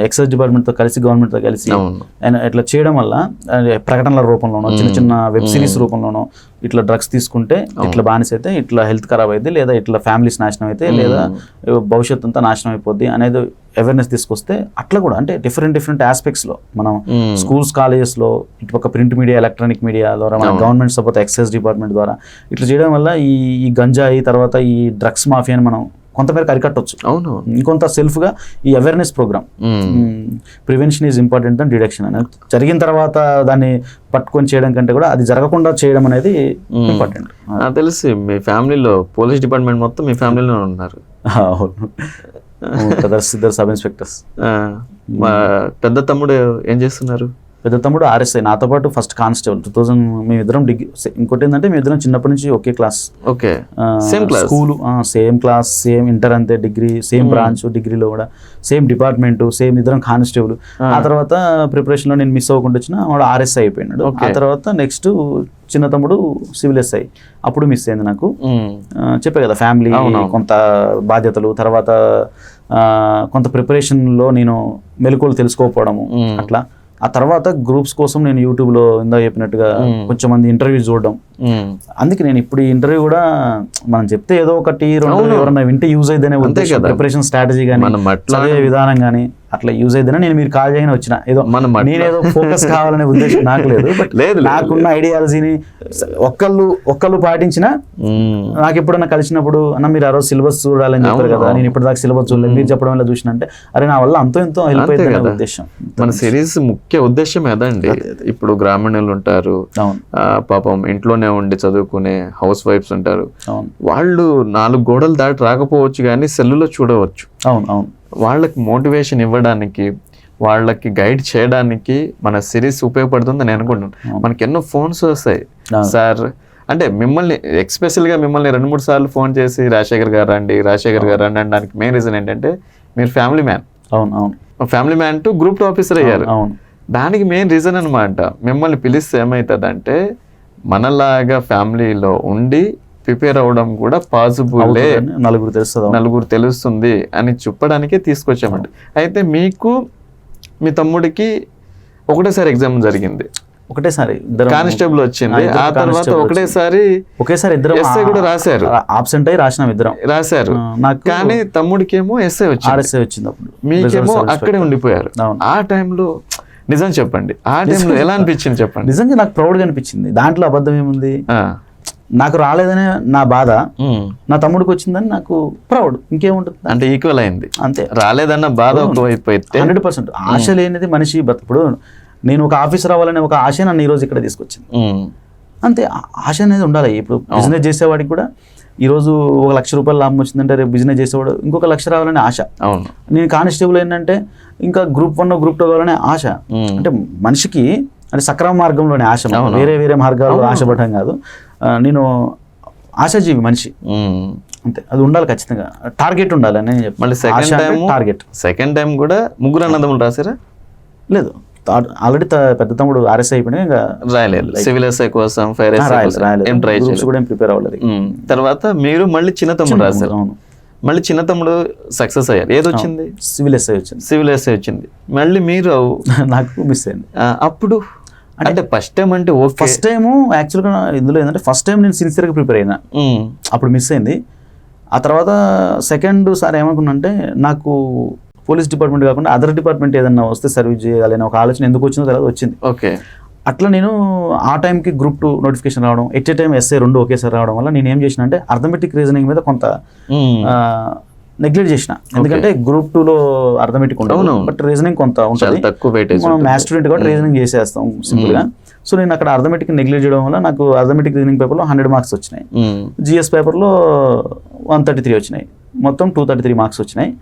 ఎక్సైజ్ డిపార్ట్మెంట్తో కలిసి, గవర్నమెంట్తో కలిసి ఇట్లా చేయడం వల్ల ప్రకటనల రూపంలోనో, చిన్న చిన్న వెబ్ సిరీస్ రూపంలోనో ఇట్లా డ్రగ్స్ తీసుకుంటే ఇట్లా బానిస అయితే ఇట్లా హెల్త్ ఖరాబ్ అయితే, లేదా ఇట్లా ఫ్యామిలీస్ నాశనం అయితే, లేదా భవిష్యత్తు అంతా నాశనం అయిపోద్ది అనేది అవేర్నెస్ తీసుకొస్తే, అట్లా కూడా అంటే డిఫరెంట్ ఆస్పెక్ట్స్లో మనం స్కూల్స్, కాలేజెస్లో ఇటు ఒక ప్రింట్ మీడియా, ఎలక్ట్రానిక్ మీడియా ద్వారా, మన గవర్నమెంట్ సపోర్ట్ ఎక్సైజ్ డిపార్ట్మెంట్ ద్వారా ఇట్లా చేయడం వల్ల ఈ గంజాయి తర్వాత ఈ డ్రగ్స్ మాఫియాని మనం కొంతమేరకు అరికట్టవచ్చు. అవును. ఇంకొంత సెల్ఫ్గా ఈ awareness program, prevention is important and deduction అనేది జరిగిన తర్వాత దాన్ని పట్టుకొని చేయడం కంటే కూడా అది జరగకుండా చేయడం అనేది ఇంపార్టెంట్. నాకు తెలిసి మీ ఫ్యామిలీలో పోలీస్ డిపార్ట్మెంట్ మొత్తం మీ ఫ్యామిలీలో ఉన్నారు. ఇద్దరు సబ్ ఇన్స్పెక్టర్స్. మా పెద్ద తమ్ముడు ఏం చేస్తున్నారు? పెద్ద తమ్ముడు RSI, నాతో పాటు ఫస్ట్ కానిస్టేబుల్. 2000 మేమిద్దరం డిగ్రీ. ఇంకోటి ఏంటంటే మేమిద్దరం చిన్నప్పటి నుంచి ఒకే class. Okay. Same class, school same class, same inter అంతే, డిగ్రీ సేమ్ బ్రాంచ్, డిగ్రీలో కూడా సేమ్ డిపార్ట్మెంట్, సేమ్ ఇద్దరం కానిస్టేబుల్. ఆ తర్వాత ప్రిపరేషన్లో నేను మిస్ అవ్వకుండా వచ్చిన వాడు RSI అయిపోయినాడు. ఆ తర్వాత నెక్స్ట్ చిన్న తమ్ముడు సివిల్ SI, అప్పుడు మిస్ అయింది నాకు. చెప్పే కదా ఫ్యామిలీ కొంత బాధ్యతలు, తర్వాత కొంత ప్రిపరేషన్లో నేను మెలకువలు తెలుసుకోకపోవడము అట్లా. ఆ తర్వాత గ్రూప్స్ కోసం నేను యూట్యూబ్లో ఇందా చెప్పినట్టుగా కొంచెం మంది ఇంటర్వ్యూ చూడడం. అందుకే నేను ఇప్పుడు ఈ ఇంటర్వ్యూ కూడా మనం చెప్తే ఏదో ఒకటి రెండు ఎవరన్నా వింటే యూజ్ అయిద్దనే ఉద్దేశం. ప్రిపరేషన్ స్ట్రాటజీ కానీ, చదివే విధానం కానీ అట్లా యూజ్ అయిద్దనే నేను మీరు కాల్ చేయగానే వచ్చిన. ఏదో నేనేదో ఫోకస్ కావాలనే ఉద్దేశం నాకు లేదు. బట్ నాకున్న ఐడియాలజీని ఒక్కళ్ళు పాటించినా, నాకు ఎప్పుడన్నా కలిసినప్పుడు అన్న మీరు ఆ రోజు సిలబస్ చూడాలని చెప్పారు కదా, నేను ఇప్పుడు దాకా సిలబస్ చూడలేదు, మీరు చెప్పడం వల్ల చూసిన అంటే అరే నా వల్ల అంతో ఎంతో హెల్ప్ అవుతుంది ఉద్దేశం. మన సిరీస్ ముఖ్య ఉద్దేశం అదండి. ఇప్పుడు గ్రామీణులు ఉంటారు, పాపం ఇంట్లోనే ఉండి చదువుకునే హౌస్ వైఫ్స్ ఉంటారు, వాళ్ళు 4 గోడలు దాటి రాకపోవచ్చు కానీ సెల్లులో చూడవచ్చు. వాళ్ళకి మోటివేషన్ ఇవ్వడానికి, వాళ్ళకి గైడ్ చేయడానికి మన సిరీస్ ఉపయోగపడుతుంది అని అనుకుంటున్నాను. మనకి ఎన్నో ఫోన్స్ వస్తాయి సార్, అంటే మిమ్మల్ని ఎక్స్పెషల్గా మిమ్మల్ని 2-3 సార్లు ఫోన్ చేసి రాజశేఖర్ గారు రండి అనడానికి మెయిన్ రీజన్ ఏంటంటే మీరు family man. Family man to group officer అయ్యారు. దానికి మెయిన్ రీజన్ అనమాట. మిమ్మల్ని పిలిస్తే ఏమవుతుందంటే మనలాగా ఫ్యామిలీలో ఉండి ప్రిపేర్ అవ్వడం కూడా పాసిబుల్, నలుగురు తెలుస్తుంది అని చెప్పడానికే తీసుకొచ్చామండి. అయితే మీకు మీ తమ్ముడికి ఒకటేసారి ఎగ్జామ్ జరిగింది, ఒకటేసారి కానిస్టేబుల్ వచ్చింది, ఆ తర్వాత ఒకేసారి ఇద్దరు ఎస్ఐ కూడా రాశారు, ఆబ్సెంట్ అయ్యి రాసినాం, ఇద్దరం రాశారు. కానీ తమ్ముడికేమో ఎస్ఐ వచ్చింది, అప్పుడు మీకేమో అక్కడే ఉండిపోయారు. ఆ టైంలో నిజం చెప్పండి, ఆ టైంలో ఎలా అనిపించింది చెప్పండి. నిజంగా నాకు ప్రౌడ్గా అనిపించింది. దాంట్లో అబద్ధం ఏముంది? నాకు రాలేదనే నా బాధ, నా తమ్ముడికి వచ్చిందని నాకు ప్రౌడ్. ఇంకేముంటుంది? అంటే ఈక్వల్ అయింది అంతే. రాలేదన్న బాధ ఒకవైపు అయితే 100%. ఆశ లేనిది మనిషి ఇప్పుడు నేను ఒక ఆఫీసర్ అవ్వాలనే ఒక ఆశ నన్ను ఈరోజు ఇక్కడ తీసుకొచ్చింది. అంతే, ఆశ అనేది ఉండాలి. ఇప్పుడు బిజినెస్ చేసేవాడికి కూడా ఈరోజు 1 లక్ష రూపాయలు లాభం వచ్చిందంటే రేపు బిజినెస్ చేసేవాడు ఇంకొక 1 లక్ష రావాలనే ఆశ. నేను కానిస్టేబుల్ ఏంటంటే ఇంకా గ్రూప్ 1 గ్రూప్ 2 కావాలనే ఆశ. అంటే మనిషికి అంటే సక్రమ మార్గంలోనే ఆశ, వేరే మార్గాల్లో ఆశపడటం కాదు. నేను ఆశాజీవి మనిషి, అంతే. అది ఉండాలి ఖచ్చితంగా, టార్గెట్ ఉండాలి అని చెప్పి. మళ్ళీ సెకండ్ టైం కూడా 3 అన్నదమ్ములు రాసారా? లేదు, ఆల్రెడీ పెద్ద తమ్ముడు RSI అయిపోయినా ఇంకా రాయలేదు. సివిల్ SI కోసం, ఫైర్ కూడా ప్రిపేర్ అవ్వలేదు. తర్వాత మీరు మళ్ళీ చిన్న తమ్ముడు రాశారు. మళ్ళీ చిన్న తమ్ముడు సక్సెస్ అయ్యారు. ఏది వచ్చింది? సివిల్ SI వచ్చింది. మళ్ళీ మీరు నాకు మిస్ అయింది. అప్పుడు అంటే ఫస్ట్ టైం అంటే ఫస్ట్ టైం యాక్చువల్గా ఇందులో ఏంటంటే ఫస్ట్ టైం నేను సిన్సియర్గా ప్రిపేర్ అయినా, అప్పుడు మిస్ అయింది. ఆ తర్వాత సెకండ్ సారి ఏమనుకున్నా అంటే నాకు పోలీస్ డిపార్ట్మెంట్ కాకుండా అదర్ డిపార్ట్మెంట్ ఏదన్నా వస్తే సర్వీస్ చేయాలి అని ఒక ఆలోచన ఎందుకు వచ్చిందో తర్వాత వచ్చింది. ఓకే. అట్లా నేను ఆ టైంకి గ్రూప్ 2 నోటిఫికేషన్ రావడం, ఎట్ ఏ టైం SI 2 ఒకేసారి రావడం వల్ల నేను ఏం చేసిన అంటే అర్థమెటిక్ రీజనింగ్ మీద కొంత నెగ్లెక్ట్ చేసిన. ఎందుకంటే గ్రూప్ 2లో అర్థమెటిక్ ఉంటుంది, బట్ రీజనింగ్ కొంత ఉంటుంది. మనం మ్యాథ్స్ స్టూడెంట్ కాబట్టి రీజనింగ్ చేసేస్తాం సింపుల్గా. సో నేను అక్కడ అర్థమెటిక్ నెగ్లెక్ట్ చేయడం వల్ల నాకు అర్థమెటిక్ రీజనింగ్ పేపర్లో 100 మార్క్స్ వచ్చినాయి, GS పేపర్లో 133 వచ్చినాయి, మొత్తం 233 మార్క్స్ వచ్చినాయి.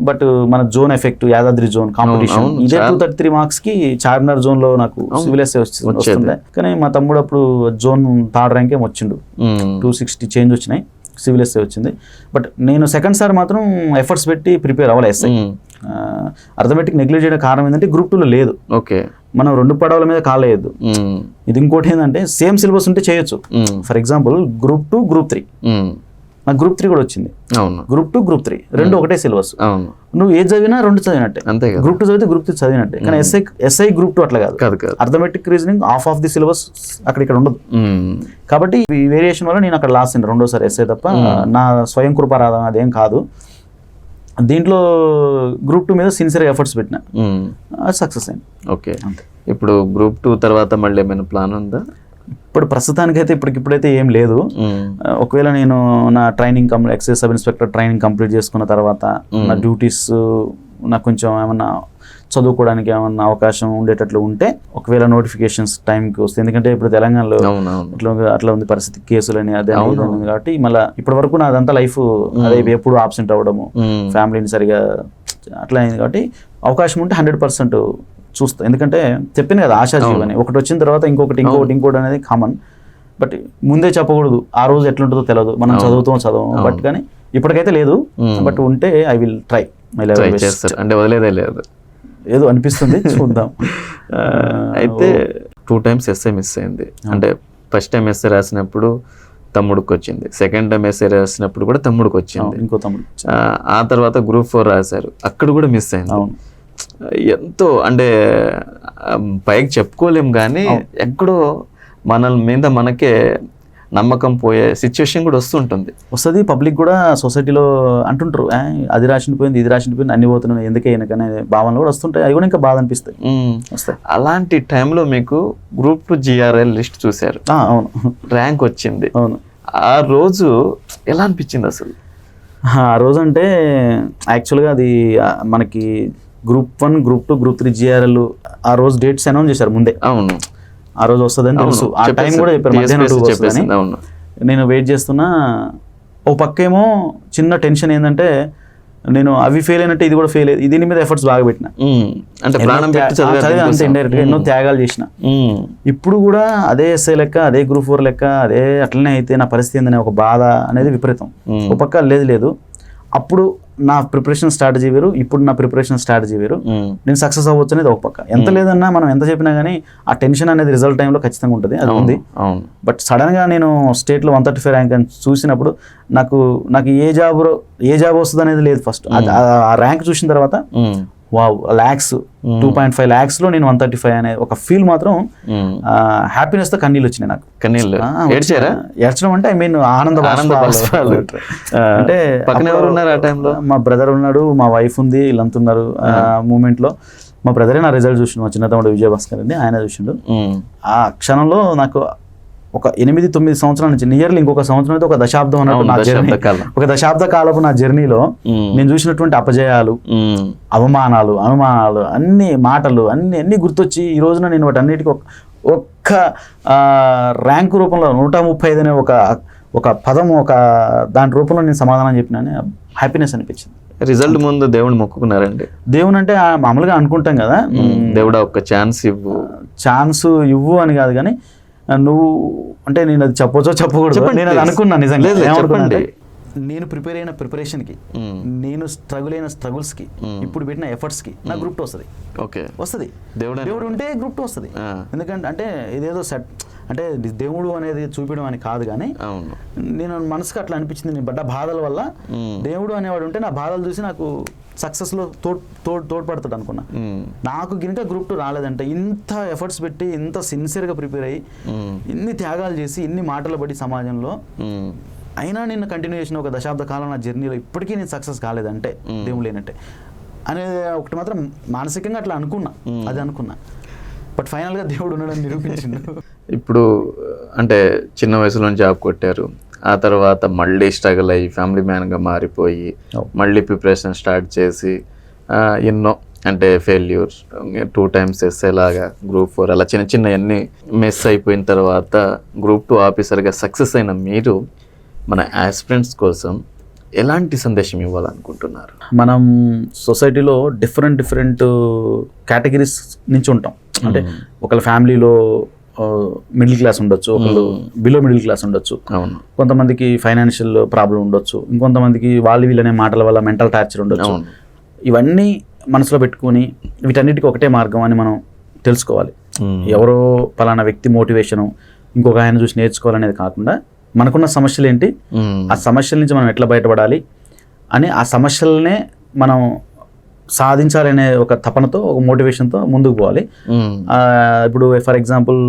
బట్ మన zone effect, Yadadri zone competition, ఇదే 233 మార్క్స్కి చార్మినార్ జోన్లో నాకు సివిల్ SI వస్తుండే. కానీ మా తమ్ముడు అప్పుడు జోన్ 3rd ర్యాంక్ ఏమో వచ్చిండు, 260 చేంజ్ వచ్చినాయి, సివిల్ SI వచ్చింది. బట్ నేను సెకండ్ సార్ మాత్రం ఎఫర్ట్స్ పెట్టి ప్రిపేర్ అవ్వాలి SI. అర్థమెటిక్ నెగ్లెక్ట్ చేయడం కారణం ఏంటంటే గ్రూప్ 2లో లేదు. ఓకే. మనం 2 పడవల మీద కాలేయద్దు. ఇది ఇంకోటి ఏంటంటే సేమ్ సిలబస్ ఉంటే చేయొచ్చు. ఫర్ ఎగ్జాంపుల్ గ్రూప్ 2 గ్రూప్ 3 నాకు గ్రూప్ 3 కూడా వచ్చింది. అవును. గ్రూప్ 2 గ్రూప్ 3 రెండు ఒకటే సిలబస్. అవును. నువ్వు ఏది చదివినా రెండు చదివినట్టే. అంతే కదా. గ్రూప్ 2 చదివితే గ్రూప్ 3 చదివినట్టే. కానీ ఎస్ఐ గ్రూప్ 2 అట్లా కాదు. Arithmetic reasoning of the syllabus అక్కడ ఇక్కడ ఉండదు. కాబట్టి ఈ వేరియేషన్ వల్ల నేను అక్కడ లాస్ట్ అయింది రెండోసారి ఎస్ఐ తప్ప. నా స్వయం కృపారాధన అదేం కాదు. దీంట్లో గ్రూప్ 2 మీద సిన్సియర్ ఎఫర్ట్స్ పెట్టిన, సక్సెస్ అయింది. ఓకే. ఇప్పుడు గ్రూప్ 2 తర్వాత మళ్ళీ ఏమైనా ప్లాన్ ఉందా? ఇప్పుడు ప్రస్తుతానికైతే ఇప్పటికిప్పుడైతే ఏం లేదు. ఒకవేళ నేను నా training excise sub inspector training complete చేసుకున్న తర్వాత నా డ్యూటీస్ నాకు కొంచెం ఏమన్నా చదువుకోవడానికి ఏమన్నా అవకాశం ఉండేటట్లు ఉంటే, ఒకవేళ నోటిఫికేషన్స్ టైంకి వస్తే, ఎందుకంటే ఇప్పుడు తెలంగాణలో అట్లా ఉంది పరిస్థితి, కేసులని అదే ఉంది కాబట్టి మళ్ళీ ఇప్పటి వరకు నాదంతా లైఫ్ అదే ఎప్పుడు ఆబ్సెంట్ అవ్వడము, ఫ్యామిలీని సరిగా అట్లా అయింది. కాబట్టి అవకాశం ఉంటే 100% చూస్తా. ఎందుకంటే చెప్పాను కదా ఆశాజీవి అని, ఒకటి వచ్చిన తర్వాత ఇంకొకటి అనేది కామన్. బట్ ముందే చెప్పకూడదు, ఆ రోజు ఎట్లుంటుందో తెలియదు, మనం చదవము. బట్ కానీ ఇప్పటికైతే లేదు. బట్ ఉంటే ఐ విల్ ట్రై. అంటే వదిలేదే లేదు, ఏదో అనిపిస్తుంది, చూద్దాం. అయితే 2 times ఎస్ఐ మిస్ అయింది. అంటే ఫస్ట్ టైం ఎస్ఐ రాసినప్పుడు తమ్ముడికి వచ్చింది, సెకండ్ టైం ఎస్ఐ రాసినప్పుడు కూడా తమ్ముడికి వచ్చింది, ఇంకో తమ్ముడు. ఆ తర్వాత గ్రూప్ 4 రాశారు, అక్కడ కూడా మిస్ అయింది. ఎంతో అంటే పైకి చెప్పుకోలేం కానీ ఎక్కడో మన మీద మనకే నమ్మకం పోయే సిచ్యువేషన్ కూడా వస్తుంది. పబ్లిక్ కూడా సొసైటీలో అంటుంటారు, అది రాసిపోయింది ఇది రాసిపోయింది అన్ని పోతున్నాయి ఎందుకే ఈయనకనే భావనలు కూడా వస్తుంటాయి. అవి కూడా ఇంకా బాధ అనిపిస్తాయి. అలాంటి టైంలో మీకు గ్రూప్ 2 GRL లిస్ట్ చూశారు. అవును, ర్యాంక్ వచ్చింది. అవును. ఆ రోజు ఎలా అనిపించింది అసలు? ఆ రోజు అంటే యాక్చువల్గా అది మనకి గ్రూప్ 1 గ్రూప్ 2 గ్రూప్ 3 GRL ఆ రోజు డేట్స్ అనౌన్స్ చేశారు ముందే. అవును, ఆ రోజు వస్తుందని తెలుసు. ఆ టైం కూడా చెప్పారు మధ్యాహ్నం. నేను వెయిట్ చేస్తున్నా. ఓ పక్కేమో చిన్న టెన్షన్ ఏంటంటే, నేను అవి ఫెయిల్ అయినట్టే ఇది కూడా ఫెయిల్ అయ్యింది. దీని మీద ఎఫర్ట్స్ బాగా పెట్టిన, అంటే ఇండైరెక్ట్ గా ఎన్నో త్యాగాలు చేసిన. ఇప్పుడు కూడా అదే ఎస్ఐ లెక్క, అదే గ్రూప్ 4 లెక్క, అదే అట్లనే అయితే నా పరిస్థితి ఏందనే ఒక బాధ అనేది విపరీతం. ఒక పక్క లేదు అప్పుడు నా ప్రిపరేషన్ స్ట్రాటజీ వేరు, ఇప్పుడు నా ప్రిపరేషన్ స్ట్రాటజీ వేరు. నేను సక్సెస్ అవ్వచ్చు అనేది ఒక పక్క. ఎంత లేదన్నా మనం ఎంత చెప్పినా కానీ ఆ టెన్షన్ అనేది రిజల్ట్ టైంలో ఖచ్చితంగా ఉంటుంది, అది ఉంది. బట్ సడన్ గా నేను స్టేట్లో 135 ర్యాంక్ అని చూసినప్పుడు నాకు ఏ జాబ్ వస్తుంది అనేది లేదు. ఫస్ట్ ఆ ర్యాంక్ చూసిన తర్వాత వావ్, lakhs 2.5 lakhs లో నేను 135 అనే ఒక ఫీల్ మాత్రం హ్యాపీనెస్ తో కన్నీళ్ళు వచ్చినాయి నాకు. ఏడ్చడం అంటే ఐ మీన్ ఆనంద బాష్పాలు. అంటే పక్కన ఎవరు ఉన్నారు ఆ టైంలో? మా బ్రదర్ ఉన్నాడు, మా వైఫ్ ఉంది, వీళ్ళంతా ఉన్నారు. మూమెంట్ లో మా బ్రదరే నా రిజల్ట్ చూసిండు, మా చిన్న తమ్ముడు విజయభాస్కర్ అండి, ఆయన చూసిండు. ఆ క్షణంలో నాకు ఒక 8-9 సంవత్సరాల నుంచి నియర్లీ ఇంకొక సంవత్సరం అయితే ఒక దశాబ్దం అన్నట్టు నా జర్నీ, ఒక దశాబ్ద కాలపు నా జర్నీలో నేను చూసినటువంటి అపజయాలు, అవమానాలు, అనుమానాలు, అన్ని మాటలు అన్ని గుర్తొచ్చి ఈ రోజున నేను వాటి అన్నిటికీ ఒక్క ర్యాంకు రూపంలో 135 అనే ఒక పదం, ఒక దాని రూపంలో నేను సమాధానం చెప్పినానే హ్యాపీనెస్ అనిపించింది. రిజల్ట్ ముందు దేవుని మొక్కుకున్నారండి? దేవుని అంటే మామూలుగా అనుకుంటాం కదా, దేవుడా ఒక ఛాన్స్ ఇవ్వు అని కాదు, కానీ నువ్వు అంటే నేను అది చెప్పకూడదు, నేను అది అనుకున్నా నిజంగా. నేను ప్రిపేర్ అయిన ప్రిపరేషన్కి, నేను స్ట్రగుల్ అయిన స్ట్రగుల్స్కి, ఇప్పుడు పెట్టిన ఎఫర్ట్స్కి నా గ్రూప్ 2 వస్తుంది. వస్తుంది, దేవుడు ఉంటే గ్రూప్ 2 వస్తుంది. ఎందుకంటే అంటే ఇదేదో సెట్ అంటే దేవుడు అనేది చూపించడం అని కాదు, కానీ నేను మనసుకు అట్లా అనిపించింది. నేను పడ్డ బాధల వల్ల దేవుడు అనేవాడు ఉంటే నా బాధలు చూసి నాకు సక్సెస్లో తోడ్పడతాడు అనుకున్నా. నాకు గినక గ్రూప్ 2 రాలేదంటే, ఇంత ఎఫర్ట్స్ పెట్టి ఇంత సిన్సియర్గా ప్రిపేర్ అయ్యి ఇన్ని త్యాగాలు చేసి ఇన్ని మాటలు పడి సమాజంలో అయినా నేను కంటిన్యూ చేసిన ఒక దశాబ్ద కాలం నా జర్నీలో ఇప్పటికీ నేను సక్సెస్ కాలేదంటే దేవుడు లేనట్టే అనేది ఒకటి మాత్రం మానసికంగా అట్లా అనుకున్నా. బట్ ఫైనల్గా దేవుడు ఉన్నాడని నిరూపించింది. ఇప్పుడు అంటే చిన్న వయసులో జాబ్ కొట్టారు, ఆ తర్వాత మళ్ళీ స్ట్రగుల్ అయ్యి ఫ్యామిలీ మ్యాన్గా మారిపోయి మళ్ళీ ప్రిపరేషన్ స్టార్ట్ చేసి ఎన్నో అంటే ఫెయిల్యూర్, 2 times ఎస్ఐ లాగా, గ్రూప్ 4 అలా చిన్న అన్ని మిస్ అయిపోయిన తర్వాత గ్రూప్ 2 ఆఫీసర్గా సక్సెస్ అయిన మీరు మన ఆస్పిరెంట్స్ కోసం ఎలాంటి సందేశం ఇవ్వాలనుకుంటున్నారు? మనం సొసైటీలో డిఫరెంట్ కేటగిరీస్ నుంచి ఉంటాం. అంటే ఒకళ్ళ ఫ్యామిలీలో మిడిల్ క్లాస్ ఉండొచ్చు, ఒకళ్ళు బిలో మిడిల్ క్లాస్ ఉండొచ్చు, కొంతమందికి ఫైనాన్షియల్ ప్రాబ్లం ఉండొచ్చు, ఇంకొంతమందికి వీళ్ళనే మాటల వల్ల మెంటల్ టార్చర్ ఉండొచ్చు. ఇవన్నీ మనసులో పెట్టుకుని వీటన్నిటికీ ఒకటే మార్గం అని మనం తెలుసుకోవాలి. ఎవరో పలానా వ్యక్తి మోటివేషను ఇంకొక ఆయన చూసి నేర్చుకోవాలనేది కాకుండా మనకున్న సమస్యలు ఏంటి, ఆ సమస్యల నుంచి మనం ఎట్లా బయటపడాలి అని ఆ సమస్యలనే మనం సాధించాలనే ఒక తపనతో, ఒక మోటివేషన్తో ముందుకు పోవాలి. ఇప్పుడు ఫర్ ఎగ్జాంపుల్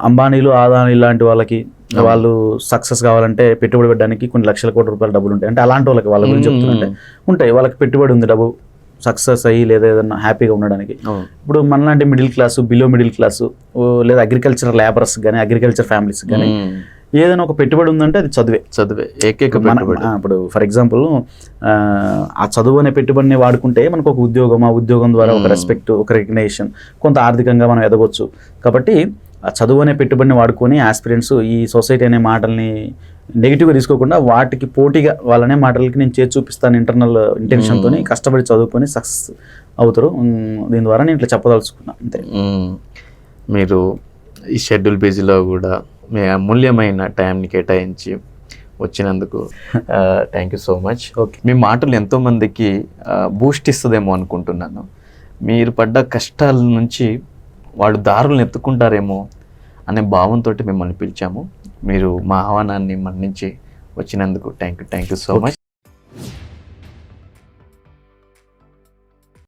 అంబానీలు, ఆదానీ లాంటి వాళ్ళకి వాళ్ళు సక్సెస్ కావాలంటే పెట్టుబడి పెట్టడానికి కొన్ని లక్షల కోట్ల రూపాయల డబ్బులు ఉంటాయి. అంటే అలాంటి వాళ్ళకి వాళ్ళ గురించి చెప్తుంటే ఉంటాయి, వాళ్ళకి పెట్టుబడి ఉంది, డబ్బు సక్సెస్ అయ్యి లేదా ఏదైనా హ్యాపీగా ఉండడానికి. ఇప్పుడు మనలాంటి middle class, below middle class లేదా అగ్రికల్చర్ లేబరర్స్ కానీ, అగ్రికల్చర్ ఫ్యామిలీస్ కానీ ఏదైనా ఒక పెట్టుబడి ఉందంటే అది చదువే ఏకైక పెట్టుబడి. ఇప్పుడు ఫర్ ఎగ్జాంపుల్ ఆ చదువు అనే పెట్టుబడిని వాడుకుంటే మనకు ఒక ఉద్యోగం, ఆ ఉద్యోగం ద్వారా ఒక రెస్పెక్ట్, ఒక రికగ్నేషన్, కొంత ఆర్థికంగా మనం ఎదగొచ్చు. కాబట్టి ఆ చదువు అనే పెట్టుబడిని వాడుకొని ఆస్పిరెంట్స్ ఈ సొసైటీ అనే మాటల్ని నెగిటివ్గా తీసుకోకుండా వాటికి పోటీగా వాళ్ళనే మాటలకి నేను చేసి చూపిస్తాను ఇంటర్నల్ ఇంటెన్షన్తో కష్టపడి చదువుకొని సక్సెస్ అవుతారు. దీని ద్వారా నేను ఇట్లా చెప్పదలుచుకున్నా అంతే. మీరు ఈ షెడ్యూల్ బిజీలో కూడా మీ అమూల్యమైన టైంని కేటాయించి వచ్చినందుకు thank you so much. Okay, మీ మాటలు ఎంతోమందికి బూస్ట్ ఇస్తుందేమో అనుకుంటున్నాను. మీరు పడ్డ కష్టాల నుంచి వాళ్ళు దారులను ఎత్తుకుంటారేమో అనే భావంతో మిమ్మల్ని పిలిచాము. మీరు మా ఆహ్వానాన్ని మన్నించి వచ్చినందుకు థ్యాంక్ యూ సో మచ్.